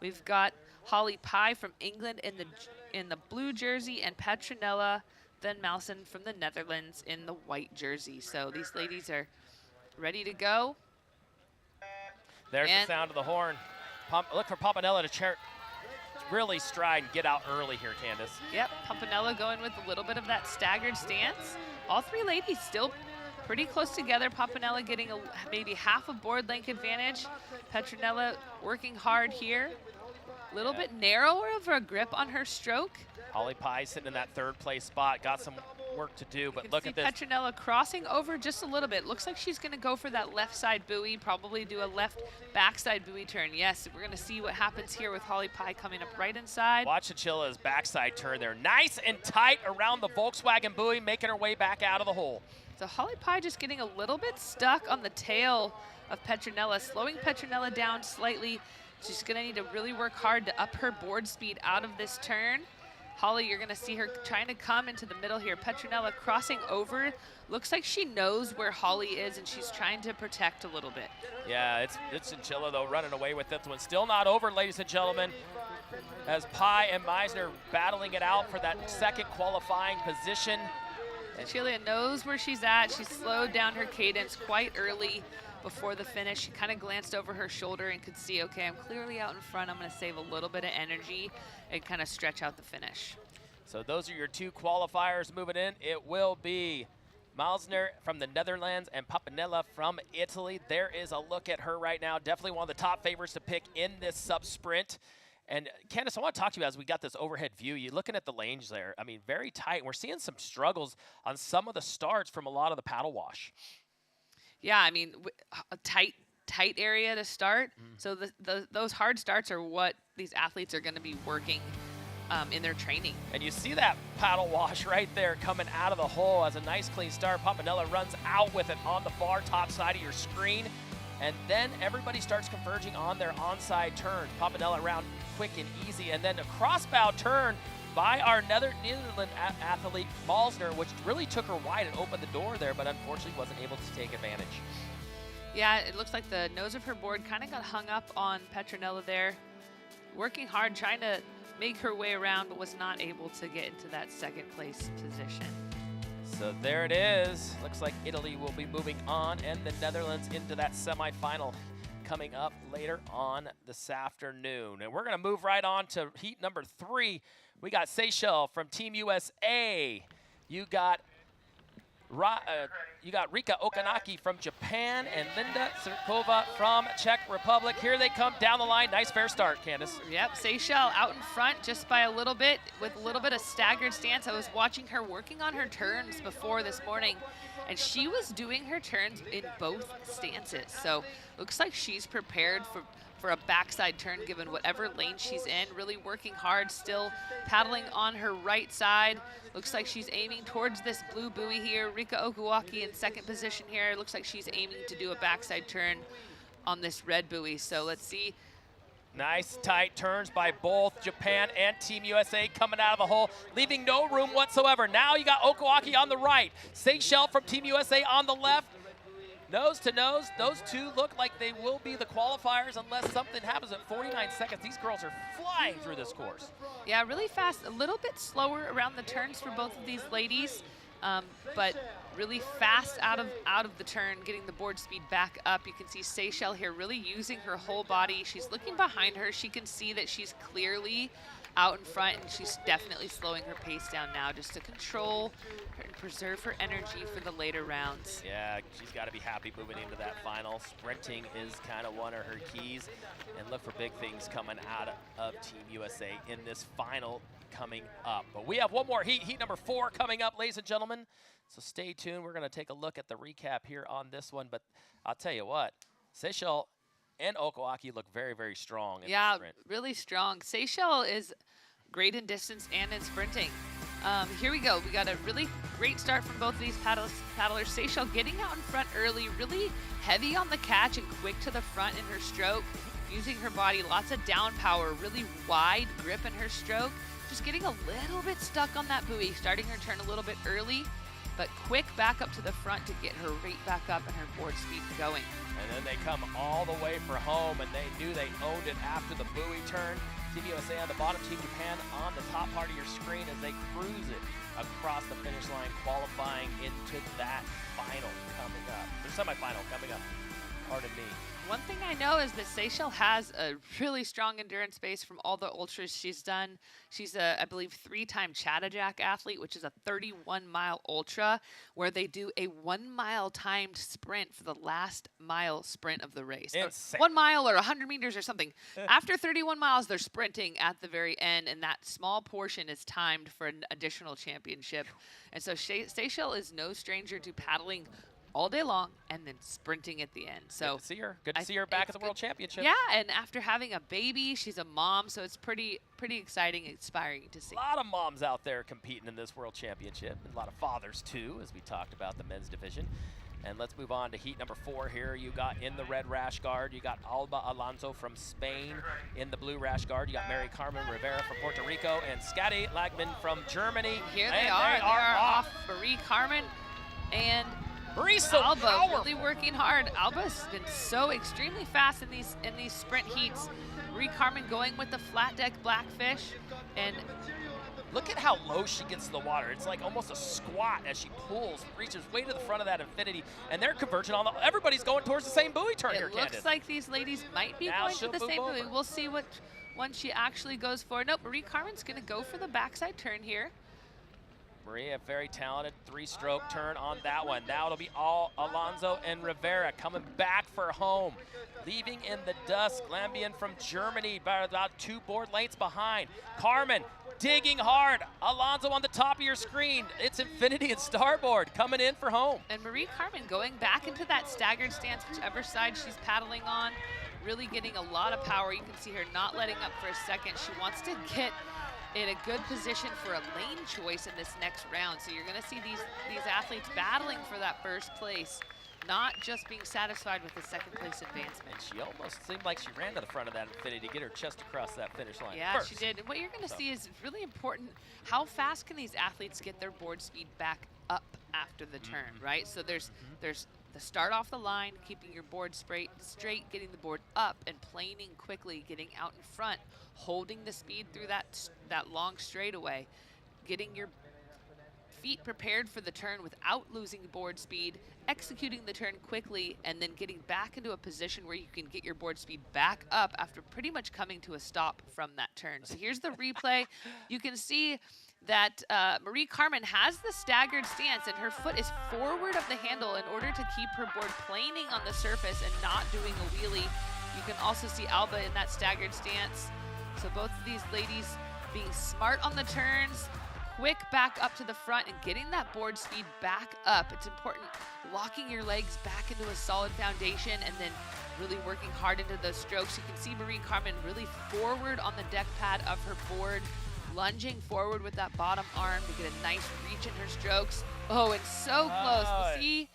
We've got Holly Pye from England in the blue jersey, and Petronella Van Malsen from the Netherlands in the white jersey. So these ladies are ready to go. There's the sound of the horn. Look for Pompanella to really stride and get out early here, Candace. Yep, Pompanella going with a little bit of that staggered stance. All 3 ladies still pretty close together. Papanella getting maybe half a board length advantage. Petronella working hard here. A little bit narrower of a grip on her stroke. Holly Pye sitting in that 3rd place spot, got some work to do, but look at this. Petronella crossing over just a little bit. Looks like she's going to go for that left side buoy, probably do a left backside buoy turn. Yes, we're going to see what happens here with Holly Pye coming up right inside. Watch Chichilla's backside turn there. Nice and tight around the Volkswagen buoy, making her way back out of the hole. So Holly Pye just getting a little bit stuck on the tail of Petronella, slowing Petronella down slightly. She's going to need to really work hard to up her board speed out of this turn. Holly, you're going to see her trying to come into the middle here. Petronella crossing over. Looks like she knows where Holly is, and she's trying to protect a little bit. Yeah, it's Chichilla, though, running away with this one. Still not over, ladies and gentlemen, as Pye and Meisner battling it out for that 2nd qualifying position. Chichilla knows where she's at. She slowed down her cadence quite early before the finish. She kind of glanced over her shoulder and could see, okay, I'm clearly out in front. I'm going to save a little bit of energy and kind of stretch out the finish. So those are your 2 qualifiers moving in. It will be Meisner from the Netherlands and Papanella from Italy. There is a look at her right now. Definitely one of the top favorites to pick in this sub-sprint. And Candace, I want to talk to you as we got this overhead view. You're looking at the lanes there. I mean, very tight. We're seeing some struggles on some of the starts from a lot of the paddle wash. Yeah, I mean, a tight area to start. So those hard starts are what these athletes are going to be working in their training. And you see that paddle wash right there coming out of the hole as a nice clean start. Papanella runs out with it on the far top side of your screen. And then everybody starts converging on their onside turns. Papanella around quick and easy. And then a crossbow turn by our Netherlands athlete, Meisner, which really took her wide and opened the door there, but unfortunately wasn't able to take advantage. Yeah, it looks like the nose of her board kind of got hung up on Petronella there. Working hard, trying to make her way around, but was not able to get into that 2nd place position. So there it is. Looks like Italy will be moving on and the Netherlands into that semifinal coming up later on this afternoon. And we're going to move right on to heat number 3. We got Seychelles from Team USA. You got Rika Okanaki from Japan and Linda Sirkova from Czech Republic. Here they come down the line. Nice fair start, Candace. Yep, Seychelles out in front just by a little bit with a little bit of staggered stance. I was watching her working on her turns before this morning, and she was doing her turns in both stances. So looks like she's prepared for a backside turn given whatever lane she's in, really working hard, still paddling on her right side. Looks like she's aiming towards this blue buoy here. Rika Okuwaki in 2nd position here. Looks like she's aiming to do a backside turn on this red buoy. So let's see. Nice tight turns by both Japan and Team USA coming out of the hole, leaving no room whatsoever. Now you got Okuwaki on the right, Seychelles from Team USA on the left. Nose to nose, those 2 look like they will be the qualifiers unless something happens at 49 seconds. These girls are flying through this course. Yeah, really fast, a little bit slower around the turns for both of these ladies, but really fast out of the turn, getting the board speed back up. You can see Seychelles here really using her whole body. She's looking behind her. She can see that she's clearly out in front, and she's definitely slowing her pace down now just to control her and preserve her energy for the later rounds. Yeah, she's got to be happy moving into that final. Sprinting is kind of one of her keys, and look for big things coming out of Team USA in this final coming up. But we have one more heat number 4 coming up, ladies and gentlemen. So stay tuned. We're going to take a look at the recap here on this one, but I'll tell you what, Seychelles and Okuwaki look very, very strong in the sprint. Really strong. Seychelles is great in distance and in sprinting. Here we go. We got a really great start from both of these paddlers. Seychelles getting out in front early, really heavy on the catch and quick to the front in her stroke, using her body, lots of down power, really wide grip in her stroke, just getting a little bit stuck on that buoy, starting her turn a little bit early, but quick back up to the front to get her right back up and her board speed going. And then they come all the way for home, and they knew they owned it after the buoy turn. Team USA on the bottom, Team Japan on the top part of your screen as they cruise it across the finish line, qualifying into that final coming up. The semifinal coming up, pardon me. One thing I know is that Seychelles has a really strong endurance base from all the ultras she's done. She's a, I believe, 3-time Chattajack athlete, which is a 31-mile ultra, where they do a 1-mile timed sprint for the last mile sprint of the race. Insane. 1 mile or 100 meters or something. After 31 miles, they're sprinting at the very end, and that small portion is timed for an additional championship. And so Seychelles is no stranger to paddling all day long and then sprinting at the end. So good to see her. Good to see her back at the World Championship. Yeah, and after having a baby, she's a mom, so it's pretty exciting, inspiring to see. A lot of moms out there competing in this World Championship, and a lot of fathers too, as we talked about the men's division. And let's move on to heat number 4 here. You got in the red rash guard, you got Alba Alonso from Spain. In the blue rash guard, you got Mary Carmen Rivera from Puerto Rico and Scotty Lagman from Germany. Here they are. They are off. Marie Carmen and Alba really working hard. Alba's been so extremely fast in these sprint heats. Marie Carmen going with the flat deck blackfish, and look at how low she gets to the water. It's like almost a squat as she pulls, reaches way to the front of that infinity, and they're converging on everybody's going towards the same buoy turn here, it looks like these ladies might be now going to the same buoy. We'll see what one she actually goes for. Nope, Marie Carmen's gonna go for the backside turn here. Maria, very talented 3-stroke turn on that one. Now it'll be all Alonso and Rivera coming back for home. Leaving in the dust, Lambian from Germany by about 2 board lengths behind. Carmen digging hard. Alonso on the top of your screen. It's infinity and starboard coming in for home. And Marie Carmen going back into that staggered stance, whichever side she's paddling on, really getting a lot of power. You can see her not letting up for a second. She wants to get in a good position for a lane choice in this next round. So you're gonna see these athletes battling for that first place, not just being satisfied with the second place advancement. And she almost seemed like she ran to the front of that infinity to get her chest across that finish line Yeah, first. she did. And what you're gonna see is really important, how fast can these athletes get their board speed back up after the turn, right? So there's the start off the line, keeping your board straight, getting the board up and planing quickly, getting out in front, holding the speed through that long straightaway, getting your feet prepared for the turn without losing board speed, executing the turn quickly, and then getting back into a position where you can get your board speed back up after pretty much coming to a stop from that turn. So here's the replay. You can see that Marie Carmen has the staggered stance, and her foot is forward of the handle in order to keep her board planing on the surface and not doing a wheelie. You can also see Alba in that staggered stance. So both of these ladies being smart on the turns, quick back up to the front and getting that board speed back up. It's important locking your legs back into a solid foundation and then really working hard into those strokes. You can see Marie Carmen really forward on the deck pad of her board, lunging forward with that bottom arm to get a nice reach in her strokes. Oh, it's so close. We'll see.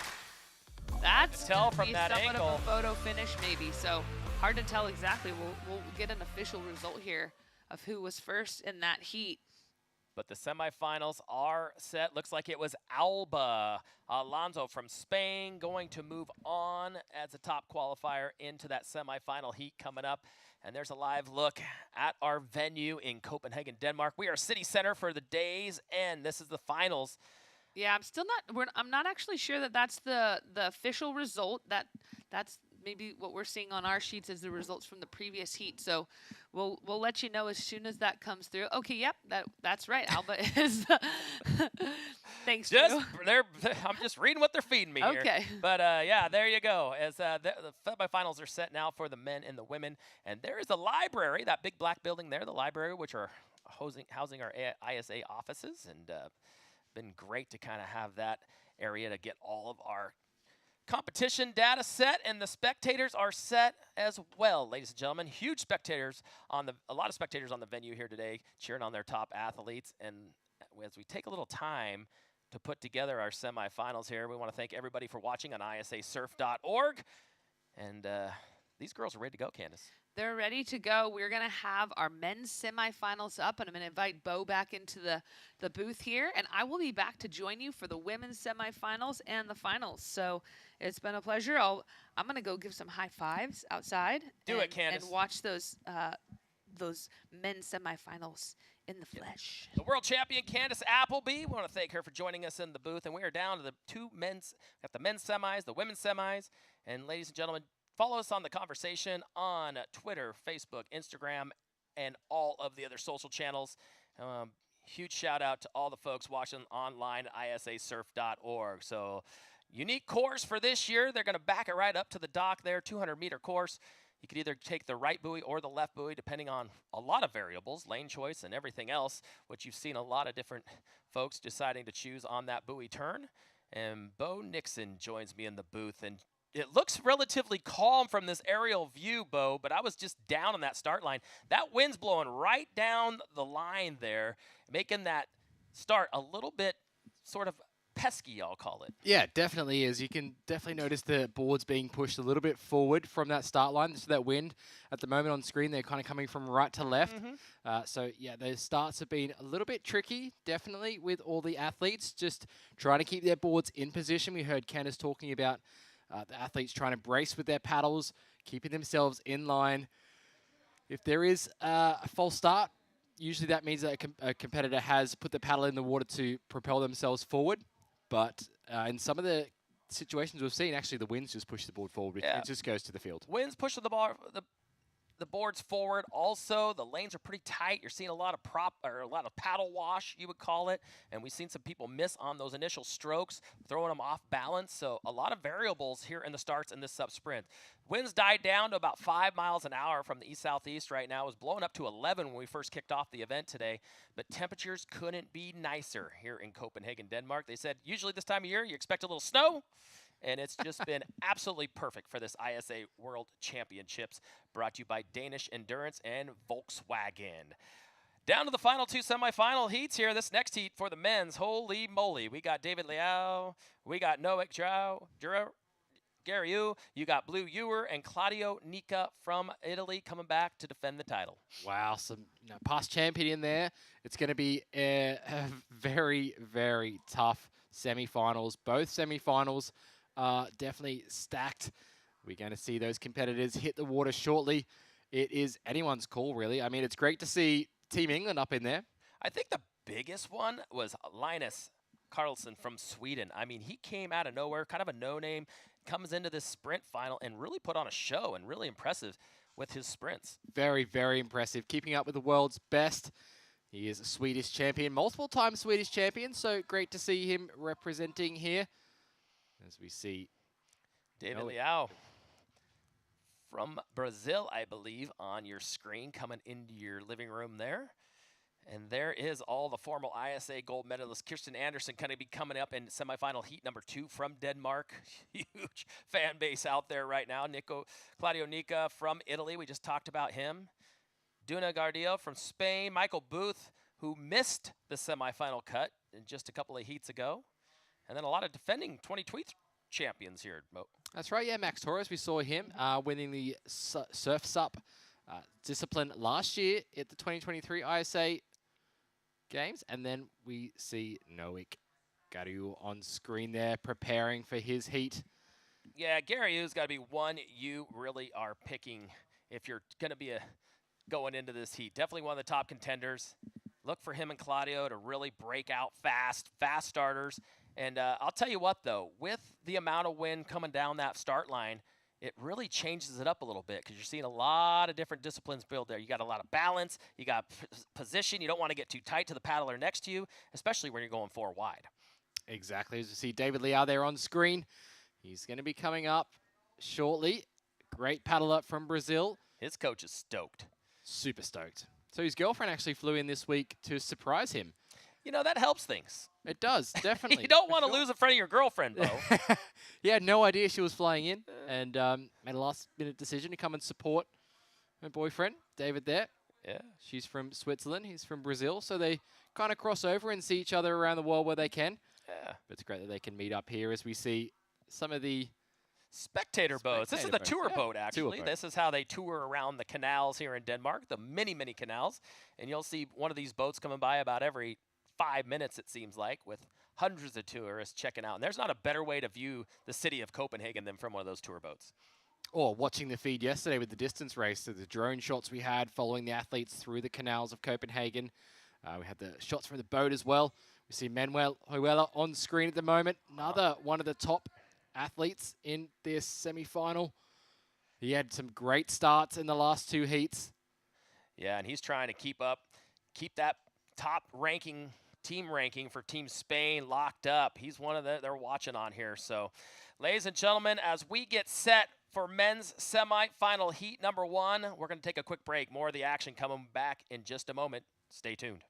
That's tell gonna from be that somewhat angle. of a photo finish maybe. So hard to tell exactly. We'll get an official result here of who was first in that heat. But the semifinals are set. Looks like it was Alba Alonso from Spain going to move on as a top qualifier into that semifinal heat coming up. And there's a live look at our venue in Copenhagen, Denmark. We are city center for the day's end. This is the finals. Yeah, I'm not actually sure that that's the official result. That's maybe what we're seeing on our sheets as the results from the previous heat. So we'll let you know as soon as that comes through. Okay, yep, that's right. Alba is. Thanks, Drew. I'm just reading what they're feeding me here. Okay. But yeah, there you go. As the semifinals are set now for the men and the women, and there is the library, that big black building there, the library, which are housing our ISA offices, and been great to kind of have that area to get all of our competition data set, and the spectators are set as well, ladies and gentlemen. Huge spectators a lot of spectators on the venue here today, cheering on their top athletes. And as we take a little time to put together our semifinals here, we want to thank everybody for watching on ISAsurf.org. And these girls are ready to go, Candace. They're ready to go. We're going to have our men's semifinals up, and I'm going to invite Bo back into the booth here, and I will be back to join you for the women's semifinals and the finals. So it's been a pleasure. I'm going to go give some high fives outside. Do it, Candace. And watch those men's semifinals in the flesh. The world champion, Candace Appleby. We want to thank her for joining us in the booth, and we are down to the got the men's semis, the women's semis, and ladies and gentlemen, Follow us on the conversation on Twitter, Facebook, Instagram, and all of the other social channels. Huge shout out to all the folks watching online at ISAsurf.org. So, unique course for this year. They're going to back it right up to the dock there, 200-meter course. You could either take the right buoy or the left buoy, depending on a lot of variables, lane choice and everything else, which you've seen a lot of different folks deciding to choose on that buoy turn. And Bo Nixon joins me in the booth. And it looks relatively calm from this aerial view, Bo, but I was just down on that start line. That wind's blowing right down the line there, making that start a little bit sort of pesky, I'll call it. Yeah, definitely is. You can definitely notice the boards being pushed a little bit forward from that start line. So that wind at the moment on screen, they're kind of coming from right to left. So yeah, those starts have been a little bit tricky, definitely, with all the athletes just trying to keep their boards in position. We heard Candace talking about the athletes trying to brace with their paddles, keeping themselves in line. If there is a false start, usually that means that a competitor has put the paddle in the water to propel themselves forward. But in some of the situations we've seen, actually the winds just push the board forward. Yeah. It just goes to the field. Winds pushing the boards forward. Also, the lanes are pretty tight. You're seeing a lot of paddle wash, you would call it. And we've seen some people miss on those initial strokes, throwing them off balance. So a lot of variables here in the starts in this sub sprint. Winds died down to about 5 miles an hour from the east-southeast right now. It was blowing up to 11 when we first kicked off the event today. But temperatures couldn't be nicer here in Copenhagen, Denmark. They said usually this time of year you expect a little snow. And it's just been absolutely perfect for this ISA World Championships, brought to you by Danish Endurance and Volkswagen. Down to the final two semifinal heats here. This next heat for the men's, holy moly. We got David Liao, we got Noik Gariu, you got Blue Ewer and Claudio Nica from Italy coming back to defend the title. Wow, some past champion in there. It's going to be a very, very tough semifinals. Both semifinals definitely stacked. We're going to see those competitors hit the water shortly. It is anyone's call, really. I mean, it's great to see Team England up in there. I think the biggest one was Linus Carlson from Sweden. I mean, he came out of nowhere, kind of a no-name, comes into this sprint final and really put on a show and really impressive with his sprints. Very, very impressive. Keeping up with the world's best. He is a Swedish champion, multiple-time Swedish champion, so great to see him representing here. As we see David Liao from Brazil, I believe, on your screen, coming into your living room there. And there is all the formal ISA gold medalist. Kirsten Andersen going to be coming up in semifinal heat number 2 from Denmark. Huge fan base out there right now. Claudio Nica from Italy. We just talked about him. Duna Gardillo from Spain. Michael Booth, who missed the semifinal cut just a couple of heats ago. And then a lot of defending 2020 champions here, Mo. That's right, yeah, Max Torres. We saw him winning the Surf SUP discipline last year at the 2023 ISA Games. And then we see Noik Gariu on screen there, preparing for his heat. Yeah, Gariu's got to be one you really are picking if you're going to be going into this heat. Definitely one of the top contenders. Look for him and Claudio to really break out fast starters. And I'll tell you what, though, with the amount of wind coming down that start line, it really changes it up a little bit because you're seeing a lot of different disciplines build there. You got a lot of balance. You got position. You don't want to get too tight to the paddler next to you, especially when you're going 4 wide. Exactly. As you see David Liao there on screen, he's going to be coming up shortly. Great paddler from Brazil. His coach is stoked. Super stoked. So his girlfriend actually flew in this week to surprise him. You know, that helps things. It does, definitely. You don't want to lose in front of your girlfriend, Bo. He had no idea she was flying in and made a last-minute decision to come and support her boyfriend, David, there. Yeah. She's from Switzerland. He's from Brazil. So they kind of cross over and see each other around the world where they can. Yeah. But it's great that they can meet up here as we see some of the spectator boats. This is the tour boat, actually. Tour boat. This is how they tour around the canals here in Denmark, the many, many canals. And you'll see one of these boats coming by about every 5 minutes, it seems like, with hundreds of tourists checking out. And there's not a better way to view the city of Copenhagen than from one of those tour boats. Or watching the feed yesterday with the distance race, so the drone shots we had following the athletes through the canals of Copenhagen. We had the shots from the boat as well. We see Manuel Huela on screen at the moment. Another one of the top athletes in this semi-final. He had some great starts in the last 2 heats. Yeah, and he's trying to keep that top ranking, team ranking for Team Spain locked up. He's one of they're watching on here. So, ladies and gentlemen, as we get set for men's semifinal heat number 1, we're going to take a quick break. More of the action coming back in just a moment. Stay tuned.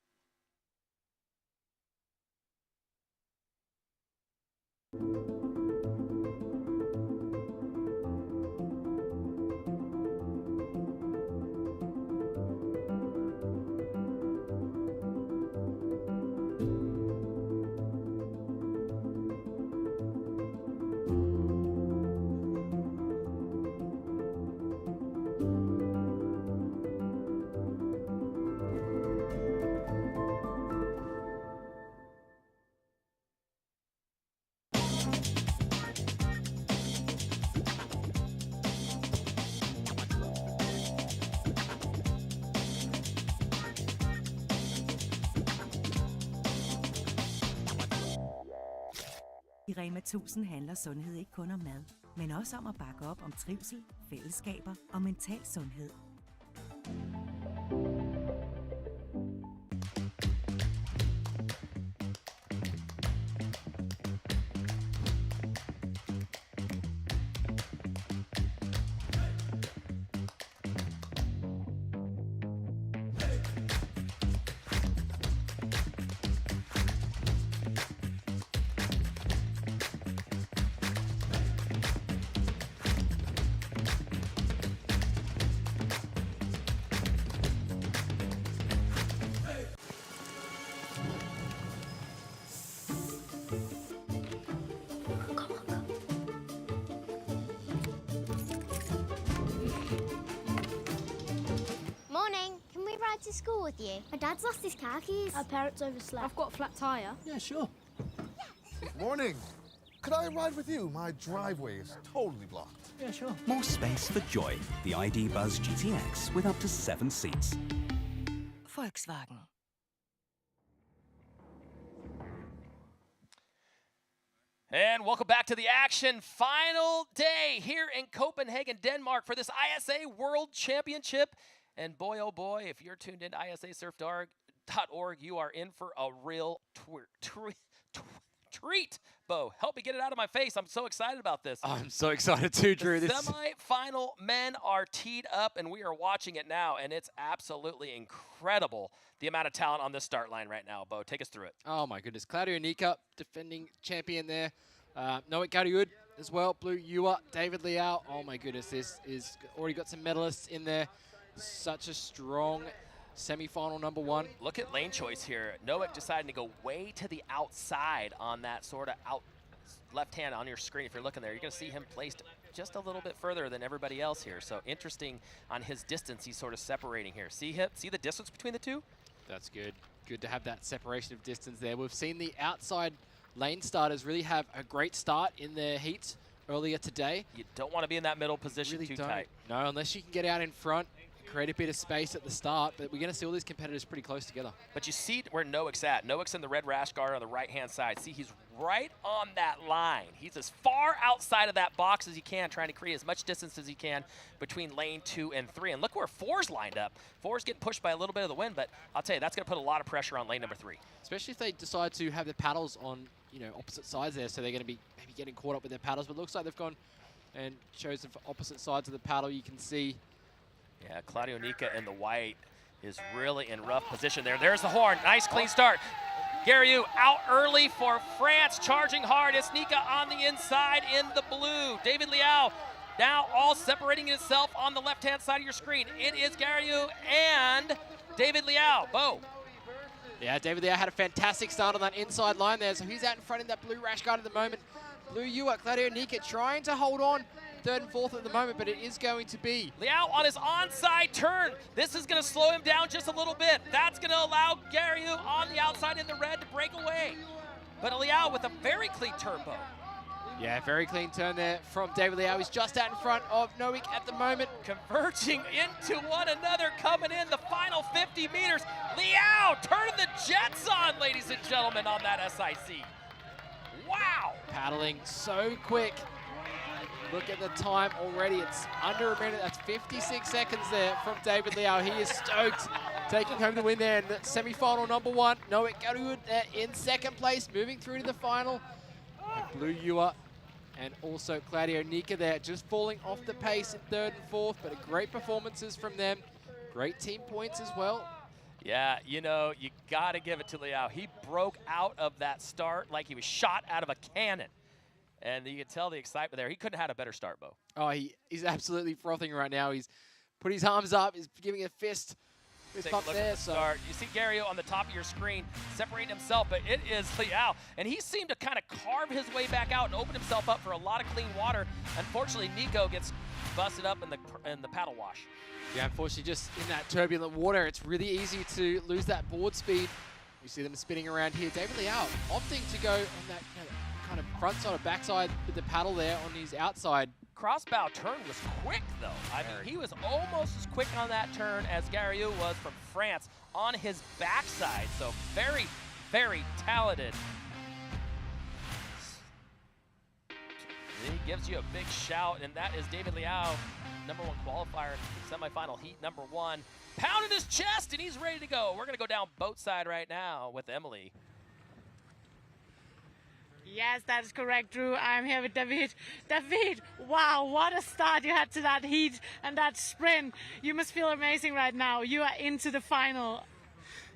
I Rema 1000 handler sundhed ikke kun om mad, men også om at bakke op om trivsel, fællesskaber og mental sundhed. To school with you. My dad's lost his car keys. Our parents overslept. I've got a flat tyre. Yeah, sure. Morning. Could I ride with you? My driveway is totally blocked. Yeah, sure. More space for joy. The ID Buzz GTX with up to 7 seats. Volkswagen. And welcome back to the action. Final day here in Copenhagen, Denmark for this ISA World Championship. And boy, oh boy, if you're tuned in to ISAsurf.org, you are in for a real treat. Bo, help me get it out of my face. I'm so excited about this. I'm so excited too, Drew. The semi-final men are teed up, and we are watching it now, and it's absolutely incredible the amount of talent on this start line right now. Bo, take us through it. Oh, my goodness. Claudio Nika, defending champion there. Noah Gariud as well. Blue Yua, David Liao. Oh, my goodness. This is already got some medalists in there. Such a strong semi-final number 1. Look at lane choice here. Noah deciding to go way to the outside on that sort of out left hand on your screen. If you're looking there, you're going to see him placed just a little bit further than everybody else here. So interesting on his distance. He's sort of separating here. See the distance between the two? That's good. Good to have that separation of distance there. We've seen the outside lane starters really have a great start in their heats earlier today. You don't want to be in that middle position really too tight. No, unless you can get out in front, create a bit of space at the start, but we're going to see all these competitors pretty close together. But you see where Noak's at. Noak's in the red rash guard on the right-hand side. See, he's right on that line. He's as far outside of that box as he can, trying to create as much distance as he can between lane 2 and 3. And look where 4's lined up. 4's getting pushed by a little bit of the wind, but I'll tell you, that's going to put a lot of pressure on lane number 3. Especially if they decide to have the paddles on, opposite sides there, so they're going to be maybe getting caught up with their paddles. But it looks like they've gone and chosen for opposite sides of the paddle. You can see. Yeah, Claudio Nika in the white is really in rough position there. There's the horn. Nice, clean start. Gariou out early for France, charging hard. It's Nika on the inside in the blue. David Liao now all separating itself on the left-hand side of your screen. It is Gariou and David Liao. Bo. Yeah, David Liao had a fantastic start on that inside line there, so he's out in front in that blue rash guard at the moment. Blue Yua, Claudio Nika trying to hold on. 3rd and 4th at the moment, but it is going to be. Liao on his onside turn. This is going to slow him down just a little bit. That's going to allow Gariou on the outside in the red to break away. But Liao with a very clean turn, Bo. Yeah, very clean turn there from David Liao. He's just out in front of Noik at the moment. Converging into one another, coming in the final 50 meters. Liao turning the jets on, ladies and gentlemen, on that SIC. Wow. Paddling so quick. Look at the time already. It's under a minute. That's 56 seconds there from David Liao. He is stoked, taking home the win there in the semi-final #1. Noe Garud in second place, moving through to the final. And Blue Yua and also Claudio Nika there, just falling off the pace in third and fourth, but great performances from them. Great team points as well. Yeah, you know, you got to give it to Liao. He broke out of that start like he was shot out of a cannon. And you can tell the excitement there. He couldn't have had a better start, Bo. Oh, he's absolutely frothing right now. He's put his arms up. He's giving a fist bump there. Start. You see Gario on the top of your screen separating himself, but it is Liao. And he seemed to kind of carve his way back out and open himself up for a lot of clean water. Unfortunately, Nico gets busted up in the paddle wash. Yeah, unfortunately, just in that turbulent water, it's really easy to lose that board speed. You see them spinning around here. David Liao opting to go on that kind of front side or back side with the paddle there on his outside. Crossbow turn was quick, though. I mean, he was almost as quick on that turn as Gario was from France on his backside. So very, very talented. He gives you a big shout, and that is David Liao, #1 qualifier in semifinal heat #1. Pounding his chest, and he's ready to go. We're going to go down boat side right now with Emily. Yes, that is correct, Drew. I'm here with David. David, wow, what a start you had to that heat and that sprint. You must feel amazing right now. You are into the final.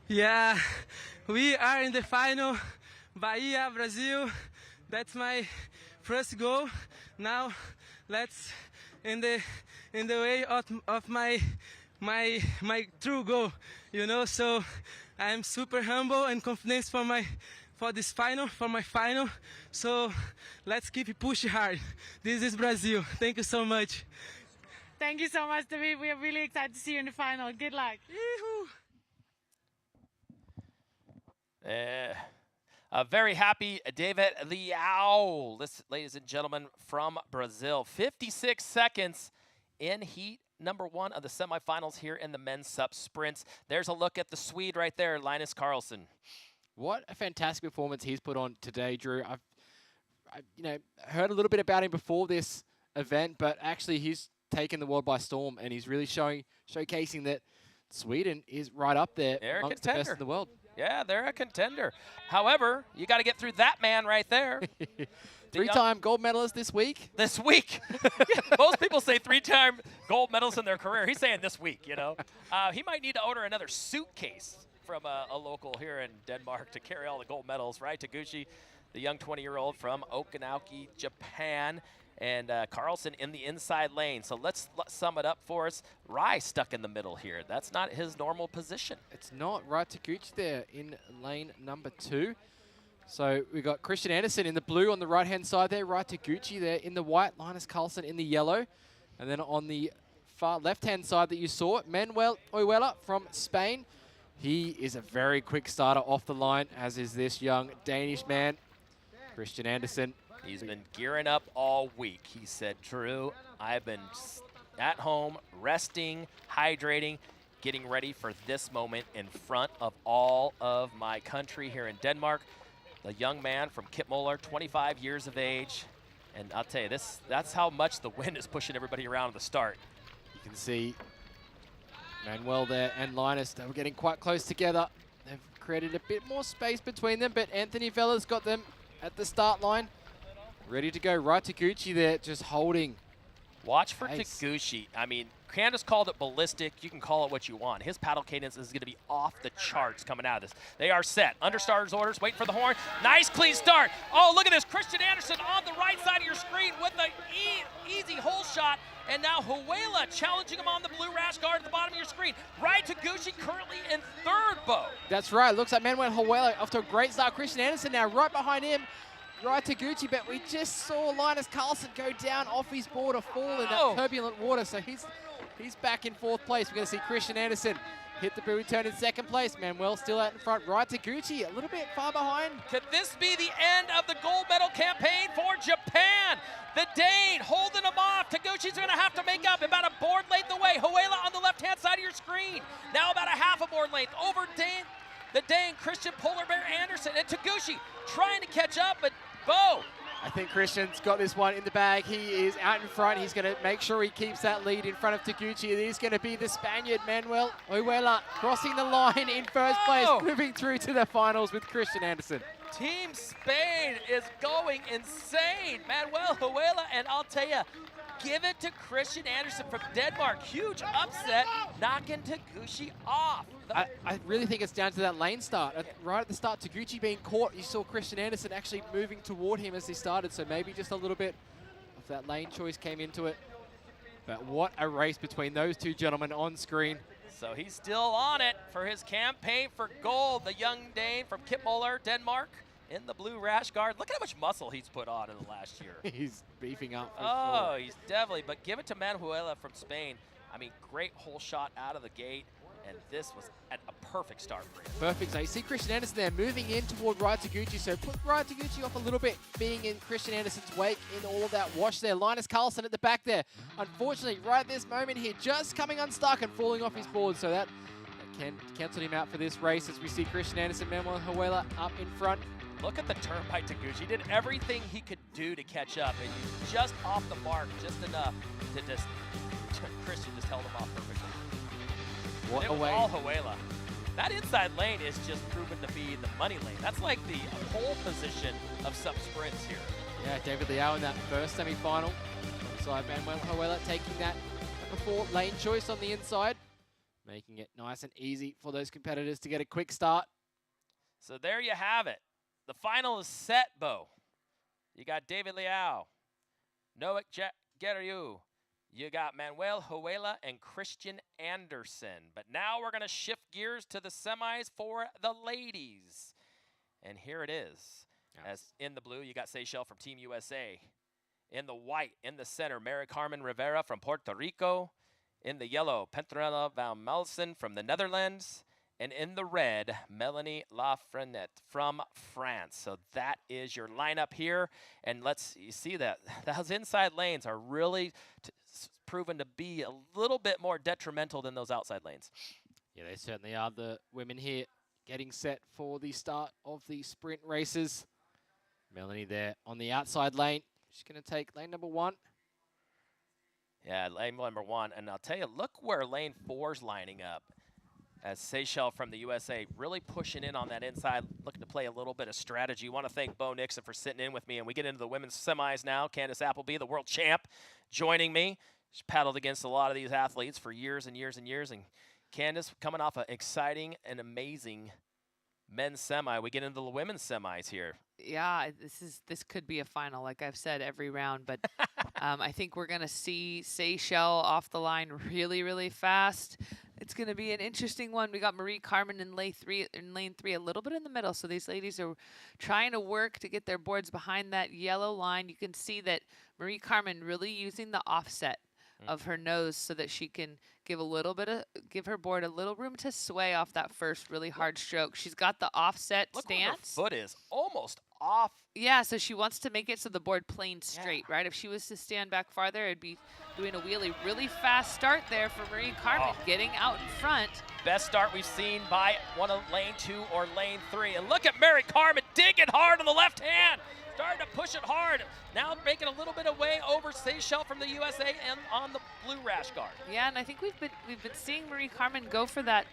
Yeah, we are in the final. Bahia, Brazil. That's my first goal. Now, let's in the way of my true goal. You know, so I'm super humble and confident for my final. So let's keep pushing hard. This is Brazil. Thank you so much. Thank you so much, David. We are really excited to see you in the final. Good luck. A very happy David Liao, ladies and gentlemen, from Brazil. 56 seconds in heat #1 of the semifinals here in the men's SUP sprints. There's a look at the Swede right there, Linus Karlsson. What a fantastic performance he's put on today, Drew. I've heard a little bit about him before this event, but actually he's taken the world by storm, and he's really showcasing that Sweden is right up there amongst the best in the world. Yeah, they're a contender. However, you got to get through that man right there. Three-time gold medalist this week. This week. Most people say three-time gold medalist in their career. He's saying this week, you know. He might need to order another suitcase from a local here in Denmark to carry all the gold medals, right? Taguchi, the young 20-year-old from Okinawa, Japan, and Carlson in the inside lane. So let's sum it up for us. Rai stuck in the middle here. That's not his normal position. It's not. Rai Taguchi there in lane #2. So we got Christian Andersen in the blue on the right-hand side there. Rai Taguchi there in the white. Linus Karlsson in the yellow. And then on the far left-hand side that you saw, Manuel Oyuela from Spain. He is a very quick starter off the line, as is this young Danish man, Christian Andersen. He's been gearing up all week. He said, Drew, I've been at home, resting, hydrating, getting ready for this moment in front of all of my country here in Denmark. The young man from Kipmoller, 25 years of age. And I'll tell you, that's how much the wind is pushing everybody around at the start. You can see Manuel there and Linus, they were getting quite close together. They've created a bit more space between them, but Anthony Vella's got them at the start line. Ready to go. Rai Taguchi there, just holding. Watch for Taguchi. I mean, Candace called it ballistic. You can call it what you want. His paddle cadence is going to be off the charts coming out of this. They are set. Under starters orders, waiting for the horn. Nice clean start. Oh, look at this. Christian Andersen on the right side of your screen with an easy hole shot. And now Huela challenging him on the blue rash guard at the bottom of your screen. Rai Taguchi currently in third, Bo. That's right. Looks like Manuel Huela off to a great start. Christian Andersen now right behind him. Rai Taguchi, but we just saw Linus Karlsson go down off his board, a fall in that turbulent water. So he's back in fourth place. We're going to see Christian Andersen hit the buoy turn in second place. Manuel still out in front. Rai Taguchi a little bit far behind. Could this be the end of the gold medal campaign for Japan? The Dane holding him off. Taguchi's going to have to make up about a board length away. Huela on the left-hand side of your screen. Now about a half a board length over Dane. The Dane, Christian Polar Bear Andersen, and Taguchi trying to catch up, but Bo, think Christian's got this one in the bag. He is out in front. He's going to make sure he keeps that lead in front of Taguchi. It is going to be the Spaniard, Manuel Huela, crossing the line in first place, moving through to the finals with Christian Andersen. Team Spain is going insane. Manuel Huela, and I'll tell you, give it to Christian Andersen from Denmark. Huge upset, knocking Taguchi off. I really think it's down to that lane start. Right at the start, Taguchi being caught, you saw Christian Andersen actually moving toward him as he started, so maybe just a little bit of that lane choice came into it. But what a race between those two gentlemen on screen. So he's still on it for his campaign for gold. The young Dane from Kipmoller, Denmark, in the blue rash guard. Look at how much muscle he's put on in the last year. He's beefing up for Oh, sure. he's definitely. But give it to Manuela from Spain. I mean, great hole shot out of the gate. And this was a perfect start for him. Perfect. So you see Christian Andersen there moving in toward Ryan Taguchi. So put Ryan Taguchi off a little bit, being in Christian Andersen's wake in all of that wash there. Linus Carlson at the back there. Unfortunately, right at this moment here, just coming unstuck and falling off his board. So that can cancel him out for this race as we see Christian Andersen, Manuel Huela up in front. Look at the turn by Taguchi. He did everything he could do to catch up, and just off the mark, just enough to just Christian just held him off perfectly. What it was all Huela. That inside lane is just proven to be the money lane. That's like the pole position of some sprints here. Yeah, David Liao in that first semi-final. Alongside Manuel Huela taking that before lane choice on the inside, making it nice and easy for those competitors to get a quick start. So there you have it. The final is set, Bo. You got David Liao, Noak Geryu. You got Manuel Huela and Christian Andersen. But now we're going to shift gears to the semis for the ladies. And here it is. As in the blue, you got Seychelles from Team USA. In the white, in the center, Mary Carmen Rivera from Puerto Rico. In the yellow, Petronella Van Melsen from the Netherlands. And in the red, Melanie Lafrenette from France. So that is your lineup here. And you see that those inside lanes are really proven to be a little bit more detrimental than those outside lanes. Yeah, they certainly are. The women here getting set for the start of the sprint races. Melanie there on the outside lane. She's going to take lane number 1. Yeah, lane number 1. And I'll tell you, look where lane 4's lining up. As Seychelles from the USA really pushing in on that inside, looking to play a little bit of strategy. Want to thank Bo Nixon for sitting in with me. And we get into the women's semis now. Candace Appleby, the world champ, joining me. She's paddled against a lot of these athletes for years and years and years. And Candace coming off an exciting and amazing men's semi. We get into the women's semis here. Yeah, this could be a final, like I've said every round. But I think we're going to see Seychelles off the line really, really fast. It's going to be an interesting one. We got Marie Carmen in lane 3, a little bit in the middle. So these ladies are trying to work to get their boards behind that yellow line. You can see that Marie Carmen really using the offset of her nose so that she can give her board a little room to sway off that first really hard stroke. She's got the offset stance. Look where her foot is, almost off. Yeah, so she wants to make it so the board planed straight, right? If she was to stand back farther, it'd be doing a wheelie. Really fast start there for Marie Carmen, getting out in front. Best start we've seen by one of lane 2 or lane 3. And look at Mary Carmen digging hard on the left hand. Starting to push it hard. Now making a little bit of way over Seychelles from the USA and on the blue rash guard. Yeah, and I think we've been seeing Marie Carmen go for that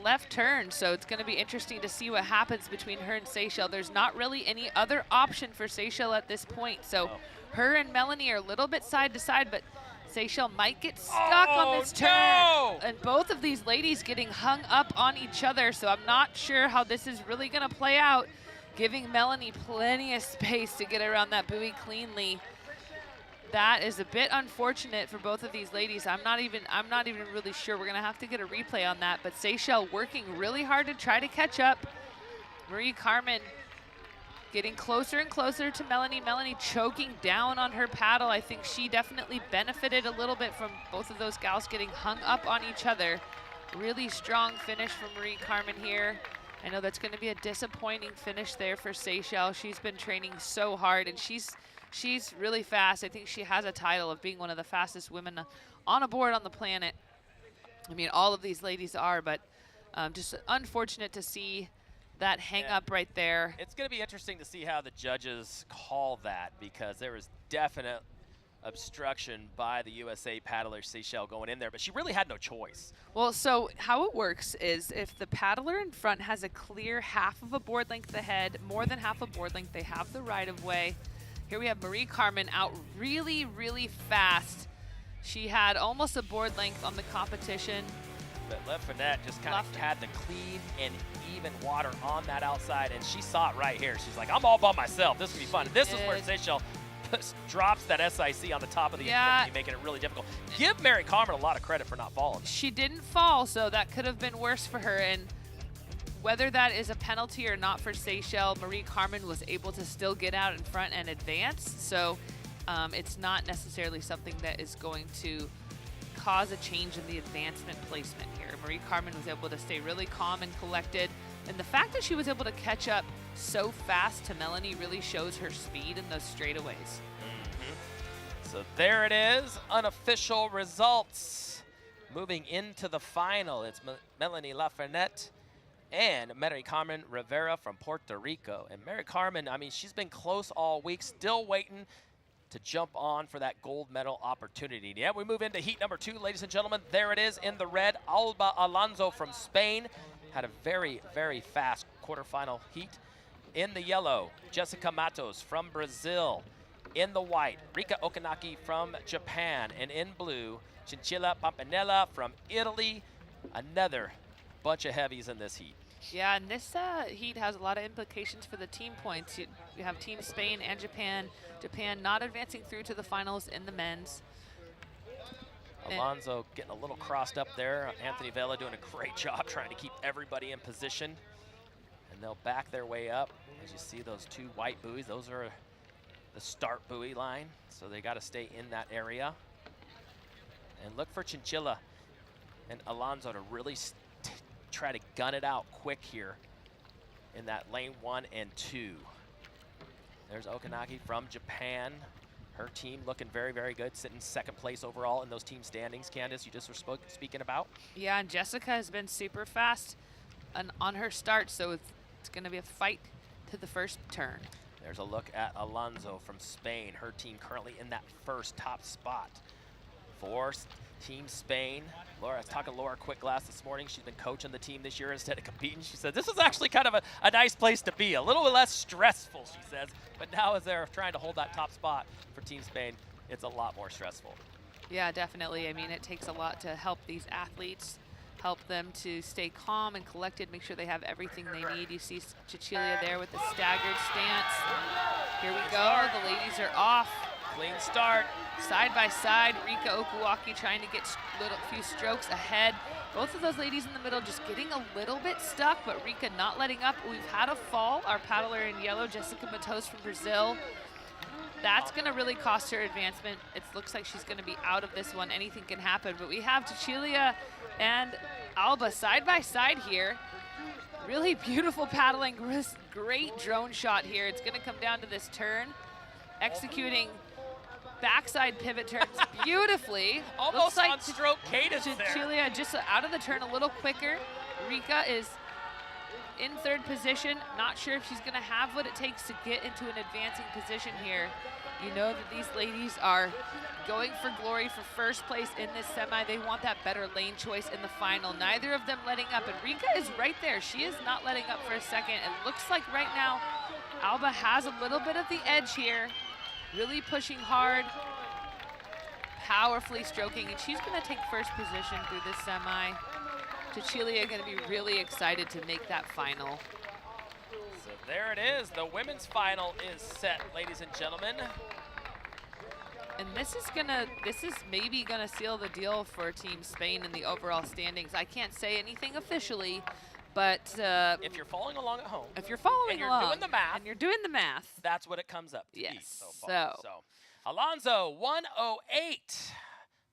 left turn, so it's going to be interesting to see what happens between her and Seychelles. There's not really any other option for Seychelles at this point, so her and Melanie are a little bit side to side, but Seychelles might get stuck on this turn. And both of these ladies getting hung up on each other, so I'm not sure how this is really going to play out. Giving Melanie plenty of space to get around that buoy cleanly. That is a bit unfortunate for both of these ladies. I'm not even really sure. We're gonna have to get a replay on that. But Seychelles working really hard to try to catch up. Marie Carmen getting closer and closer to Melanie. Melanie choking down on her paddle. I think she definitely benefited a little bit from both of those gals getting hung up on each other. Really strong finish from Marie Carmen here. I know that's going to be a disappointing finish there for Seychelles. She's been training so hard, and she's really fast. I think she has a title of being one of the fastest women on a board on the planet. I mean, all of these ladies are, but just unfortunate to see that hang up right there. It's going to be interesting to see how the judges call that, because there was definite obstruction by the USA paddler Seychelles going in there, but she really had no choice. Well, so how it works is if the paddler in front has a clear half of a board length ahead, more than half a board length, they have the right of way. Here we have Marie Carmen out really, really fast. She had almost a board length on the competition. But Lafreniere just kind of had the clean and even water on that outside, and she saw it right here. She's like, I'm all by myself. This will be fun. And this is where Seychelles drops that SIC on the top of the infinity, making it really difficult. Give Mary Carmen a lot of credit for not falling. She didn't fall, so that could have been worse for her. And whether that is a penalty or not for Seychelles, Marie Carmen was able to still get out in front and advance. So it's not necessarily something that is going to cause a change in the advancement placement here. Marie Carmen was able to stay really calm and collected. And the fact that she was able to catch up so fast to Melanie really shows her speed in those straightaways. So there it is, unofficial results. Moving into the final, it's Melanie Lafreniere and Mary Carmen Rivera from Puerto Rico. And Mary Carmen, I mean, she's been close all week, still waiting to jump on for that gold medal opportunity. Yeah, we move into heat number 2, ladies and gentlemen. There it is in the red, Alba Alonso from Spain. Had a very, very fast quarterfinal heat. In the yellow, Jessica Matos from Brazil. In the white, Rika Okanaki from Japan. And in blue, Chinchilla Pampanella from Italy. Another bunch of heavies in this heat. Yeah, and this heat has a lot of implications for the team points. You have Team Spain and Japan. Japan not advancing through to the finals in the men's. Alonso getting a little crossed up there. Anthony Vela doing a great job trying to keep everybody in position. And they'll back their way up. As you see those 2 white buoys, those are the start buoy line. So they got to stay in that area. And look for Chinchilla and Alonso to really try to gun it out quick here in that lane 1 and 2. There's Okanaki from Japan. Her team looking very, very good, sitting 2nd place overall in those team standings. Candace, you just were speaking about. Yeah, and Jessica has been super fast on her start, so it's going to be a fight to the first turn. There's a look at Alonso from Spain. Her team currently in that first top spot for Team Spain. I was talking to Laura Quickglass this morning. She's been coaching the team this year instead of competing. She said, this is actually kind of a nice place to be. A little bit less stressful, she says. But now as they're trying to hold that top spot for Team Spain, it's a lot more stressful. Yeah, definitely. I mean, it takes a lot to help these athletes, help them to stay calm and collected, make sure they have everything they need. You see Cecilia there with the staggered stance. Here we go. The ladies are off. Clean start. Side by side, Rika Okuwaki trying to get a few strokes ahead. Both of those ladies in the middle just getting a little bit stuck, but Rika not letting up. We've had a fall. Our paddler in yellow, Jessica Matos from Brazil. That's going to really cost her advancement. It looks like she's going to be out of this one. Anything can happen, but we have Cecilia and Alba side by side here. Really beautiful paddling, great drone shot here. It's going to come down to this turn, executing backside pivot turns beautifully. Almost like on stroke cadence Cecilia there. Just out of the turn a little quicker. Rika is in 3rd position. Not sure if she's going to have what it takes to get into an advancing position here. You know that these ladies are going for glory for 1st place in this semi. They want that better lane choice in the final. Neither of them letting up, and Rika is right there. She is not letting up for a second. It looks like right now Alba has a little bit of the edge here. Really pushing hard, powerfully stroking, and she's going to take 1st position through this semi. Cecilia going to be really excited to make that final. So there it is. The women's final is set, ladies and gentlemen. And this is maybe gonna seal the deal for Team Spain in the overall standings. I can't say anything officially, but if you're following along at home, if you're following along, and you're doing the math, that's what it comes up to be so far. So Alonso 108.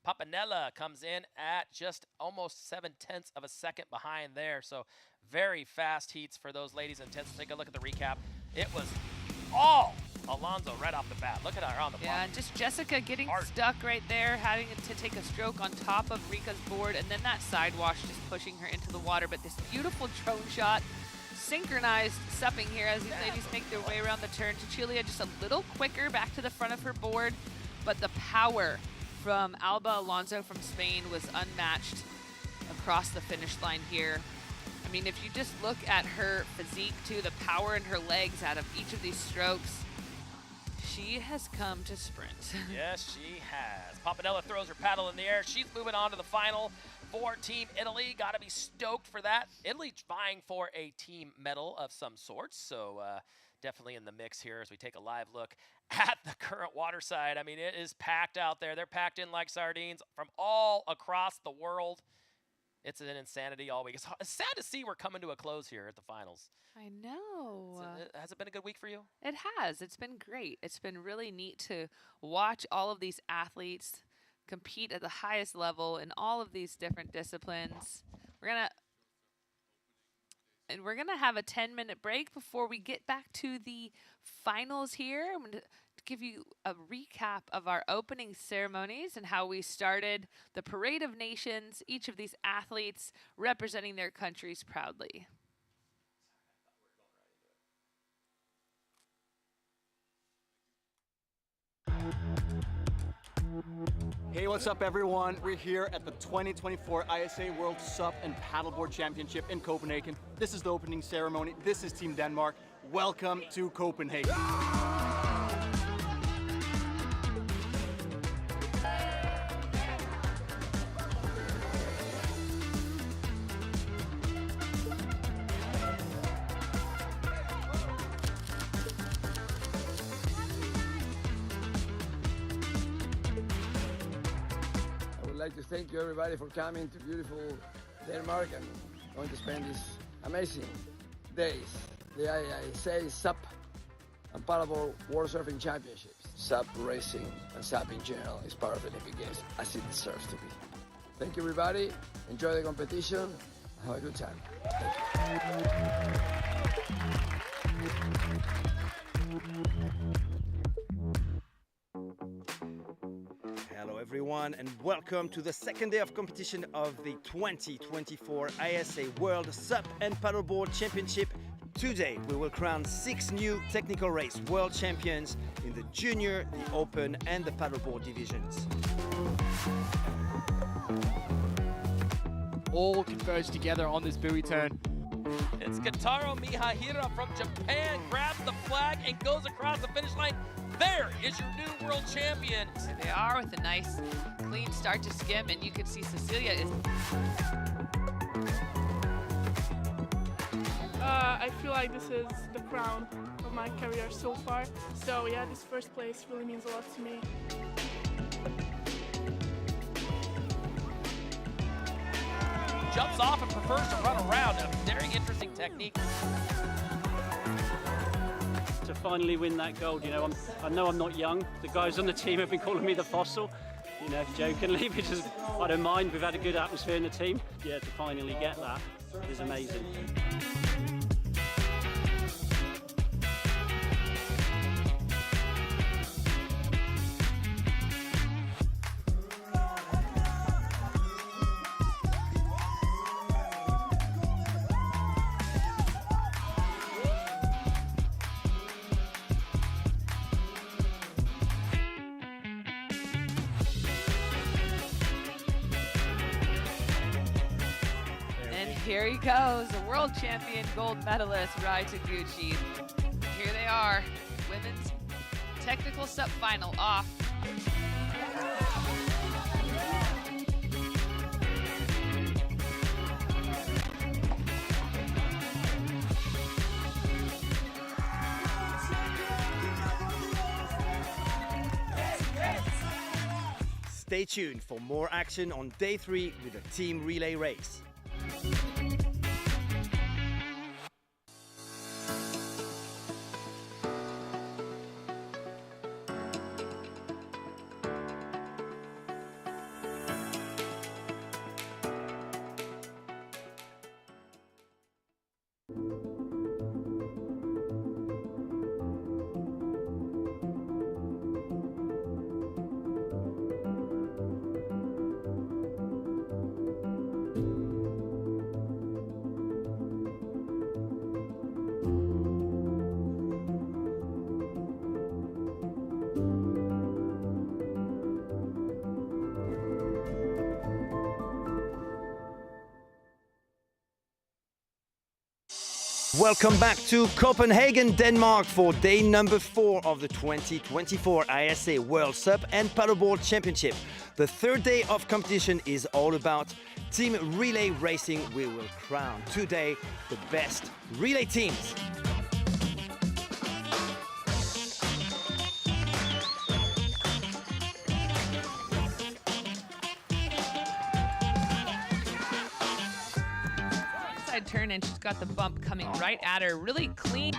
Papanella comes in at just almost 0.7 of a second behind there. So very fast heats for those ladies and gents. Take a look at the recap. It was all Alonso right off the bat. Look at her on the block. Yeah, and just Jessica getting stuck right there, having to take a stroke on top of Rika's board, and then that side wash just pushing her into the water. But this beautiful drone shot, synchronized supping here as these ladies make their way around the turn. Cecilia just a little quicker back to the front of her board, but the power from Alba Alonso from Spain was unmatched across the finish line here. I mean, if you just look at her physique too, the power in her legs out of each of these strokes, she has come to sprint. Yes, she has. Papadella throws her paddle in the air. She's moving on to the final for Team Italy. Got to be stoked for that. Italy's vying for a team medal of some sorts, so definitely in the mix here as we take a live look at the current water side. I mean, it is packed out there. They're packed in like sardines from all across the world. It's an insanity all week. It's sad to see we're coming to a close here at the finals. I know. Has it been a good week for you? It has. It's been great. It's been really neat to watch all of these athletes compete at the highest level in all of these different disciplines. We're gonna have a 10-minute break before we get back to the finals here. I'm gonna give you a recap of our opening ceremonies and how we started the Parade of Nations, each of these athletes representing their countries proudly. Hey, what's up everyone? We're here at the 2024 ISA World SUP and Paddleboard Championship in Copenhagen. This is the opening ceremony. This is Team Denmark. Welcome to Copenhagen. I'd like to thank you everybody for coming to beautiful Denmark and going to spend these amazing days. The ISA SUP and Paddleboard World Surfing Championships. SUP racing and SUP in general is part of the Olympic Games as it deserves to be. Thank you everybody, enjoy the competition, have a good time. Hello everyone and welcome to the second day of competition of the 2024 ISA World SUP and Paddleboard Championship. Today we will crown 6 new technical race world champions in the junior, the open and the paddleboard divisions. All converge together on this buoy turn. It's Kentaro Miyahira from Japan, grabs the flag and goes across the finish line. There is your new world champion. So they are with a nice clean start to skim, and you can see Cecilia is... I feel like this is the crown of my career so far. So yeah, this first place really means a lot to me. Jumps off and prefers to run around. A very interesting technique. To finally win that gold, you know, I know I'm not young. The guys on the team have been calling me the fossil, you know, jokingly, which is, I don't mind. We've had a good atmosphere in the team. Yeah, to finally get that is amazing. Here he goes, a world champion gold medalist, Rai Taguchi. Here they are, women's technical SUP final off. Stay tuned for more action on day 3 with a team relay race. welcome back to Copenhagen, Denmark for day number 4 of the 2024 ISA World SUP and Paddleboard Championship. The third day of competition is all about team relay racing. We will crown today the best relay teams. Turn and she's got the bump coming right at her, really clean.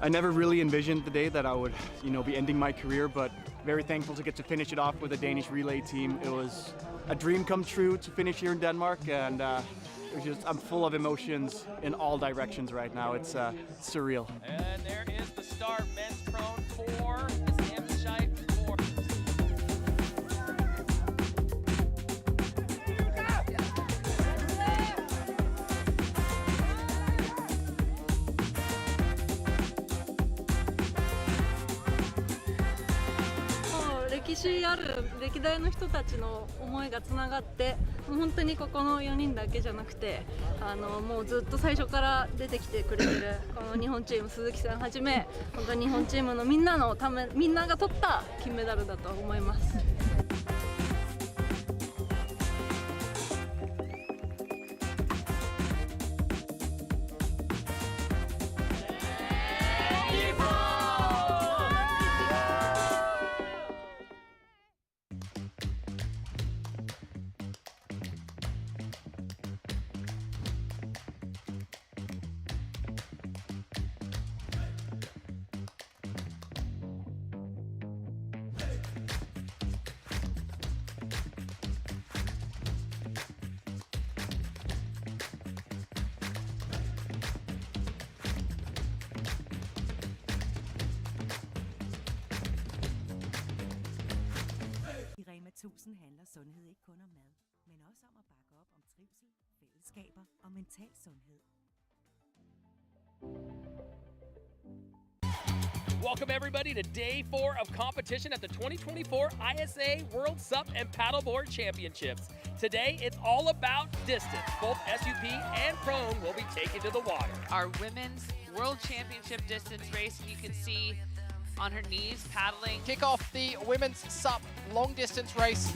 I never really envisioned the day that I would, be ending my career, but very thankful to get to finish it off with a Danish relay team. It was a dream come true to finish here in Denmark, and I'm full of emotions in all directions right now. It's surreal. And there is the start, men's prone 4, Semifinal 4.歴代の人たちの思いがつながって、もう本当にここの4人だけじゃなくて、もうずっと最初から出てきてくれてるこの日本チーム、鈴木さんはじめ、本当に日本チームのみんなのため、みんなが取った金メダルだと思います。handler sundhed ikke kun om mad, men også om at bakke op om trivsel, fællesskaber og mental sundhed. Welcome everybody to day 4 of competition at the 2024 ISA World SUP and Paddleboard Championships. Today, it's all about distance. Both SUP and Prone will be taken to the water. Our women's world championship distance race, you can see on her knees paddling. Kick off the women's SUP long distance race.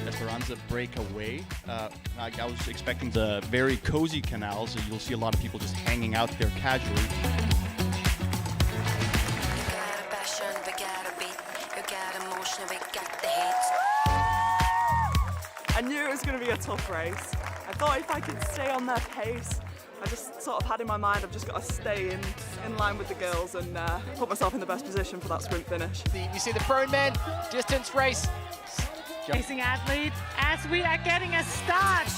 Esperanza break away. I was expecting the very cozy canal, so you'll see a lot of people just hanging out there casually. I knew it was going to be a tough race. I thought if I could stay on their pace, I just sort of had in my mind I've just got to stay in line with the girls and put myself in the best position for that sprint finish. You see the prone men distance race. Racing athlete, as we are getting a start.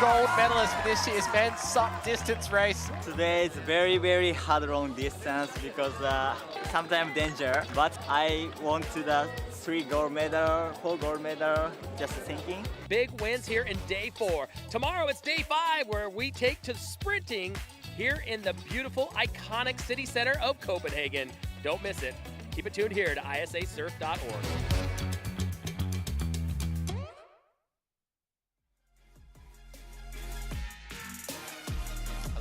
Gold medalist for this year's men's SUP distance race. Today is very, very hard long distance because sometimes danger, but I want to the 3 gold medal, 4 gold medal, just thinking. Big wins here in day 4. Tomorrow it's day 5 where we take to sprinting here in the beautiful, iconic city center of Copenhagen. Don't miss it. Keep it tuned here to ISAsurf.org.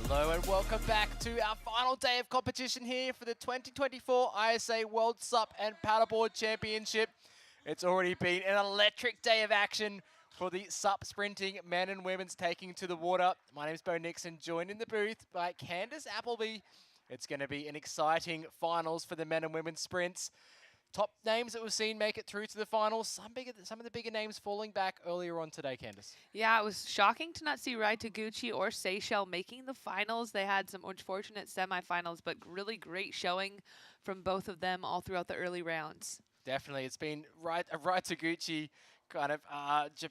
Hello and welcome back to our final day of competition here for the 2024 ISA World SUP and Paddleboard Championship. It's already been an electric day of action for the SUP sprinting men and women's taking to the water. My name is Bo Nixon, joined in the booth by Candace Appleby. It's going to be an exciting finals for the men and women's sprints. Top names that we've seen make it through to the finals. Some of the bigger names falling back earlier on today, Candace. Yeah, it was shocking to not see Rai Taguchi or Seychelles making the finals. They had some unfortunate semifinals, but really great showing from both of them all throughout the early rounds. Definitely. It's been Rai Taguchi, kind of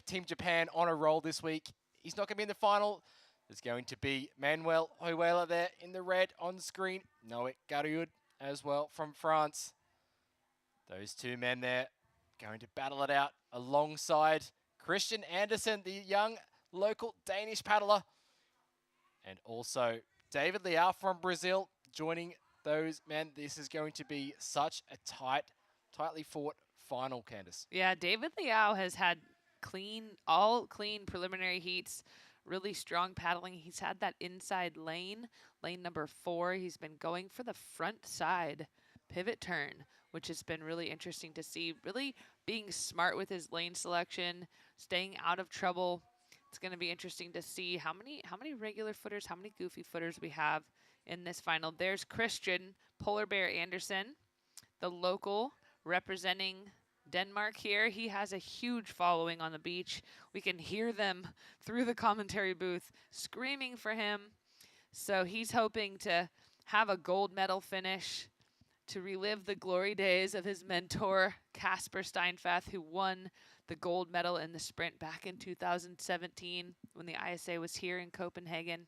Team Japan on a roll this week. He's not going to be in the final. There's going to be Manuel Hoyuela there in the red on screen. Noe Garuyud as well from France. Those two men there going to battle it out alongside Christian Andersen, the young local Danish paddler. And also David Leal from Brazil joining those men. This is going to be such a tightly fought final, Candace. Yeah, David Leal has had all clean preliminary heats, really strong paddling. He's had that inside lane number 4. He's been going for the front side pivot turn, which has been really interesting to see, really being smart with his lane selection, staying out of trouble. It's going to be interesting to see how many regular footers, how many goofy footers we have in this final. There's Christian Polar Bear Andersen, the local representing Denmark here. He has a huge following on the beach. We can hear them through the commentary booth screaming for him. So he's hoping to have a gold medal finish to relive the glory days of his mentor, Kasper Steinfath, who won the gold medal in the sprint back in 2017 when the ISA was here in Copenhagen.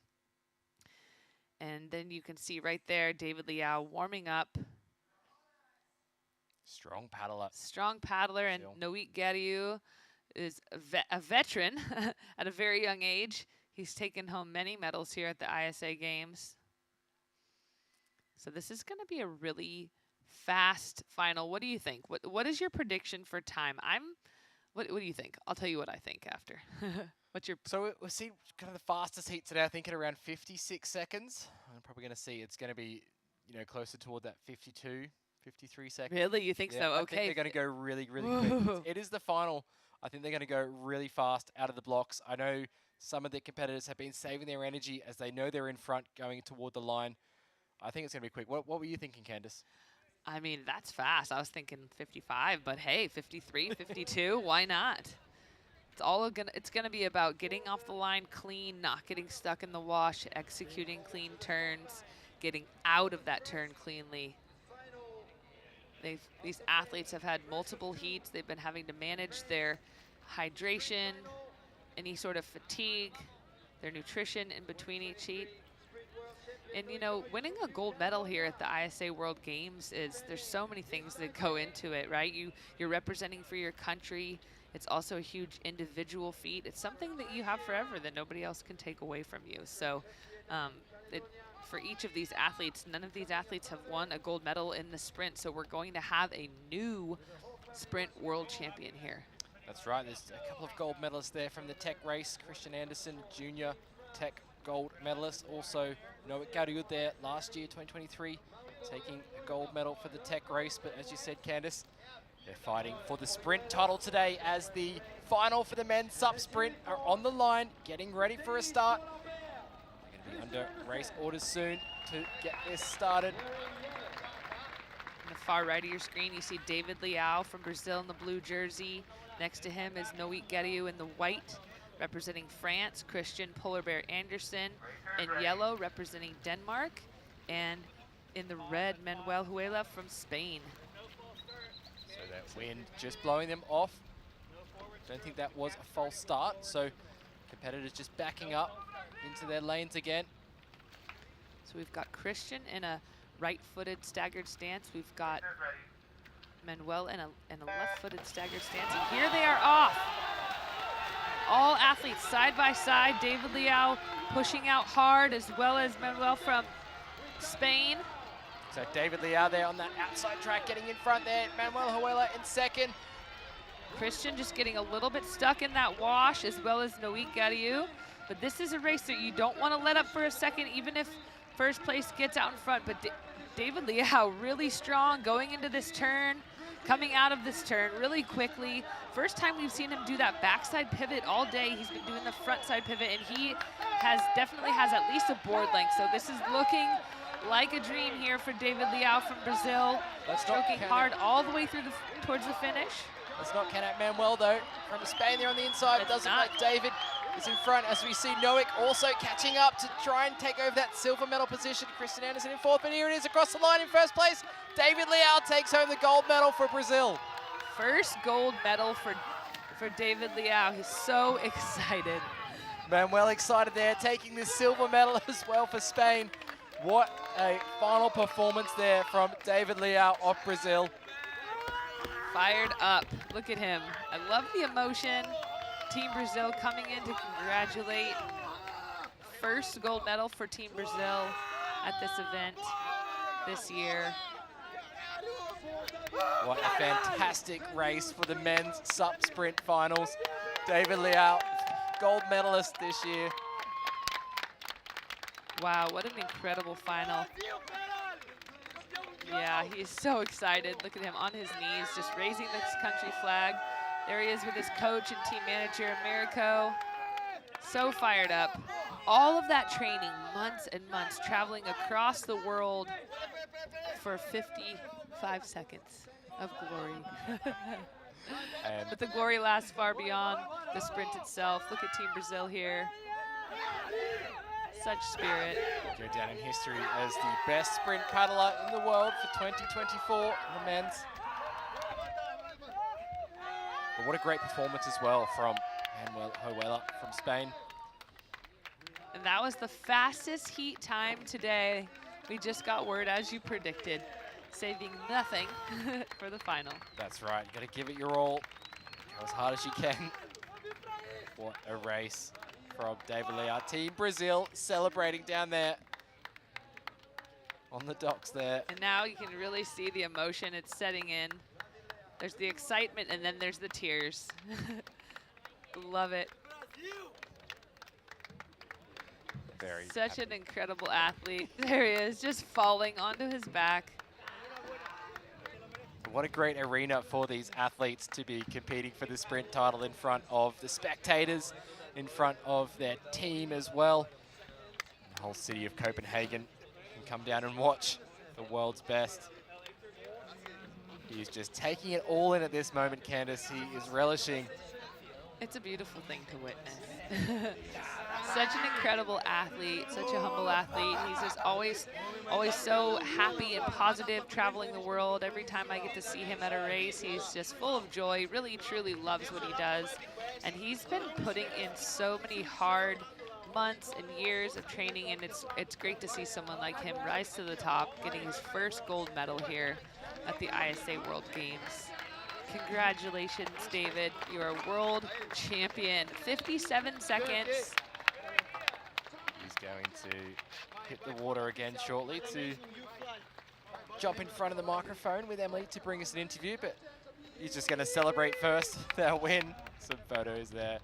And then you can see right there, David Leal warming up. Strong paddler. Strong paddler, and Noik Gadiu is a veteran at a very young age. He's taken home many medals here at the ISA Games. So this is going to be a really fast final. What do you think? What is your prediction for time? What do you think? I'll tell you what I think after. What's your... So we'll see kind of the fastest heat today, I think, at around 56 seconds. I'm probably going to see it's going to be, closer toward that 52, 53 seconds. Really? You think so? I Okay. think they're going to go really, really quick. It is the final. I think they're going to go really fast out of the blocks. I know some of the competitors have been saving their energy as they know they're in front going toward the line. I think it's going to be quick. What were you thinking, Candace? I mean, that's fast. I was thinking 55, but hey, 53, 52, why not? It's gonna be about getting off the line clean, not getting stuck in the wash, executing clean turns, getting out of that turn cleanly. These athletes have had multiple heats. They've been having to manage their hydration, any sort of fatigue, their nutrition in between each heat. And winning a gold medal here at the ISA World Games there's so many things that go into it, right? You're representing for your country. It's also a huge individual feat. It's something that you have forever that nobody else can take away from you. So for each of these athletes, none of these athletes have won a gold medal in the sprint. So we're going to have a new sprint world champion here. That's right. There's a couple of gold medalists there from the tech race. Christian Andersen, junior tech gold medalist. Also, Noik Gadiu there last year, 2023, taking a gold medal for the tech race. But as you said, Candace, they're fighting for the sprint title today as the final for the men's SUP sprint are on the line, getting ready for a start. They're going to be under race orders soon to get this started. On the far right of your screen, you see David Leal from Brazil in the blue jersey. Next to him is Noik Gadiu in the white, representing France. Christian Polar Bear Andersen in yellow, representing Denmark. And in the red, Manuel Huela from Spain. So that wind just blowing them off. Don't think that was a false start. So competitors just backing up into their lanes again. So we've got Christian in a right-footed staggered stance. We've got Manuel in a left-footed staggered stance. And here they are off. All athletes side by side. David Leal pushing out hard, as well as Manuel from Spain. So David Leal there on that outside track, getting in front there. Manuel Huela in second. Christian just getting a little bit stuck in that wash, as well as Noik Gadiu. But this is a race that you don't want to let up for a second, even if first place gets out in front. But David Leal really strong going into this turn, coming out of this turn really quickly. First time we've seen him do that backside pivot all day. He's been doing the front side pivot, and he definitely has at least a board length. So this is looking like a dream here for David Leal from Brazil. Stroking hard all the way through towards the finish. Let's not count out Manuel though. From Spain there on the inside, it doesn't look like David is in front, as we see Noik also catching up to try and take over that silver medal position. Christian Andersen in fourth, but here it is across the line in first place. David Leal takes home the gold medal for Brazil. First gold medal for David Leal. He's so excited. Manuel excited there, taking this silver medal as well for Spain. What a final performance there from David Leal of Brazil. Fired up. Look at him. I love the emotion. Team Brazil coming in to congratulate. First gold medal for Team Brazil at this event this year. What a fantastic race for the men's SUP sprint finals. David Leal, gold medalist this year. Wow, what an incredible final. Yeah, he's so excited. Look at him on his knees, just raising this country flag. There he is with his coach and team manager, Americo. So fired up. All of that training, months and months, traveling across the world for 55 seconds of glory. But the glory lasts far beyond the sprint itself. Look at Team Brazil here. Such spirit. Go down in history as the best sprint paddler in the world for 2024 in the men's. But what a great performance as well from Manuel Hoela from Spain. And that was the fastest heat time today. We just got word, as you predicted, saving nothing for the final. That's right, you gotta give it your all. Go as hard as you can. What a race from David Leal. Team Brazil celebrating down there on the docks there. And now you can really see the emotion it's setting in. There's the excitement and then there's the tears. Love it. Such an incredible athlete. There he is, just falling onto his back. What a great arena for these athletes to be competing for the sprint title in front of the spectators, in front of their team as well. The whole city of Copenhagen can come down and watch the world's best. He's just taking it all in at this moment, Candice. He is relishing. It's a beautiful thing to witness. Such an incredible athlete, such a humble athlete. He's just always so happy and positive traveling the world. Every time I get to see him at a race, he's just full of joy, really, truly loves what he does. And he's been putting in so many hard months and years of training, and it's great to see someone like him rise to the top, getting his first gold medal here at the ISA World Games. Congratulations, David. You're a world champion. 57 seconds. He's going to hit the water again shortly to jump in front of the microphone with Emily to bring us an interview, but he's just going to celebrate first their win. Some photos there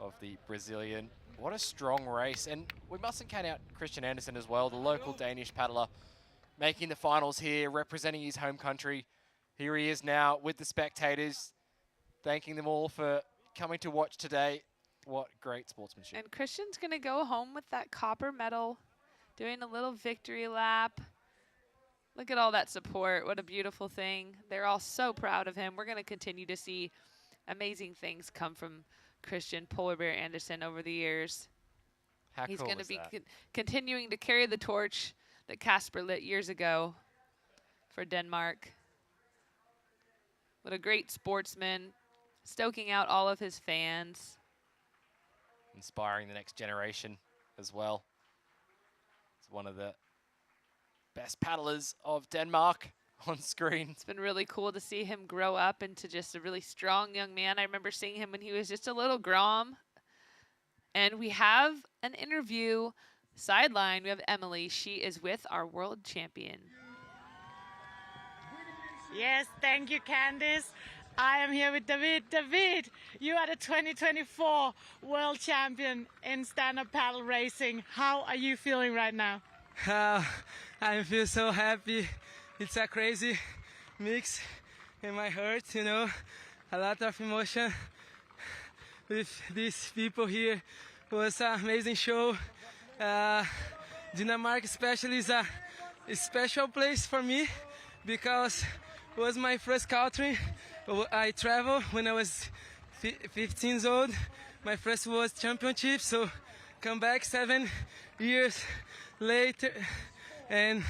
of the Brazilian. What a strong race. And we mustn't count out Christian Andersen as well, the local Danish paddler, making the finals here, representing his home country. Here he is now with the spectators, thanking them all for coming to watch today. What great sportsmanship. And Christian's going to go home with that copper medal, doing a little victory lap. Look at all that support. What a beautiful thing. They're all so proud of him. We're going to continue to see amazing things come from Christian Polar Bear Andersen over the years. How He's cool going to is be that? continuing to carry the torch that Casper lit years ago for Denmark. What a great sportsman, stoking out all of his fans. Inspiring the next generation as well. It's one of the best paddlers of Denmark on screen. It's been really cool to see him grow up into just a really strong young man. I remember seeing him when he was just a little grom. And we have an interview sideline. We have Emily. She is with our world champion. Yes, thank you, Candice. I am here with David. David, you are the 2024 world champion in stand-up paddle racing. How are you feeling right now? I feel so happy. It's a crazy mix in my heart, you know, a lot of emotion with these people here. It was an amazing show. Denmark especially is a special place for me because it was my first country. I traveled when I was 15 years old. My first world championship, so come back 7 years later and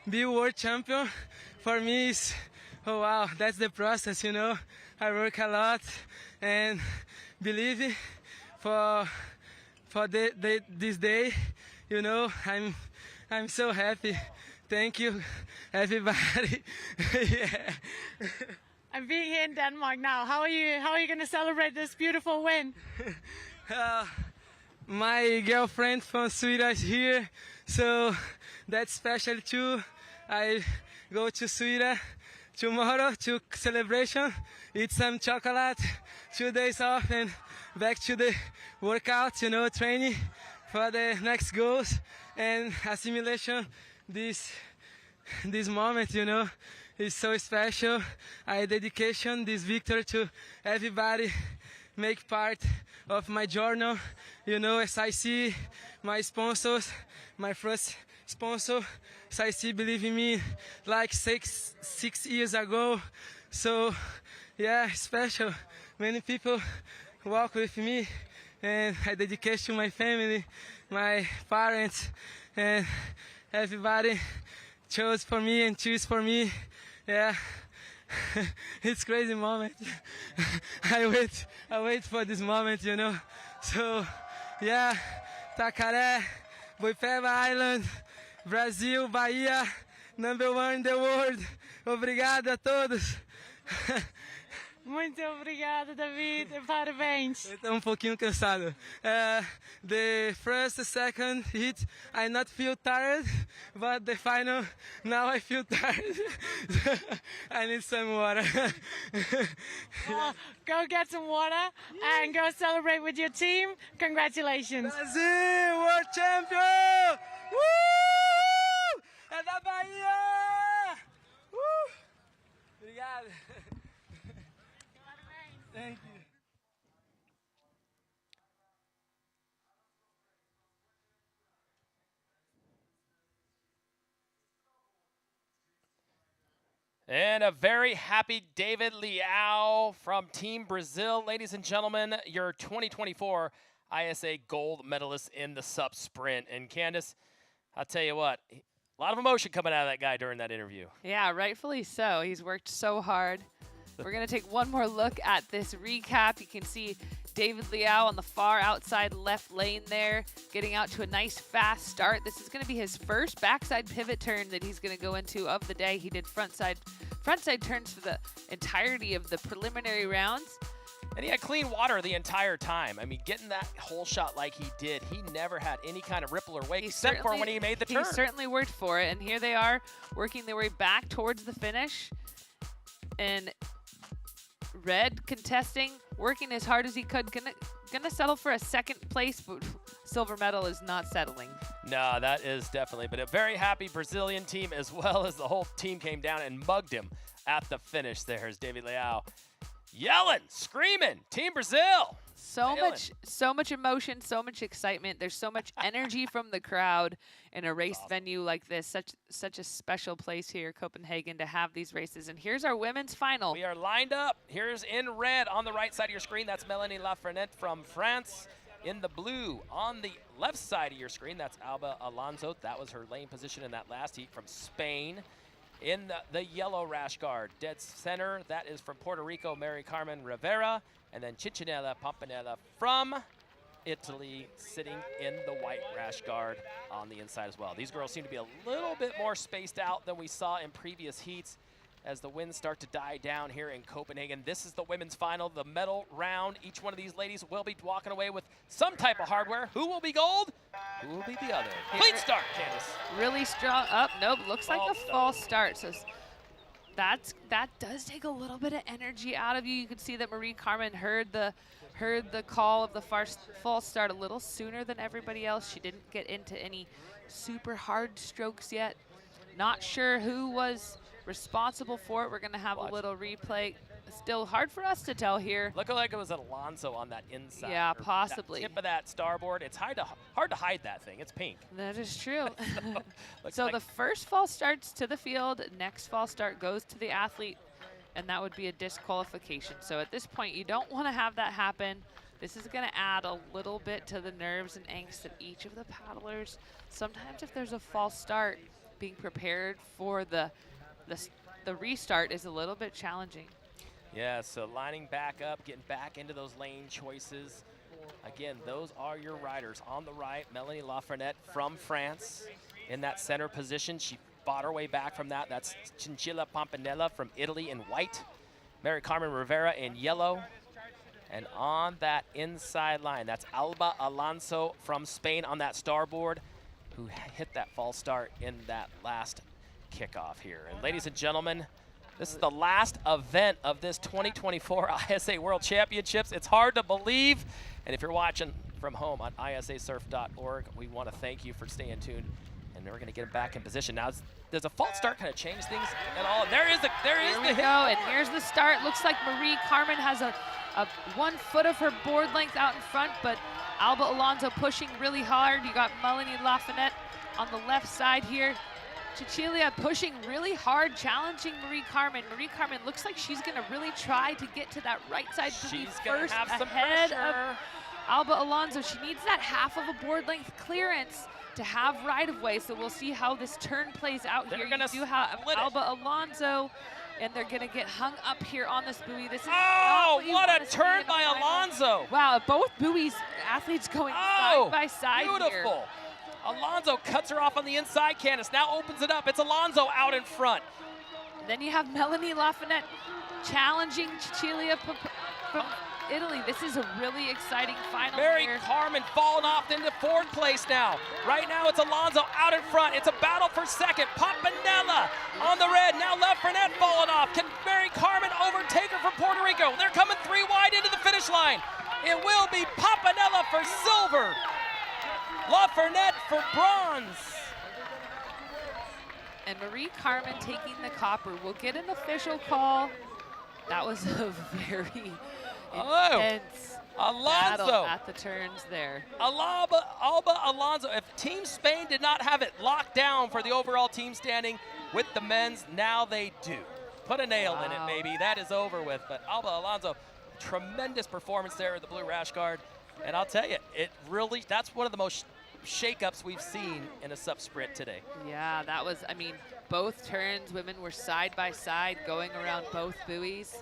be world champion for me is, oh wow, that's the process, you know. I work a lot and believe it for this day, you know. I'm so happy. Thank you, everybody. Yeah. And being here in Denmark now, how are you going to celebrate this beautiful win? My girlfriend from Sweden is here, so that's special too. I go to Sweden tomorrow to celebration, eat some chocolate, 2 days off, and back to the workout, you know, training for the next goals and assimilation. This moment, you know, is so special. I dedication this victory to everybody. Make part of my journal, you know, as I see my sponsors, my first sponsor, SIC, believe in me like six years ago. So yeah, special. Many people walk with me, and I dedicate to my family, my parents, and everybody chose for me and choose for me. Yeah. It's crazy moment. I wait for this moment, you know. So, yeah, Tacaré, Boipeba Island, Brasil, Bahia, #1 in the world. Obrigado a todos. Muito obrigada, David. Parabéns. Estou pouquinho cansado. The first, second hit, I not feel tired, but the final, now I feel tired. I need some water. Go get some water and go celebrate with your team. Congratulations. Brasil, world champion! Woo! É da Bahia! Obrigado. Thank you. And a very happy David Leao from Team Brazil. Ladies and gentlemen, your 2024 ISA gold medalist in the SUP sprint. And Candace, I'll tell you what, a lot of emotion coming out of that guy during that interview. Yeah, rightfully so. He's worked so hard. We're going to take one more look at this recap. You can see David Leao on the far outside left lane there, getting out to a nice fast start. This is going to be his first backside pivot turn that he's going to go into of the day. He did frontside turns for the entirety of the preliminary rounds. And he had clean water the entire time. I mean, getting that whole shot like he did, he never had any kind of ripple or wake except for when he made the turn. He certainly worked for it, and here they are working their way back towards the finish. And Red contesting, working as hard as he could, gonna settle for a second place, but silver medal is not settling. No, that is definitely, but a very happy Brazilian team, as well as the whole team came down and mugged him at the finish. There's David Leao yelling, screaming, Team Brazil. So much emotion, so much excitement. There's so much energy from the crowd in a race venue like this. Such a special place here, Copenhagen, to have these races. And here's our women's final. We are lined up. Here's in red on the right side of your screen. That's Melanie Lafreniere from France. In the blue on the left side of your screen, that's Alba Alonso. That was her lane position in that last heat from Spain. In the yellow rash guard, dead center, that is from Puerto Rico, Mary Carmen Rivera. And then Ciccinella Pompanella from Italy sitting in the white rash guard on the inside as well. These girls seem to be a little bit more spaced out than we saw in previous heats as the winds start to die down here in Copenhagen. This is the women's final, the medal round. Each one of these ladies will be walking away with some type of hardware. Who will be gold? Who will be the other? Clean start, Candace. Really strong up. Nope, looks like a false start. So that does take a little bit of energy out of you. You can see that Marie Carmen heard the call of the false start a little sooner than everybody else. She didn't get into any super hard strokes yet. Not sure who was responsible for it. We're going to have a little replay. Still hard for us to tell here. Looked like it was Alonso on that inside. Yeah, possibly. Tip of that starboard. It's hard to hide that thing. It's pink. That is true. So like the first false starts to the field. Next false start goes to the athlete, and that would be a disqualification. So at this point, you don't want to have that happen. This is going to add a little bit to the nerves and angst of each of the paddlers. Sometimes if there's a false start, being prepared for the restart is a little bit challenging. Yeah, so lining back up, getting back into those lane choices. Again, those are your riders. On the right, Melanie Lafreniere from France. in that center position. She fought her way back from that. That's Chinchilla Pompanella from Italy in white. Mary Carmen Rivera in yellow. And on that inside line, that's Alba Alonso from Spain on that starboard, who hit that false start in that last kickoff here. And ladies and gentlemen, this is the last event of this 2024 ISA World Championships. It's hard to believe. And if you're watching from home on isasurf.org, we want to thank you for staying tuned. And we're going to get them back in position. Now, does a false start kind of change things at all? There is the hit. Go, and here's the start. Looks like Marie Carmen has a 1 foot of her board length out in front, but Alba Alonso pushing really hard. You got Melanie Lafayette on the left side here. Cecilia pushing really hard, challenging Marie Carmen. Marie Carmen looks like she's going to really try to get to that right side buoy first ahead of Alba Alonso. She needs that half of a board length clearance to have right of way, so we'll see how this turn plays out here. You do have Alba Alonso, and they're going to get hung up here on this buoy. This is what a turn by Alonso. Wow, both buoys, athletes going side by side beautiful. Here. Alonso cuts her off on the inside. Candace now opens it up. It's Alonso out in front. And then you have Melanie Lafayette challenging Cecilia from Italy. This is a really exciting final. Mary Carmen falling off into 4th place now. Right now it's Alonso out in front. It's a battle for second. Pompanella on the red. Now Lafayette falling off. Can Mary Carmen overtake her from Puerto Rico? They're coming 3 wide into the finish line. It will be Pompanella for silver. Lafayette for bronze. And Marie Carmen taking the copper. We'll get an official call. That was a very intense battle at the turns there. Alba Alonso. If Team Spain did not have it locked down for the overall team standing with the men's, now they do. Put a nail in it, maybe. That is over with. But Alba Alonso, tremendous performance there with the blue rash guard. And I'll tell you, that's one of the most shakeups we've seen in a SUP sprint today. Yeah, that was, I mean, both turns, women were side by side going around both buoys.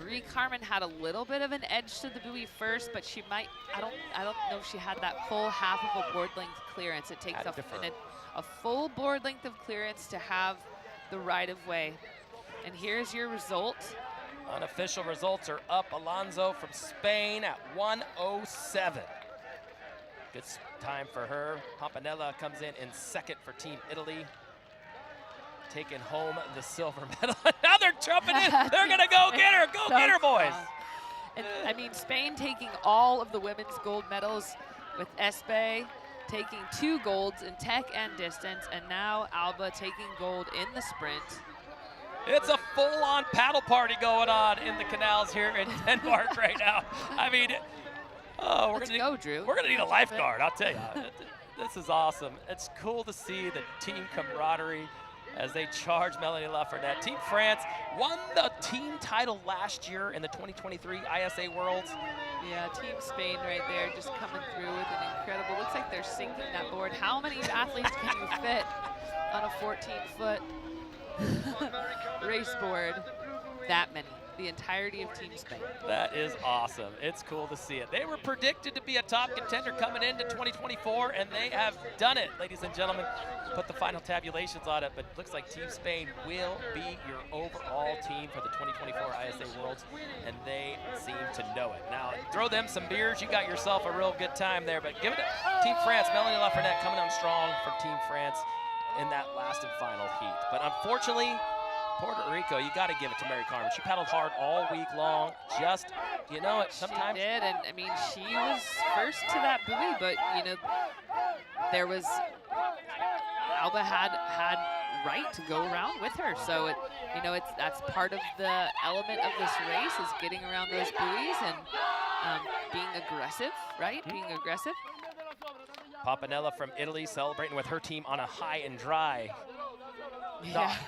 Marie Carmen had a little bit of an edge to the buoy first, but she might, I don't know if she had that full half of a board length clearance. It takes a full board length of clearance to have the right of way. And here's your result. Unofficial results are up. Alonso from Spain at 1:07. Good time for her. Pompanella comes in second for Team Italy, taking home the silver medal. Now they're jumping in. They're going to go get her. Go get her, boys. And I mean, Spain taking all of the women's gold medals, with Espe taking 2 golds in tech and distance, and now Alba taking gold in the sprint. It's a full-on paddle party going on in the canals here in Denmark right now. I mean, we're gonna need a lifeguard, I'll tell you. This is awesome. It's cool to see the team camaraderie as they charge Melanie Lafayette. Team France won the team title last year in the 2023 ISA Worlds. Yeah, Team Spain right there just coming through with an incredible, looks like they're sinking that board. How many athletes can you fit on a 14-foot race board? That many. The entirety of Team Spain. That is awesome. It's cool to see it. They were predicted to be a top contender coming into 2024, and they have done it, ladies and gentlemen. Put the final tabulations on it, but it looks like Team Spain will be your overall team for the 2024 ISA Worlds, and they seem to know it. Now, throw them some beers. You got yourself a real good time there, but give it to Team France. Melanie Lafayette coming on strong for Team France in that last and final heat. But unfortunately, Puerto Rico, you got to give it to Mary Carmen. She paddled hard all week long. Just, you know it, sometimes. She did, and I mean, she was first to that buoy, but, you know, there was, Alba had right to go around with her. So, it, you know, that's part of the element of this race is getting around those buoys and being aggressive, right? Being aggressive. Pompanella from Italy celebrating with her team on a high and dry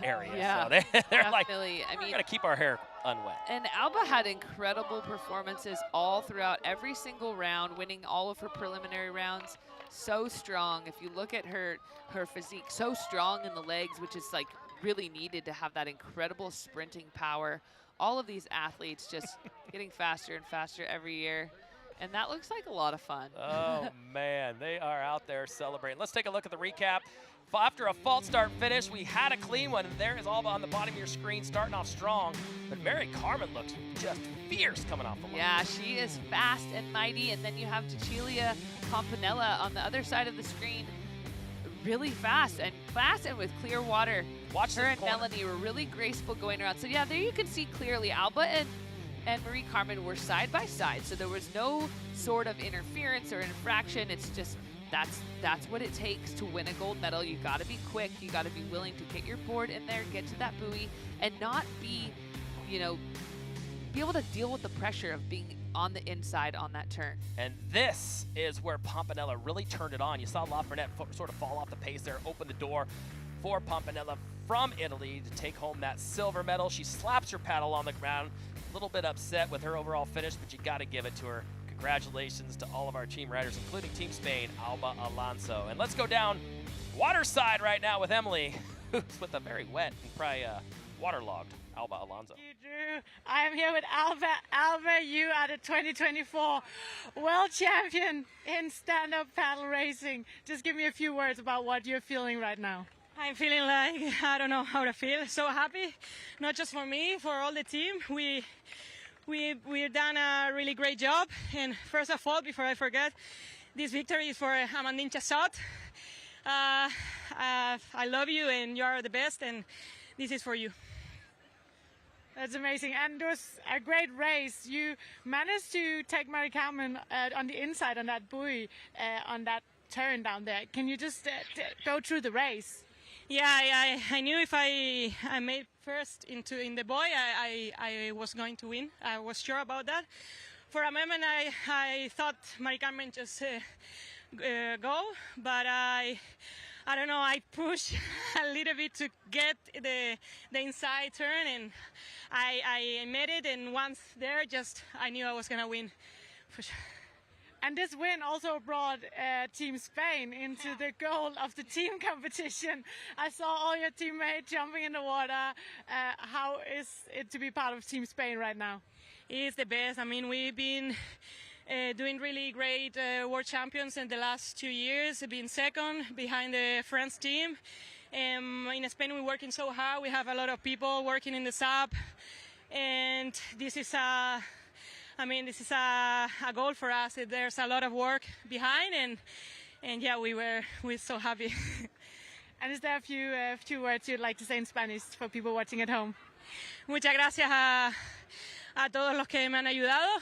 area. Yeah, so they're like, I mean, we got to keep our hair unwet. And Alba had incredible performances all throughout every single round, winning all of her preliminary rounds. So strong. If you look at her physique, so strong in the legs, which is like really needed to have that incredible sprinting power. All of these athletes just getting faster and faster every year. And that looks like a lot of fun. Oh, man, they are out there celebrating. Let's take a look at the recap. After a false start finish, we had a clean one, and there is Alba on the bottom of your screen starting off strong. But Mary Carmen looks just fierce coming off the line. Yeah, she is fast and mighty. And then you have Cecilia Pompanella on the other side of the screen. Really fast and with clear water. Watch her and Melanie were really graceful going around. So yeah, there you can see clearly Alba and Marie Carmen were side by side. So there was no sort of interference or infraction. It's just that's what it takes to win a gold medal. You got to be quick. You got to be willing to get your board in there, get to that buoy, and not be, be able to deal with the pressure of being on the inside on that turn. And this is where Pompanella really turned it on. You saw Lafreniere sort of fall off the pace there, open the door for Pompanella from Italy to take home that silver medal. She slaps her paddle on the ground, a little bit upset with her overall finish, but you got to give it to her. Congratulations to all of our team riders, including Team Spain, Alba Alonso. And let's go down water side right now with Emily, who's with a very wet and probably waterlogged Alba Alonso. Drew, I am here with Alba. Alba, you are the 2024 world champion in stand-up paddle racing. Just give me a few words about what you're feeling right now. I'm feeling like, I don't know how to feel. So happy, not just for me, for all the team. We've done a really great job. And first of all, before I forget, this victory is for Amandine Chassot. I love you and you are the best, and this is for you. That's amazing. And it was a great race. You managed to take Mary Carmen on the inside on that buoy, on that turn down there. Can you just go through the race? Yeah, I knew if I made first in the buoy, I was going to win. I was sure about that. For a moment, I thought Mary Carmen just go, but I don't know, I pushed a little bit to get the inside turn, and I made it, and once there, I knew I was going to win. For sure. And this win also brought Team Spain into the goal of the team competition. I saw all your teammates jumping in the water. How is it to be part of Team Spain right now? It's the best. I mean, we've been doing really great world champions in the last 2 years, being second behind the France team. In Spain, we're working so hard. We have a lot of people working in the SUP, and this is a goal for us. There's a lot of work behind, and yeah, we're so happy. And is there a few words you'd like to say in Spanish for people watching at home? Muchas gracias a todos los que me han ayudado.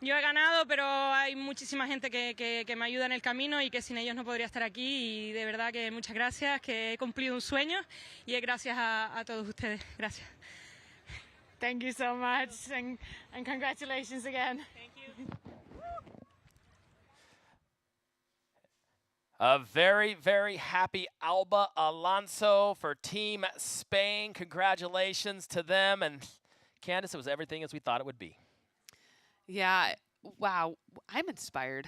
Yo he ganado, pero hay muchísima gente que me ayuda en el camino y que sin ellos no podría estar aquí. Y de verdad que muchas gracias, que he cumplido un sueño y es gracias a todos ustedes. Gracias. Thank you so much, and congratulations again. Thank you. A very, very happy Alba Alonso for Team Spain. Congratulations to them. And Candace, it was everything as we thought it would be. Yeah, wow, I'm inspired.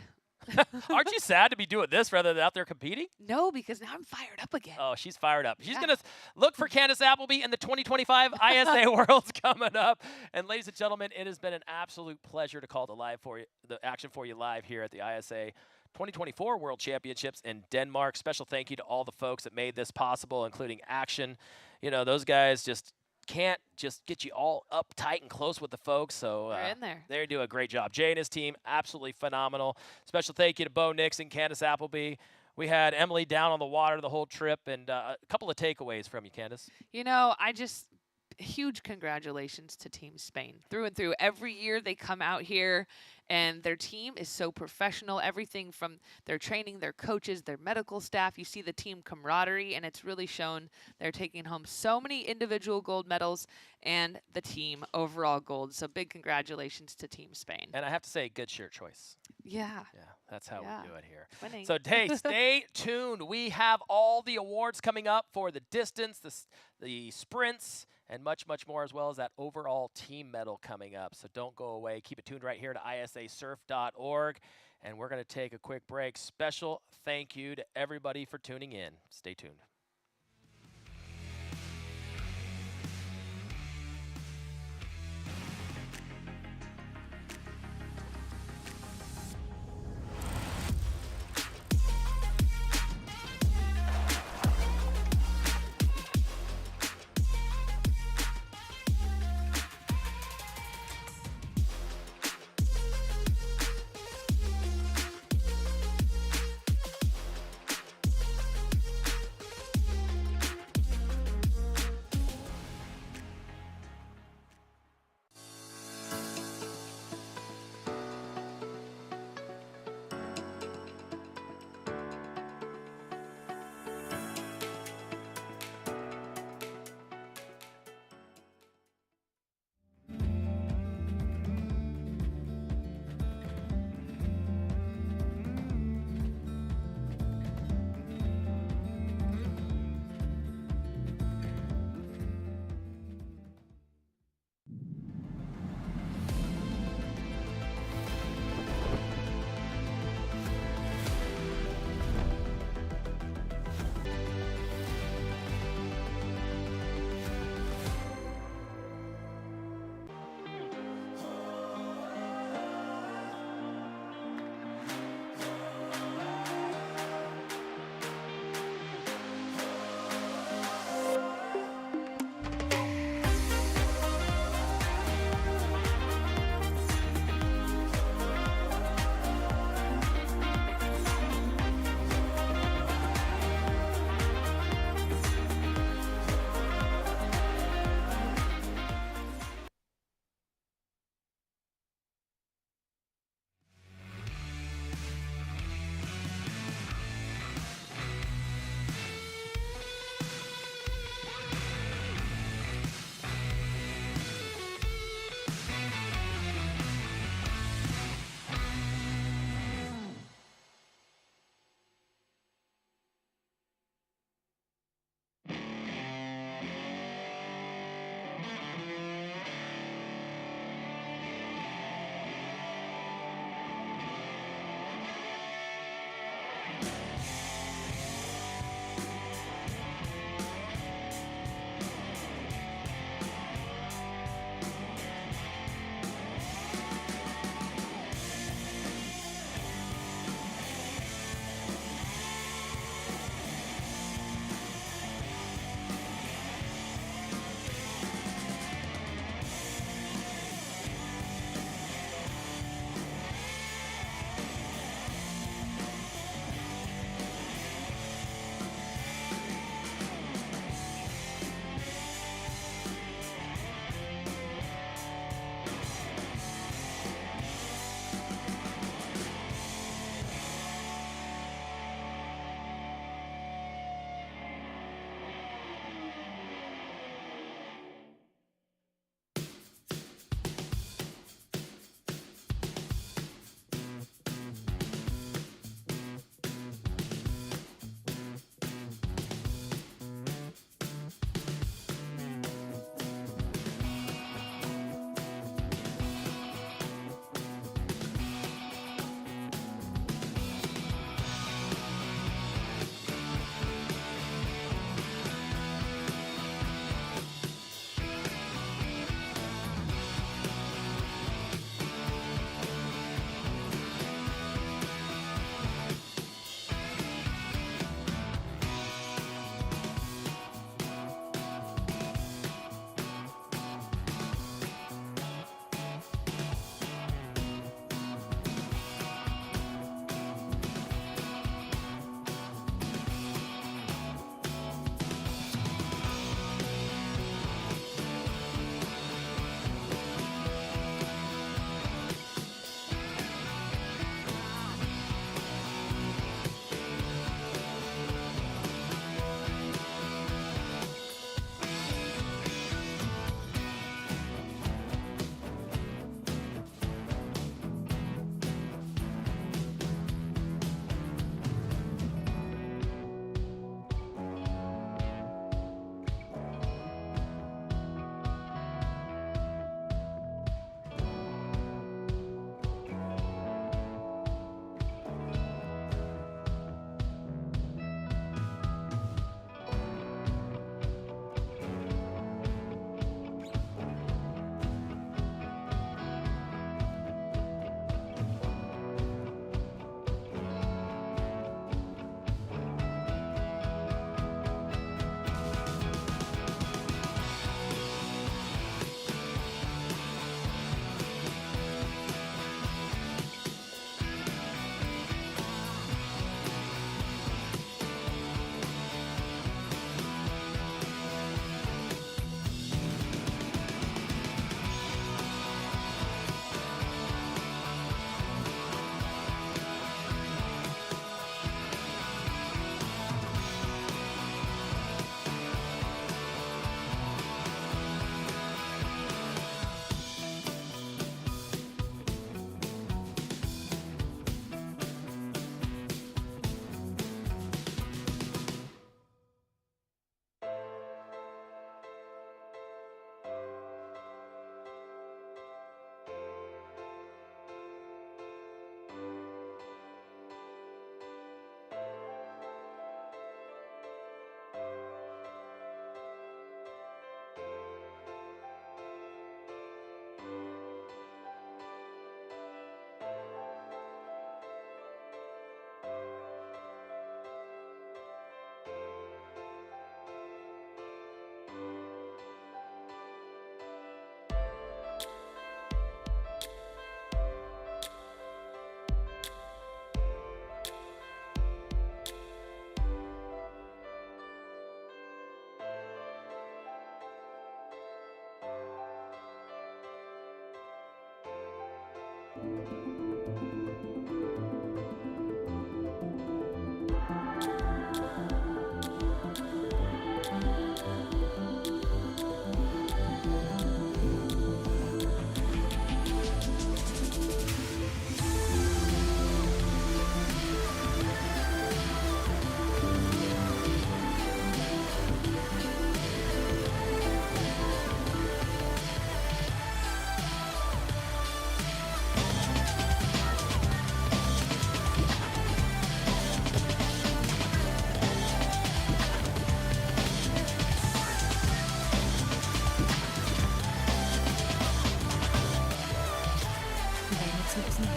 Aren't you sad to be doing this rather than out there competing? No, because now I'm fired up again. Oh, she's fired up. She's going to look for Candace Appleby in the 2025 ISA Worlds coming up. And ladies and gentlemen, it has been an absolute pleasure to call the action for you live here at the ISA 2024 World Championships in Denmark. Special thank you to all the folks that made this possible, including Action. You know, those guys just can't just get you all uptight and close with the folks. So they're in there. They do a great job. Jay and his team, absolutely phenomenal. Special thank you to Bo Nixon, Candace Appleby. We had Emily down on the water the whole trip, and a couple of takeaways from you, Candace. You know, huge congratulations to Team Spain. Through and through. Every year they come out here, and their team is so professional. Everything from their training, their coaches, their medical staff. You see the team camaraderie, and it's really shown. They're taking home so many individual gold medals and the team overall gold. So big congratulations to Team Spain. And I have to say, good shirt choice. Yeah. Yeah, that's how we do it here. Winning. So, hey, stay tuned. We have all the awards coming up for the distance, the sprints, and much, much more, as well as that overall team medal coming up. So don't go away. Keep it tuned right here to ISAsurf.org. And we're going to take a quick break. Special thank you to everybody for tuning in. Stay tuned.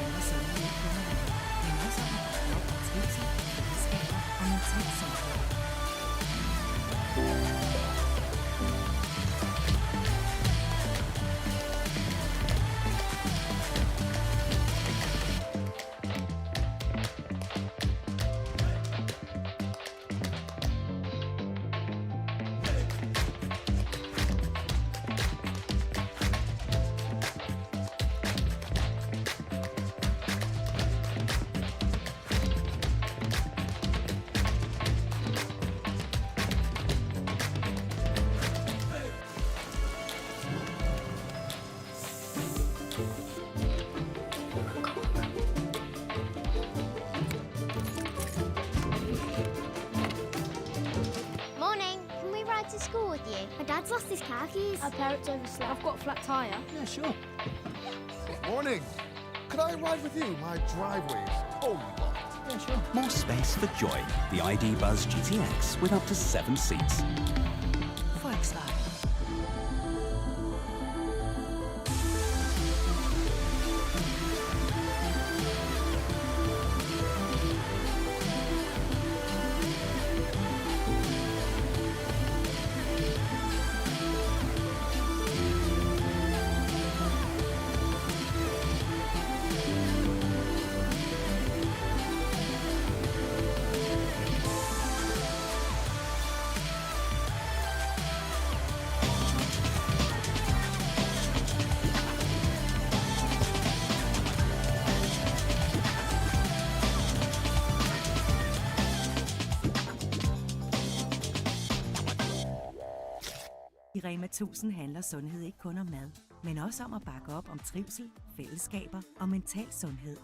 handler sundhed ikke kun om mad, men også om at bakke op om trivsel, fællesskaber og mental sundhed. Morning. Can we ride to school with you? My dad's lost his car keys. Our parents overslept. I've got a flat tyre. Yeah, sure. Morning. Could I ride with you? My driveway is totally blocked. Yeah, sure. More space for joy. The ID Buzz GTX with up to 7 seats. Volkswagen. I Rema 1000 handler sundhed ikke kun om mad, men også om at bakke op om trivsel, fællesskaber og mental sundhed.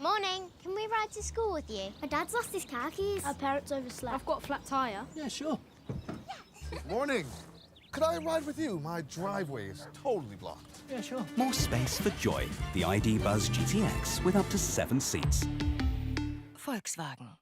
Morning. Can we ride to school with you? My dad's lost his car keys. Our parents overslept. I've got a flat tyre. Yeah, sure. Morning. Could I ride with you? My driveway is totally blocked. Yeah, sure. More space for joy. The ID Buzz GTX with up to 7 seats. Volkswagen.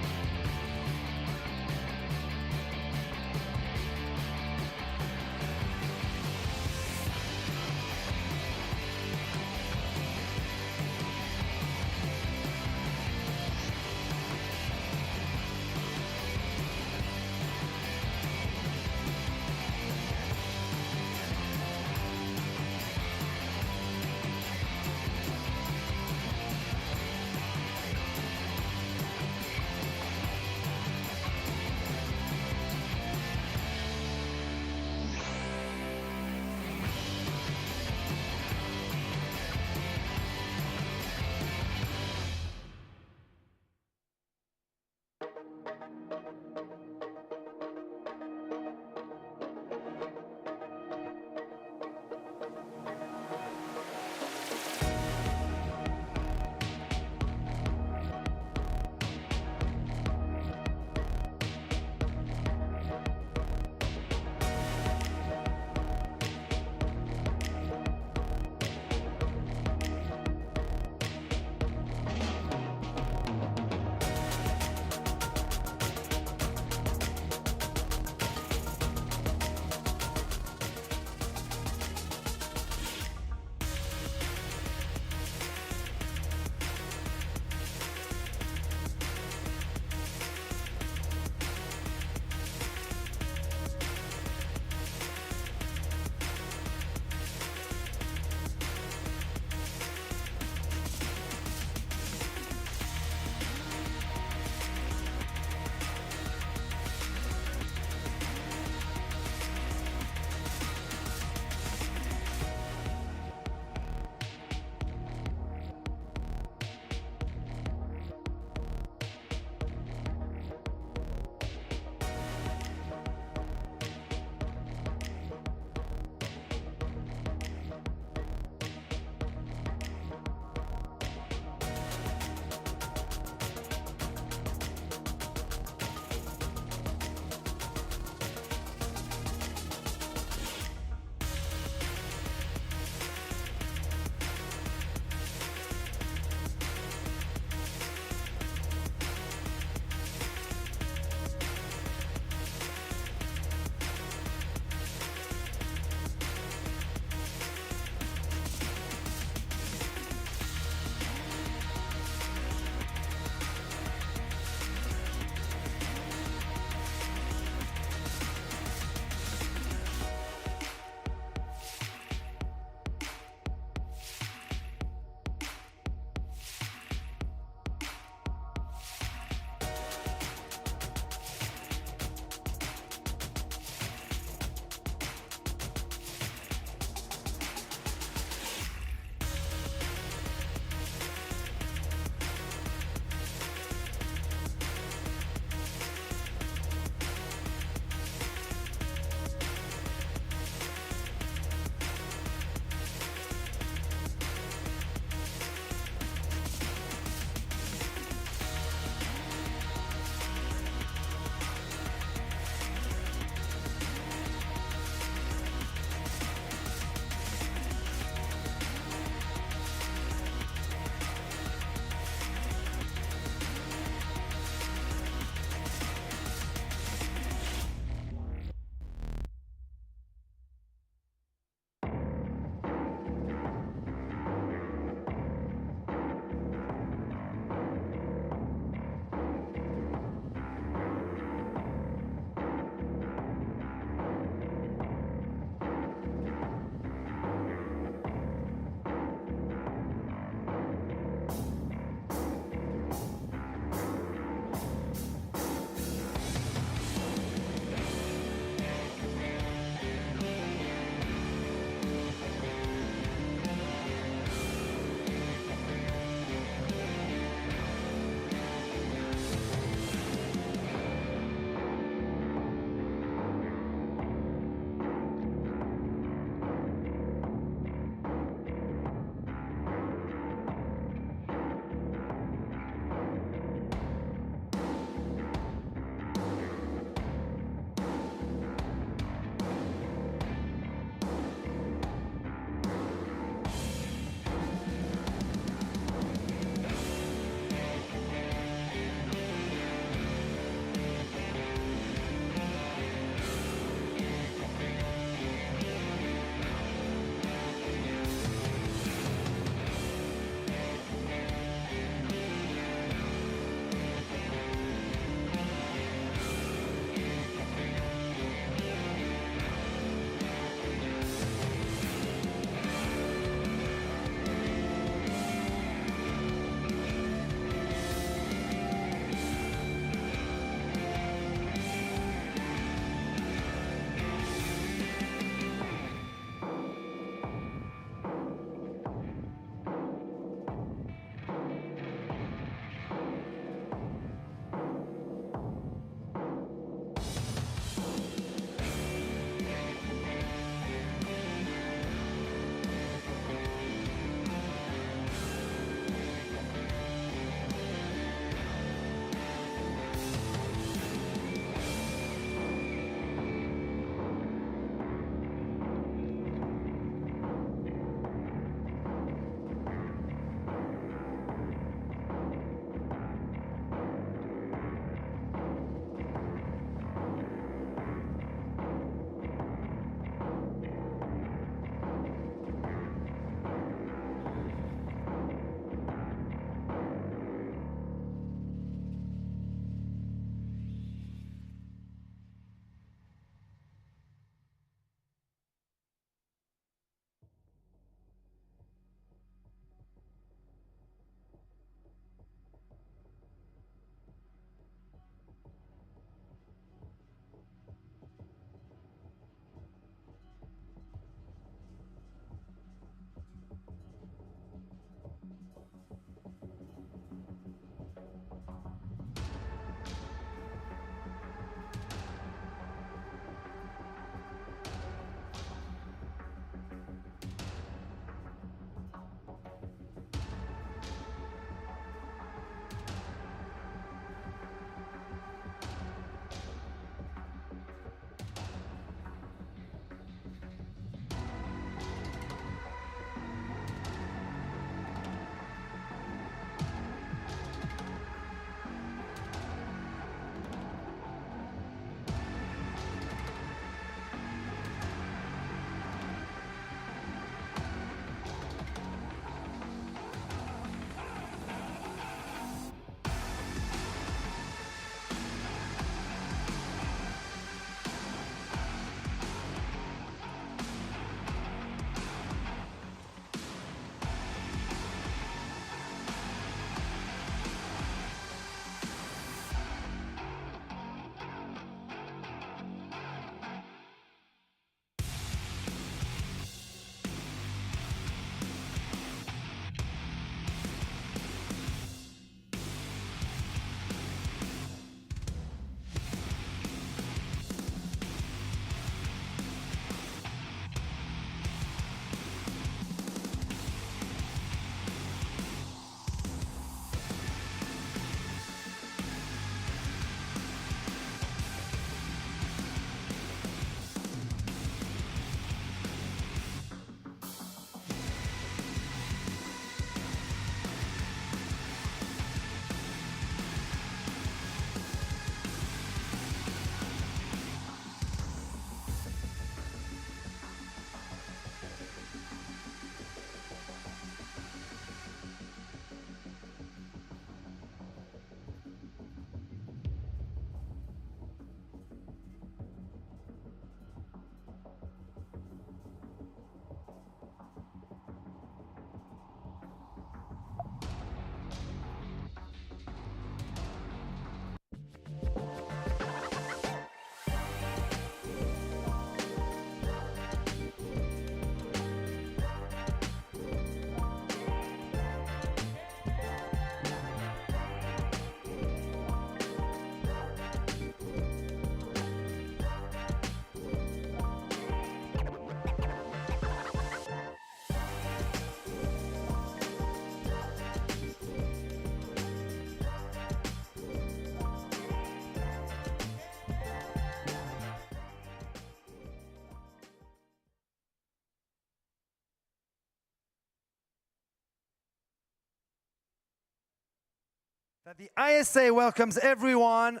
The ISA welcomes everyone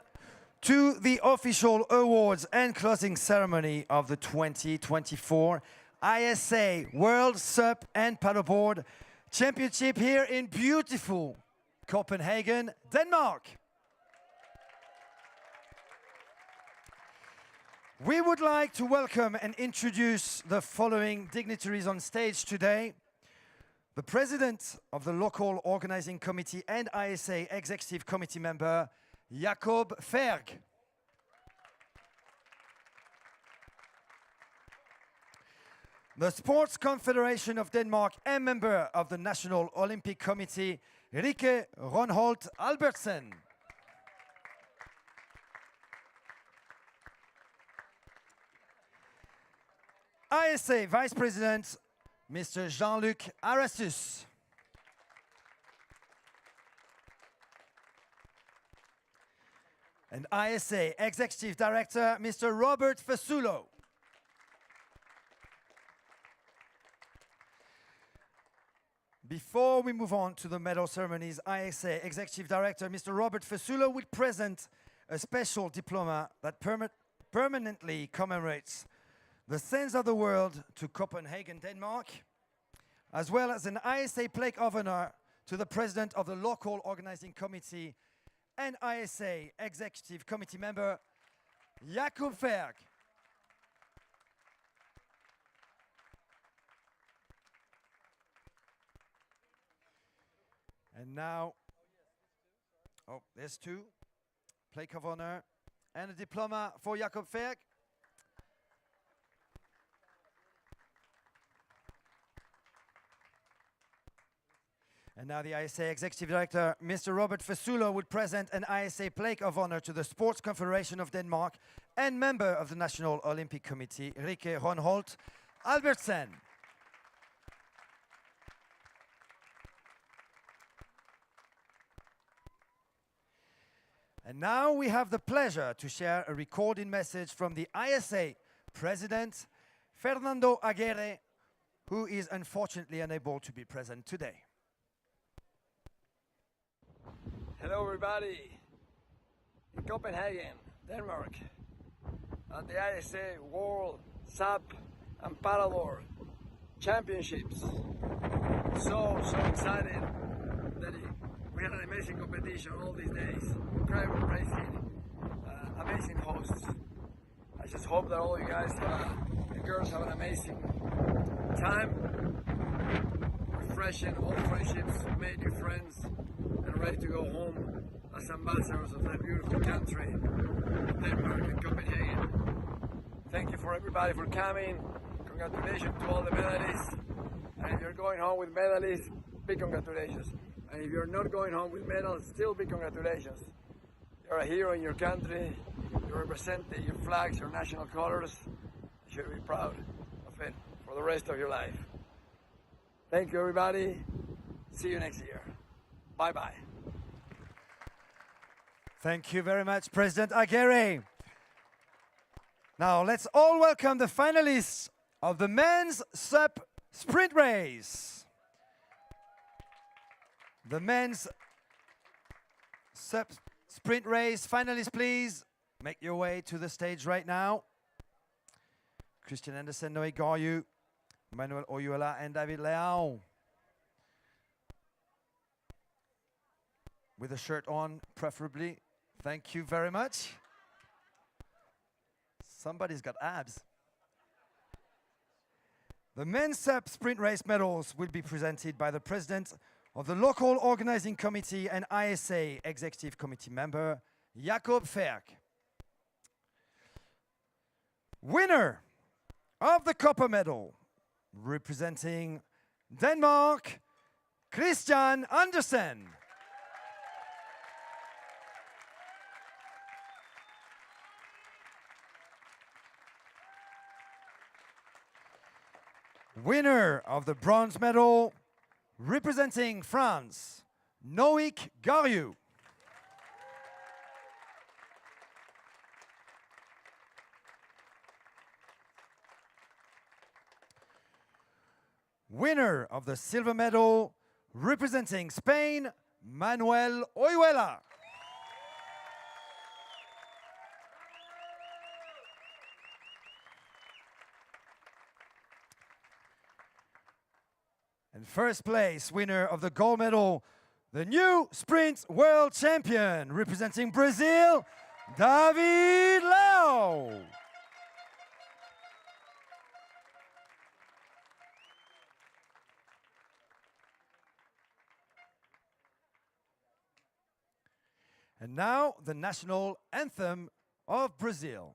to the official awards and closing ceremony of the 2024 ISA World SUP and Paddleboard Championship here in beautiful Copenhagen, Denmark. We would like to welcome and introduce the following dignitaries on stage today. The President of the Local Organizing Committee and ISA Executive Committee member, Jacob Ferg. The Sports Confederation of Denmark and member of the National Olympic Committee, Rikke Ronholt Albertsen. ISA Vice President, Mr. Jean-Luc Arassus. And ISA Executive Director, Mr. Robert Fasulo. Before we move on to the medal ceremonies, ISA Executive Director, Mr. Robert Fasulo will present a special diploma that permanently commemorates the Sense of the World to Copenhagen, Denmark, as well as an ISA plaque of honor to the President of the Local Organizing Committee and ISA Executive Committee member, Jacob Ferg. And now, there's two, plaque of honor and a diploma for Jacob Ferg. And now the ISA Executive Director, Mr. Robert Fasulo, would present an ISA plaque of honor to the Sports Confederation of Denmark and member of the National Olympic Committee, Rikke Ronholt Albertsen. And now we have the pleasure to share a recording message from the ISA President, Fernando Aguirre, who is unfortunately unable to be present today. Hello everybody, in Copenhagen, Denmark, at the ISA World SUP and Paddleboard Championships. So excited that we had an amazing competition all these days, incredible racing, amazing hosts. I just hope that all you guys, the girls have an amazing time, refreshing old friendships, made new friends, and ready to go home as ambassadors of that beautiful country, Denmark and Copenhagen. Thank you for everybody for coming. Congratulations to all the medalists. And if you're going home with medalists, big congratulations. And if you're not going home with medals, still big congratulations. You're a hero in your country. You represent your flags, your national colors. You should be proud of it for the rest of your life. Thank you, everybody. See you next year. Bye-bye. Thank you very much, President Aguirre. Now, let's all welcome the finalists of the men's SUP sprint race. The men's SUP sprint race finalists, please make your way to the stage right now. Christian Andersen, Noé Garyu, Manuel Oyuela, and David Leao. With a shirt on, preferably. Thank you very much. Somebody's got abs. The men's SUP sprint race medals will be presented by the President of the Local Organizing Committee and ISA Executive Committee member, Jacob Ferg. Winner of the copper medal, representing Denmark, Christian Andersen. Winner of the bronze medal, representing France, Noé Garyu. Winner of the silver medal, representing Spain, Manuel Oyuela. And first place winner of the gold medal, the new sprint world champion representing Brazil, David Leao. And now the national anthem of Brazil.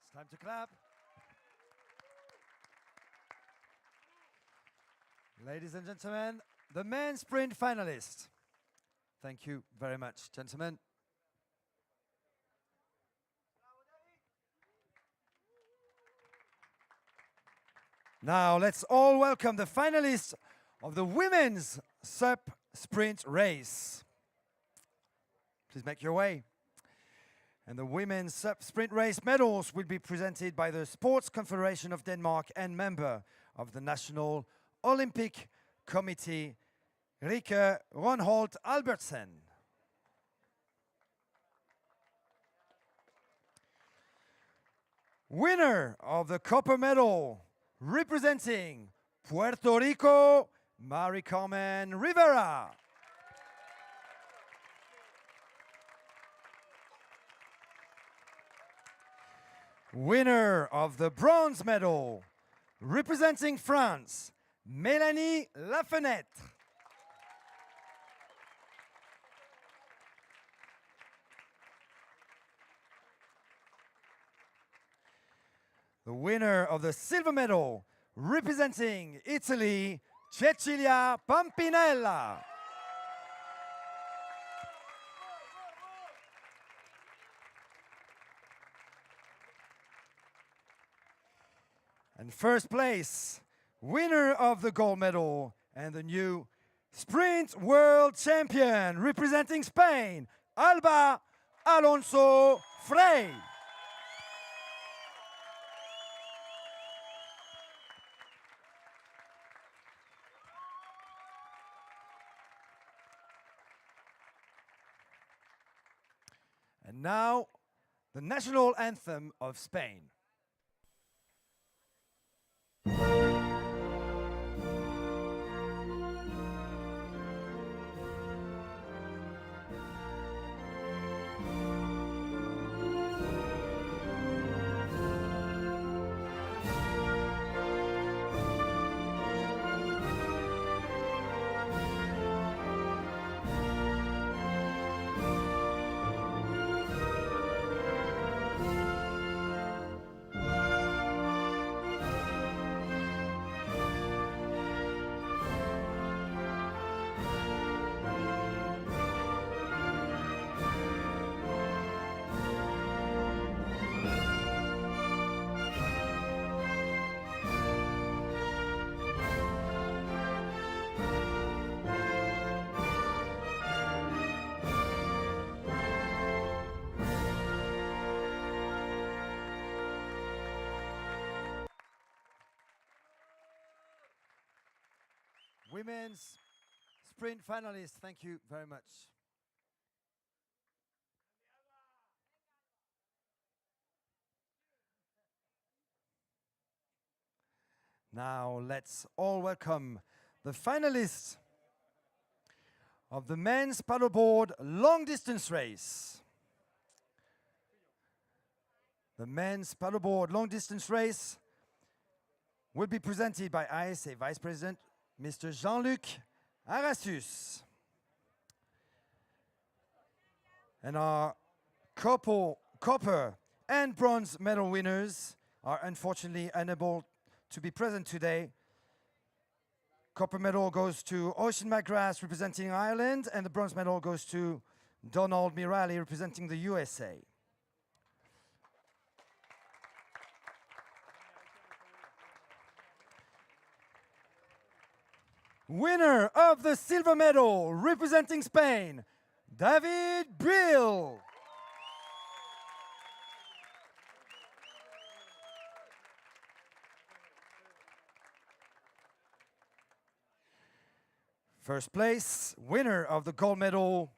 It's time to clap. Ladies and gentlemen, the men's sprint finalists. Thank you very much, gentlemen. Now let's all welcome the finalists of the women's SUP sprint race. Please make your way. And the women's SUP sprint race medals will be presented by the Sports Confederation of Denmark and member of the National Olympic Committee, Rikke Ronholt Albertsen. Winner of the copper medal, representing Puerto Rico, Mari Carmen Rivera. Winner of the bronze medal, representing France, Mélanie Lafenêtre. The winner of the silver medal, representing Italy, Cecilia Pampinella. And first place, winner of the gold medal and the new sprint world champion, representing Spain, Alba Alonso Frey. And now, the national anthem of Spain. Women's sprint finalists, thank you very much. Now let's all welcome the finalists of the men's paddleboard long distance race. The men's paddleboard long distance race will be presented by ISA Vice President Mr. Jean-Luc Arassus. And our copper and bronze medal winners are unfortunately unable to be present today. Copper medal goes to Ocean McGrath representing Ireland, and the bronze medal goes to Donald Mirali representing the USA. Winner of the silver medal representing Spain, David Brill. First place, winner of the gold medal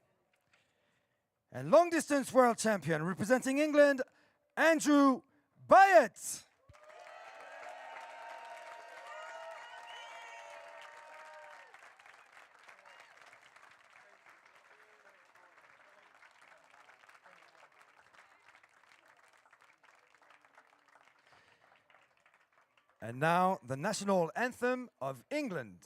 and long distance world champion representing England, Andrew Byatt. And now the national anthem of England.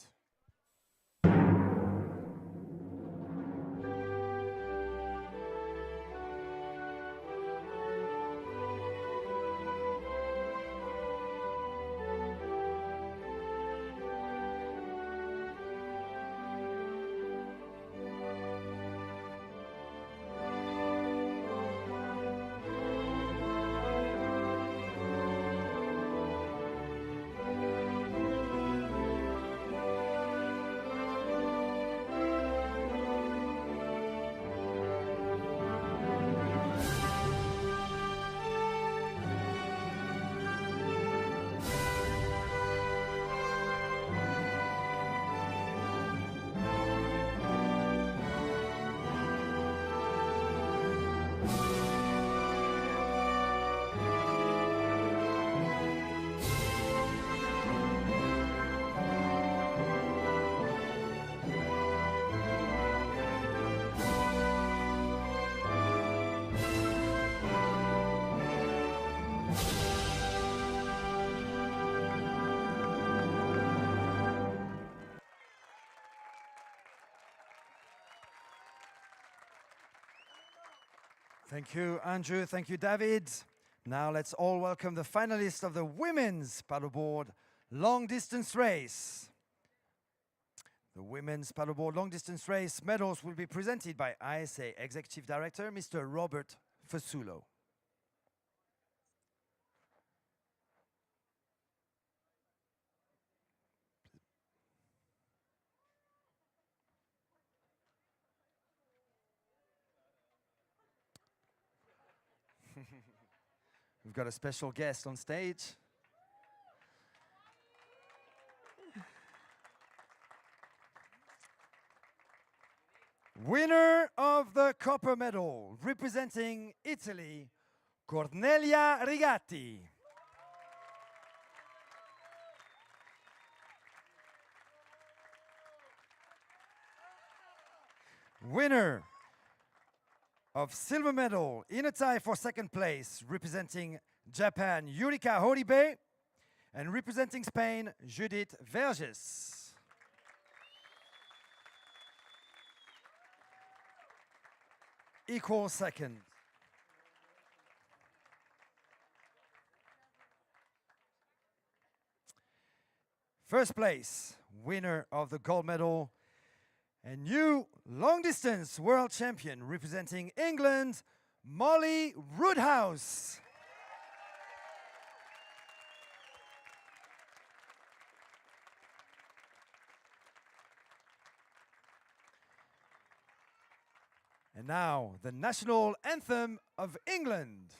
Thank you, Andrew. Thank you, David. Now let's all welcome the finalists of the women's paddleboard long distance race. The women's paddleboard long distance race medals will be presented by ISA Executive Director, Mr. Robert Fasulo. We've got a special guest on stage. Winner of the copper medal, representing Italy, Cornelia Rigatti. Winner of silver medal in a tie for second place, representing Japan, Yurika Horibe, and representing Spain, Judith Verges. Equal second. First place, winner of the gold medal, and new long distance world champion representing England, Molly Roodhouse. And now the national anthem of England.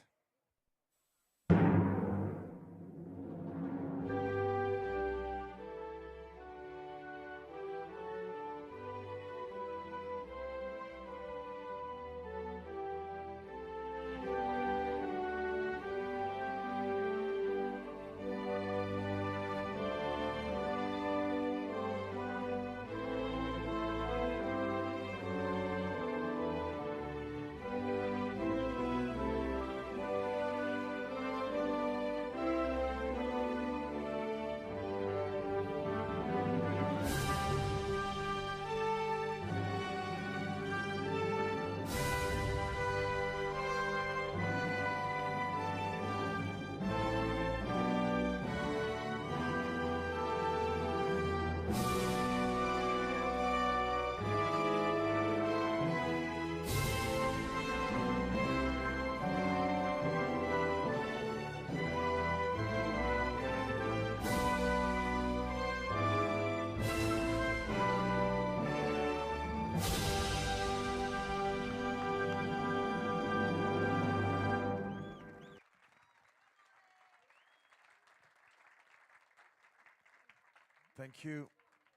Thank you,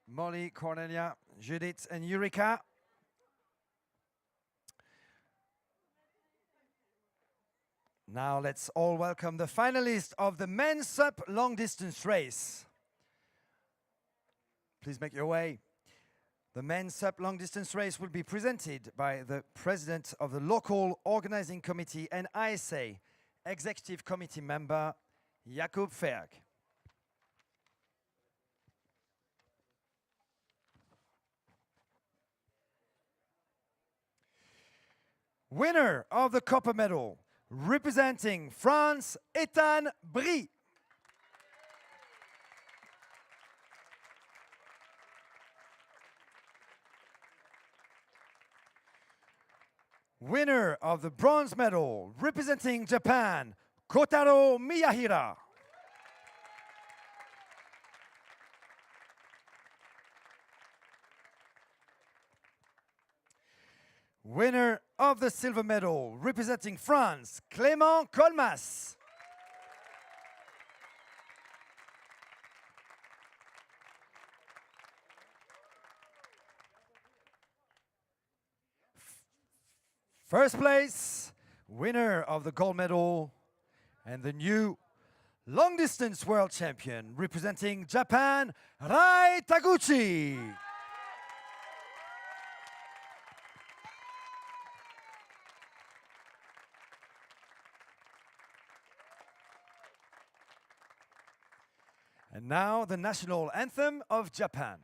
Molly, Cornelia, Judith, and Eureka. Now let's all welcome the finalists of the men's SUP long distance race. Please make your way. The men's SUP long distance race will be presented by the president of the local organizing committee and ISA executive committee member, Jakob Ferg. Winner of the copper medal, representing France, Ethan Brie. Winner of the bronze medal, representing Japan, Kotaro Miyahira. Winner of the silver medal, representing France, Clément Colmas. First place, winner of the gold medal, and the new long distance world champion, representing Japan, Rai Taguchi. And now the national anthem of Japan.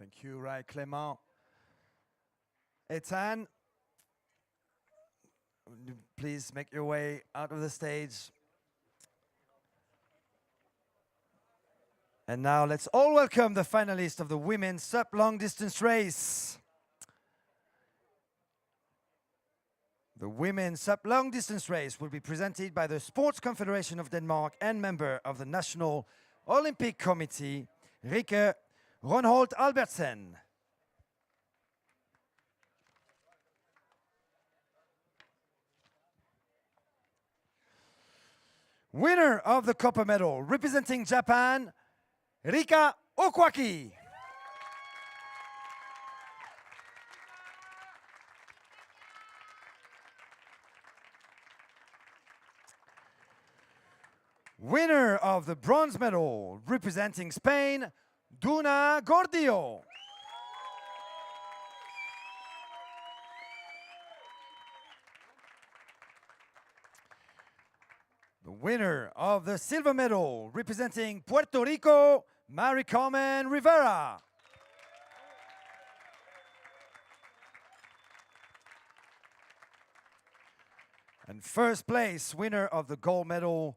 Thank you, Rai Clément. Ethan, please make your way out of the stage. And now let's all welcome the finalists of the women's SUP long distance race. The women's SUP long distance race will be presented by the Sports Confederation of Denmark and member of the National Olympic Committee, Rikke Ronholt Albertsen. Winner of the copper medal, representing Japan, Rika Okwaki. Winner of the bronze medal, representing Spain, Duna Gordillo. The winner of the silver medal, representing Puerto Rico, Mary Carmen Rivera. And first place winner of the gold medal,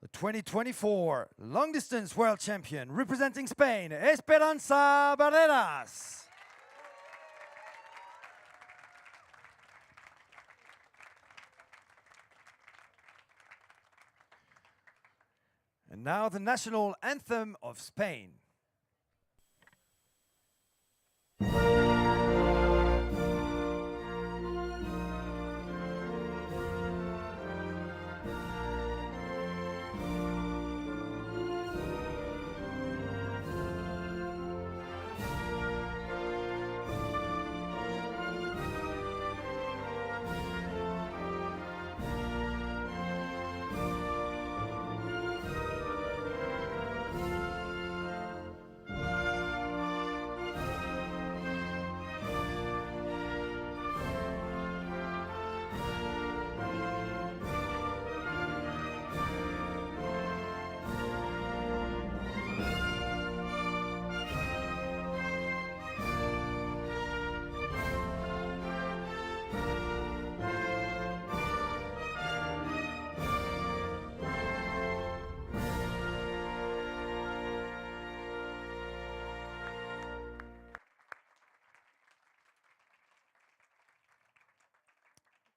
the 2024 long distance world champion, representing Spain, Esperanza Barreras. And now the national anthem of Spain.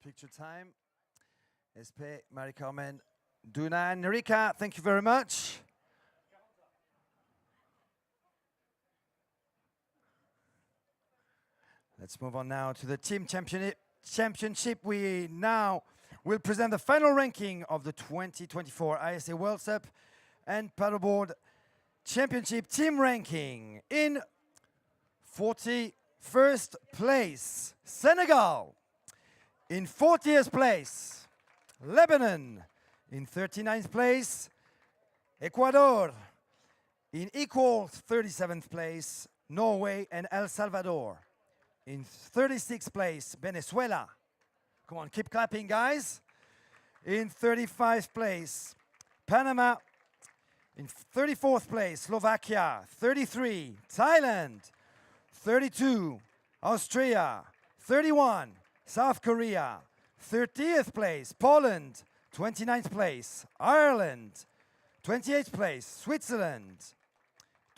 Picture time. Espe, Marie-Carmen, Duna, and Rika, thank you very much. Let's move on now to the team championship. We now will present the final ranking of the 2024 ISA World SUP and Paddleboard Championship team ranking. In 41st place, Senegal. In 40th place, Lebanon. In 39th place, Ecuador. In equal 37th place, Norway and El Salvador. In 36th place, Venezuela. Come on, keep clapping, guys. In 35th place, Panama. In 34th place, Slovakia. 33, Thailand. 32, Austria. 31, South Korea. 30th place, Poland. 29th place, Ireland. 28th place, Switzerland.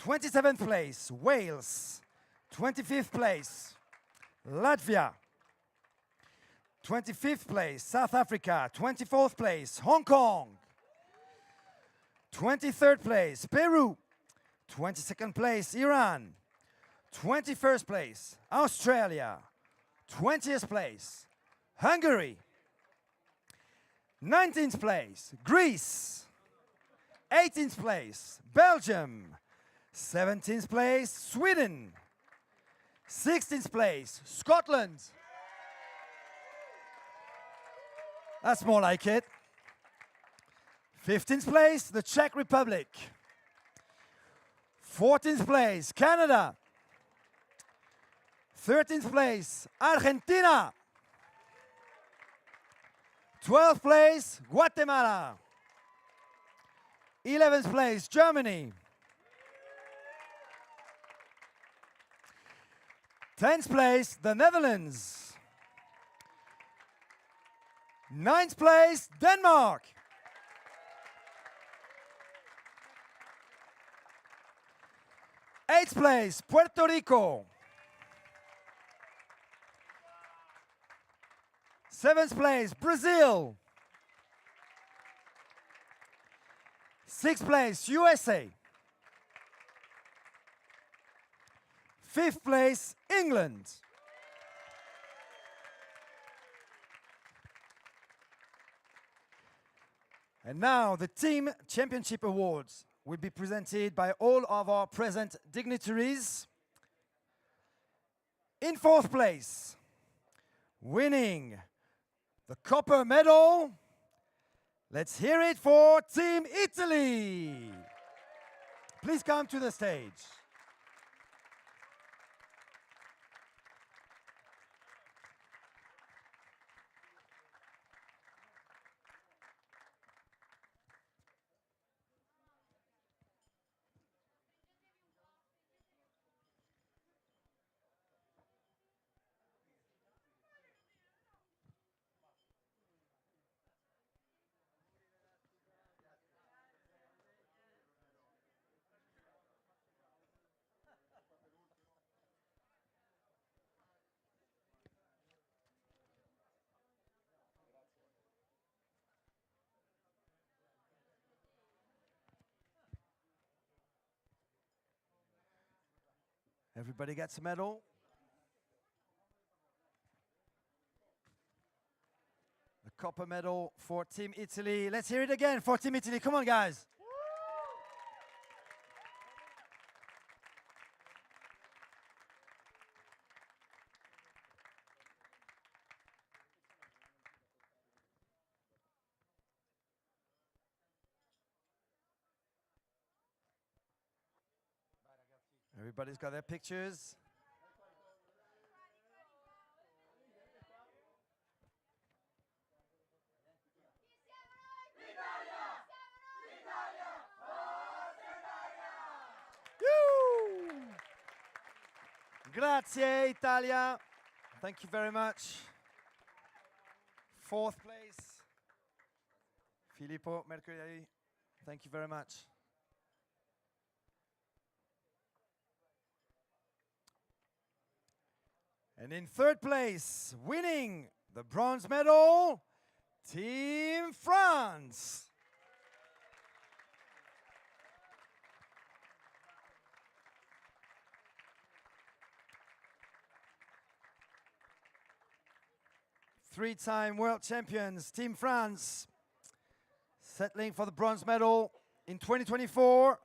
27th place, Wales. 25th place, Latvia. 25th place, South Africa. 24th place, Hong Kong. 23rd place, Peru. 22nd place, Iran. 21st place, Australia. 20th place, Hungary. 19th place, Greece. 18th place, Belgium. 17th place, Sweden. 16th place, Scotland. That's more like it. 15th place, the Czech Republic. 14th place, Canada. 13th place, Argentina. 12th place, Guatemala. 11th place, Germany. 10th place, the Netherlands. 9th place, Denmark. 8th place, Puerto Rico. 7th place, Brazil. 6th place, USA. 5th place, England. And now the Team Championship Awards will be presented by all of our present dignitaries. In 4th place, winning the copper medal, let's hear it for Team Italy. Please come to the stage. Everybody gets a medal. The copper medal for Team Italy. Let's hear it again for Team Italy. Come on, guys. Everybody's got their pictures. Grazie, Italia. Thank you very much. 4th place, Filippo Mercuriali. Thank you very much. And in 3rd place, winning the bronze medal, Team France. Three-time world champions, Team France, settling for the bronze medal in 2024.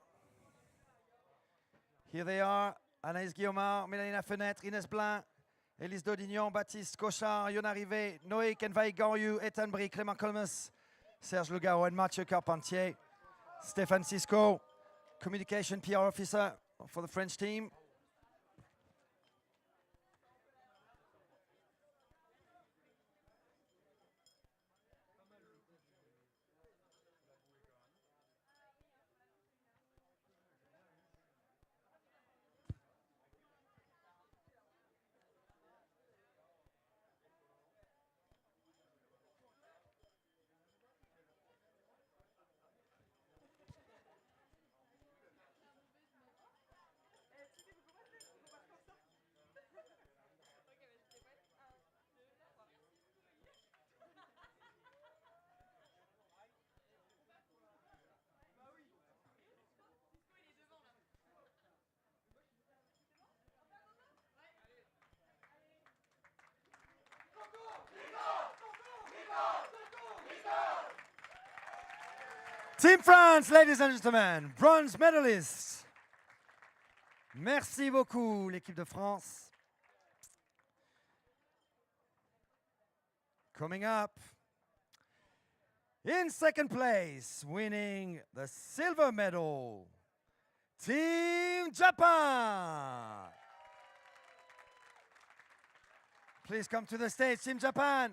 Here they are, Anaïs Guillaumard, Mélanie Lafenêtre, Inès Blin, Élise Daudignon, Baptiste Cochard, Yon Arrivé, Noé Kenvaï-Goriou, Ethan Brie, Clément Colmes, Serge Lugaro and Mathieu Carpentier, Stéphane Cisco, Communication PR Officer for the French team. Team France, ladies and gentlemen, bronze medalists. Merci beaucoup, l'équipe de France. Coming up, in second place, winning the silver medal, Team Japan. Please come to the stage, Team Japan.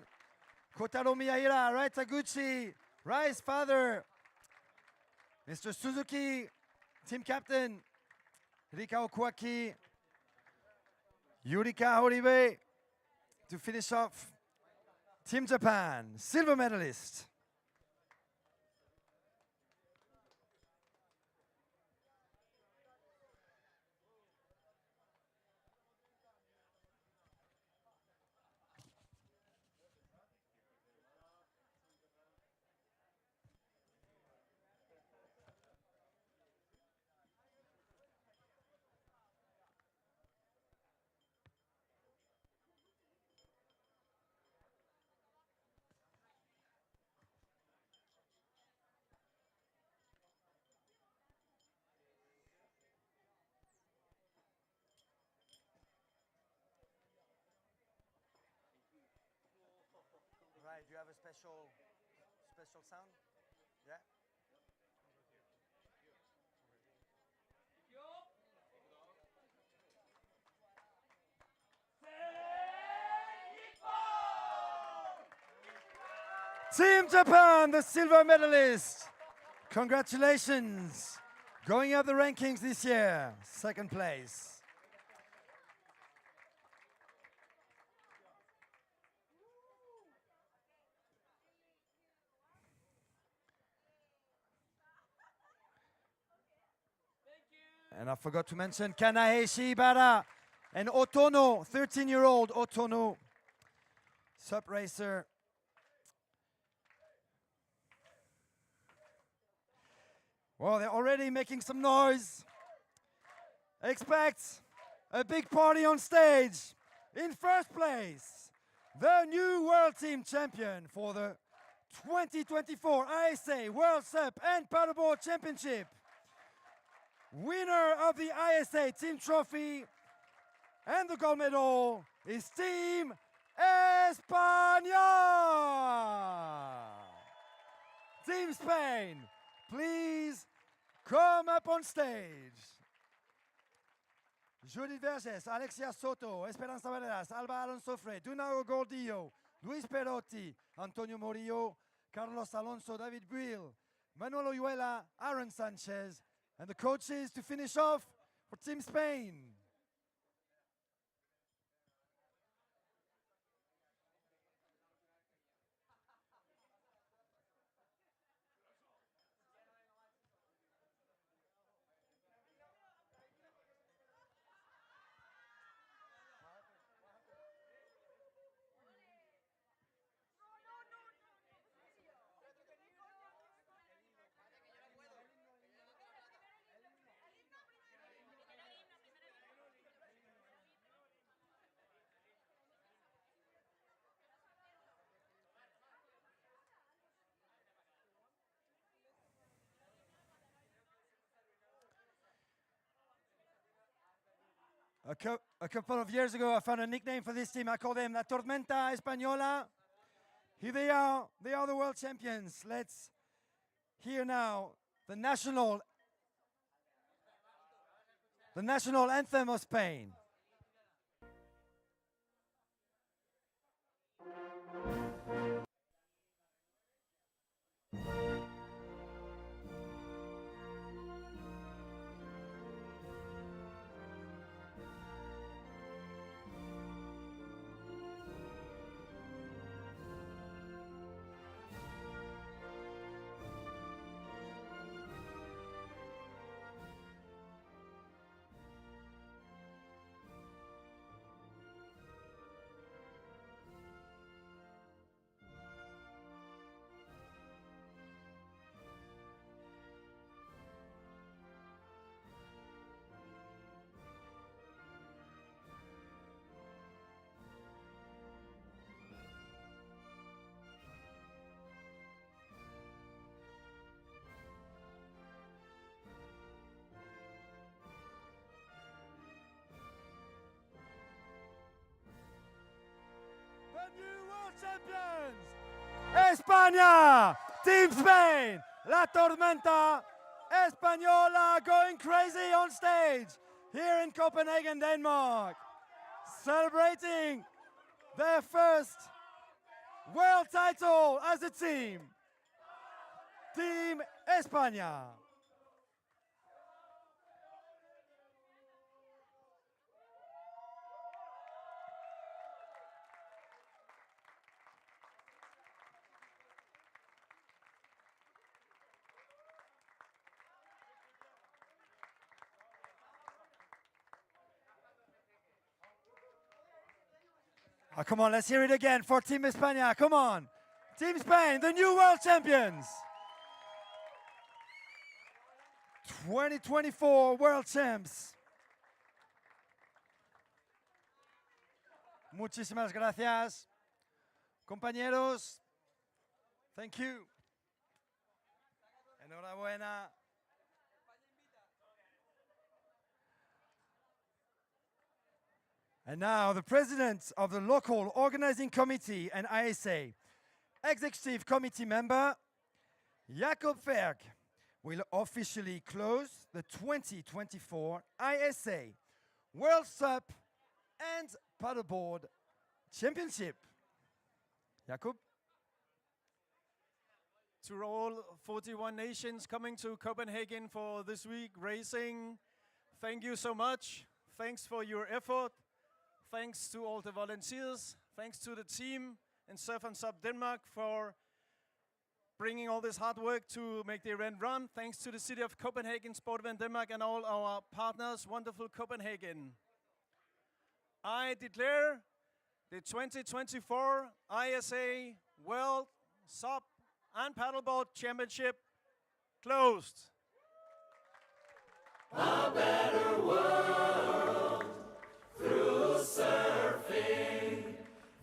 Kotaro Miyahira, Rai Taguchi, Rai's father, Mr. Suzuki, team captain, Rika Okuaki, Yurika Horibe, to finish off Team Japan, silver medalist. Right, do you have a special sound? Yeah. Team Japan, the silver medalist. Congratulations. Going up the rankings this year, second place. And I forgot to mention Kanaheshi Ibara and Otono, 13-year-old Otono, SUP racer. Well, they're already making some noise. Expect a big party on stage. In first place, the new World Team Champion for the 2024 ISA World SUP and Paddleboard Championship. Winner of the ISA Team Trophy and the gold medal is Team España! Team Spain, please come up on stage. Judith Verges, Alexia Soto, Esperanza Valderas, Alba Alonso Frey, Dunago Gordillo, Luis Perotti, Antonio Morillo, Carlos Alonso, David Buil, Manuel Oyuela, Aaron Sanchez, and the coaches to finish off for Team Spain. A couple of years ago, I found a nickname for this team. I called them La Tormenta Española. Here they are. They are the world champions. Let's hear now the national anthem of Spain. The new world champions, España, Team Spain, La Tormenta Española going crazy on stage here in Copenhagen, Denmark, celebrating their first world title as a team, Team España. Oh, come on, let's hear it again for Team España. Come on. Team Spain, the new world champions. 2024 world champs. Muchísimas gracias, compañeros. Thank you. Enhorabuena. And now the president of the local organizing committee and ISA executive committee member, Jacob Berg, will officially close the 2024 ISA World SUP and Paddleboard Championship. Jacob? To all 41 nations coming to Copenhagen for this week racing, thank you so much. Thanks for your effort. Thanks to all the volunteers. Thanks to the team in Surf and SUP Denmark for bringing all this hard work to make the event run. Thanks to the city of Copenhagen, Sport Event Denmark, and all our partners, wonderful Copenhagen. I declare the 2024 ISA World SUP and Paddleboard Championship closed. A better world through surfing.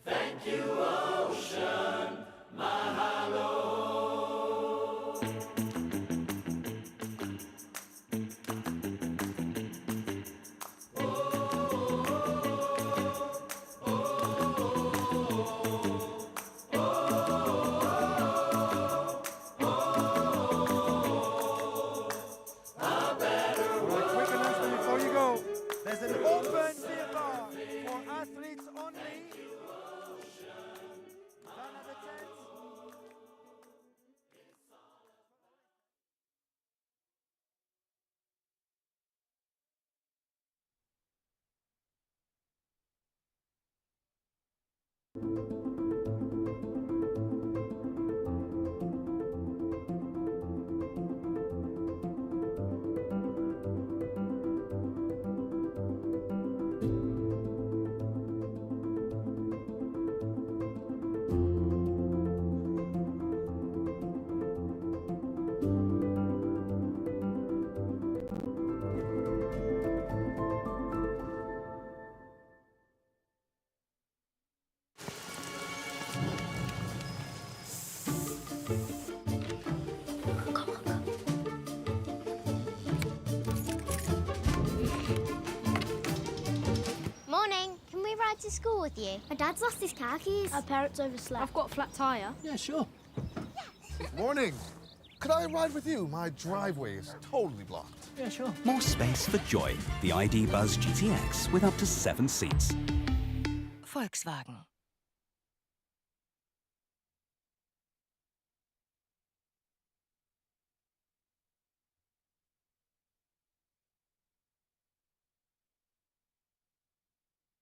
Thank you, ocean. Mahalo. to school with you? My dad's lost his car keys. Our parents overslept. I've got a flat tyre. Yeah, sure. Morning. Could I ride with you? My driveway is totally blocked. Yeah, sure. More space for joy. The ID Buzz GTX with up to 7 seats. Volkswagen.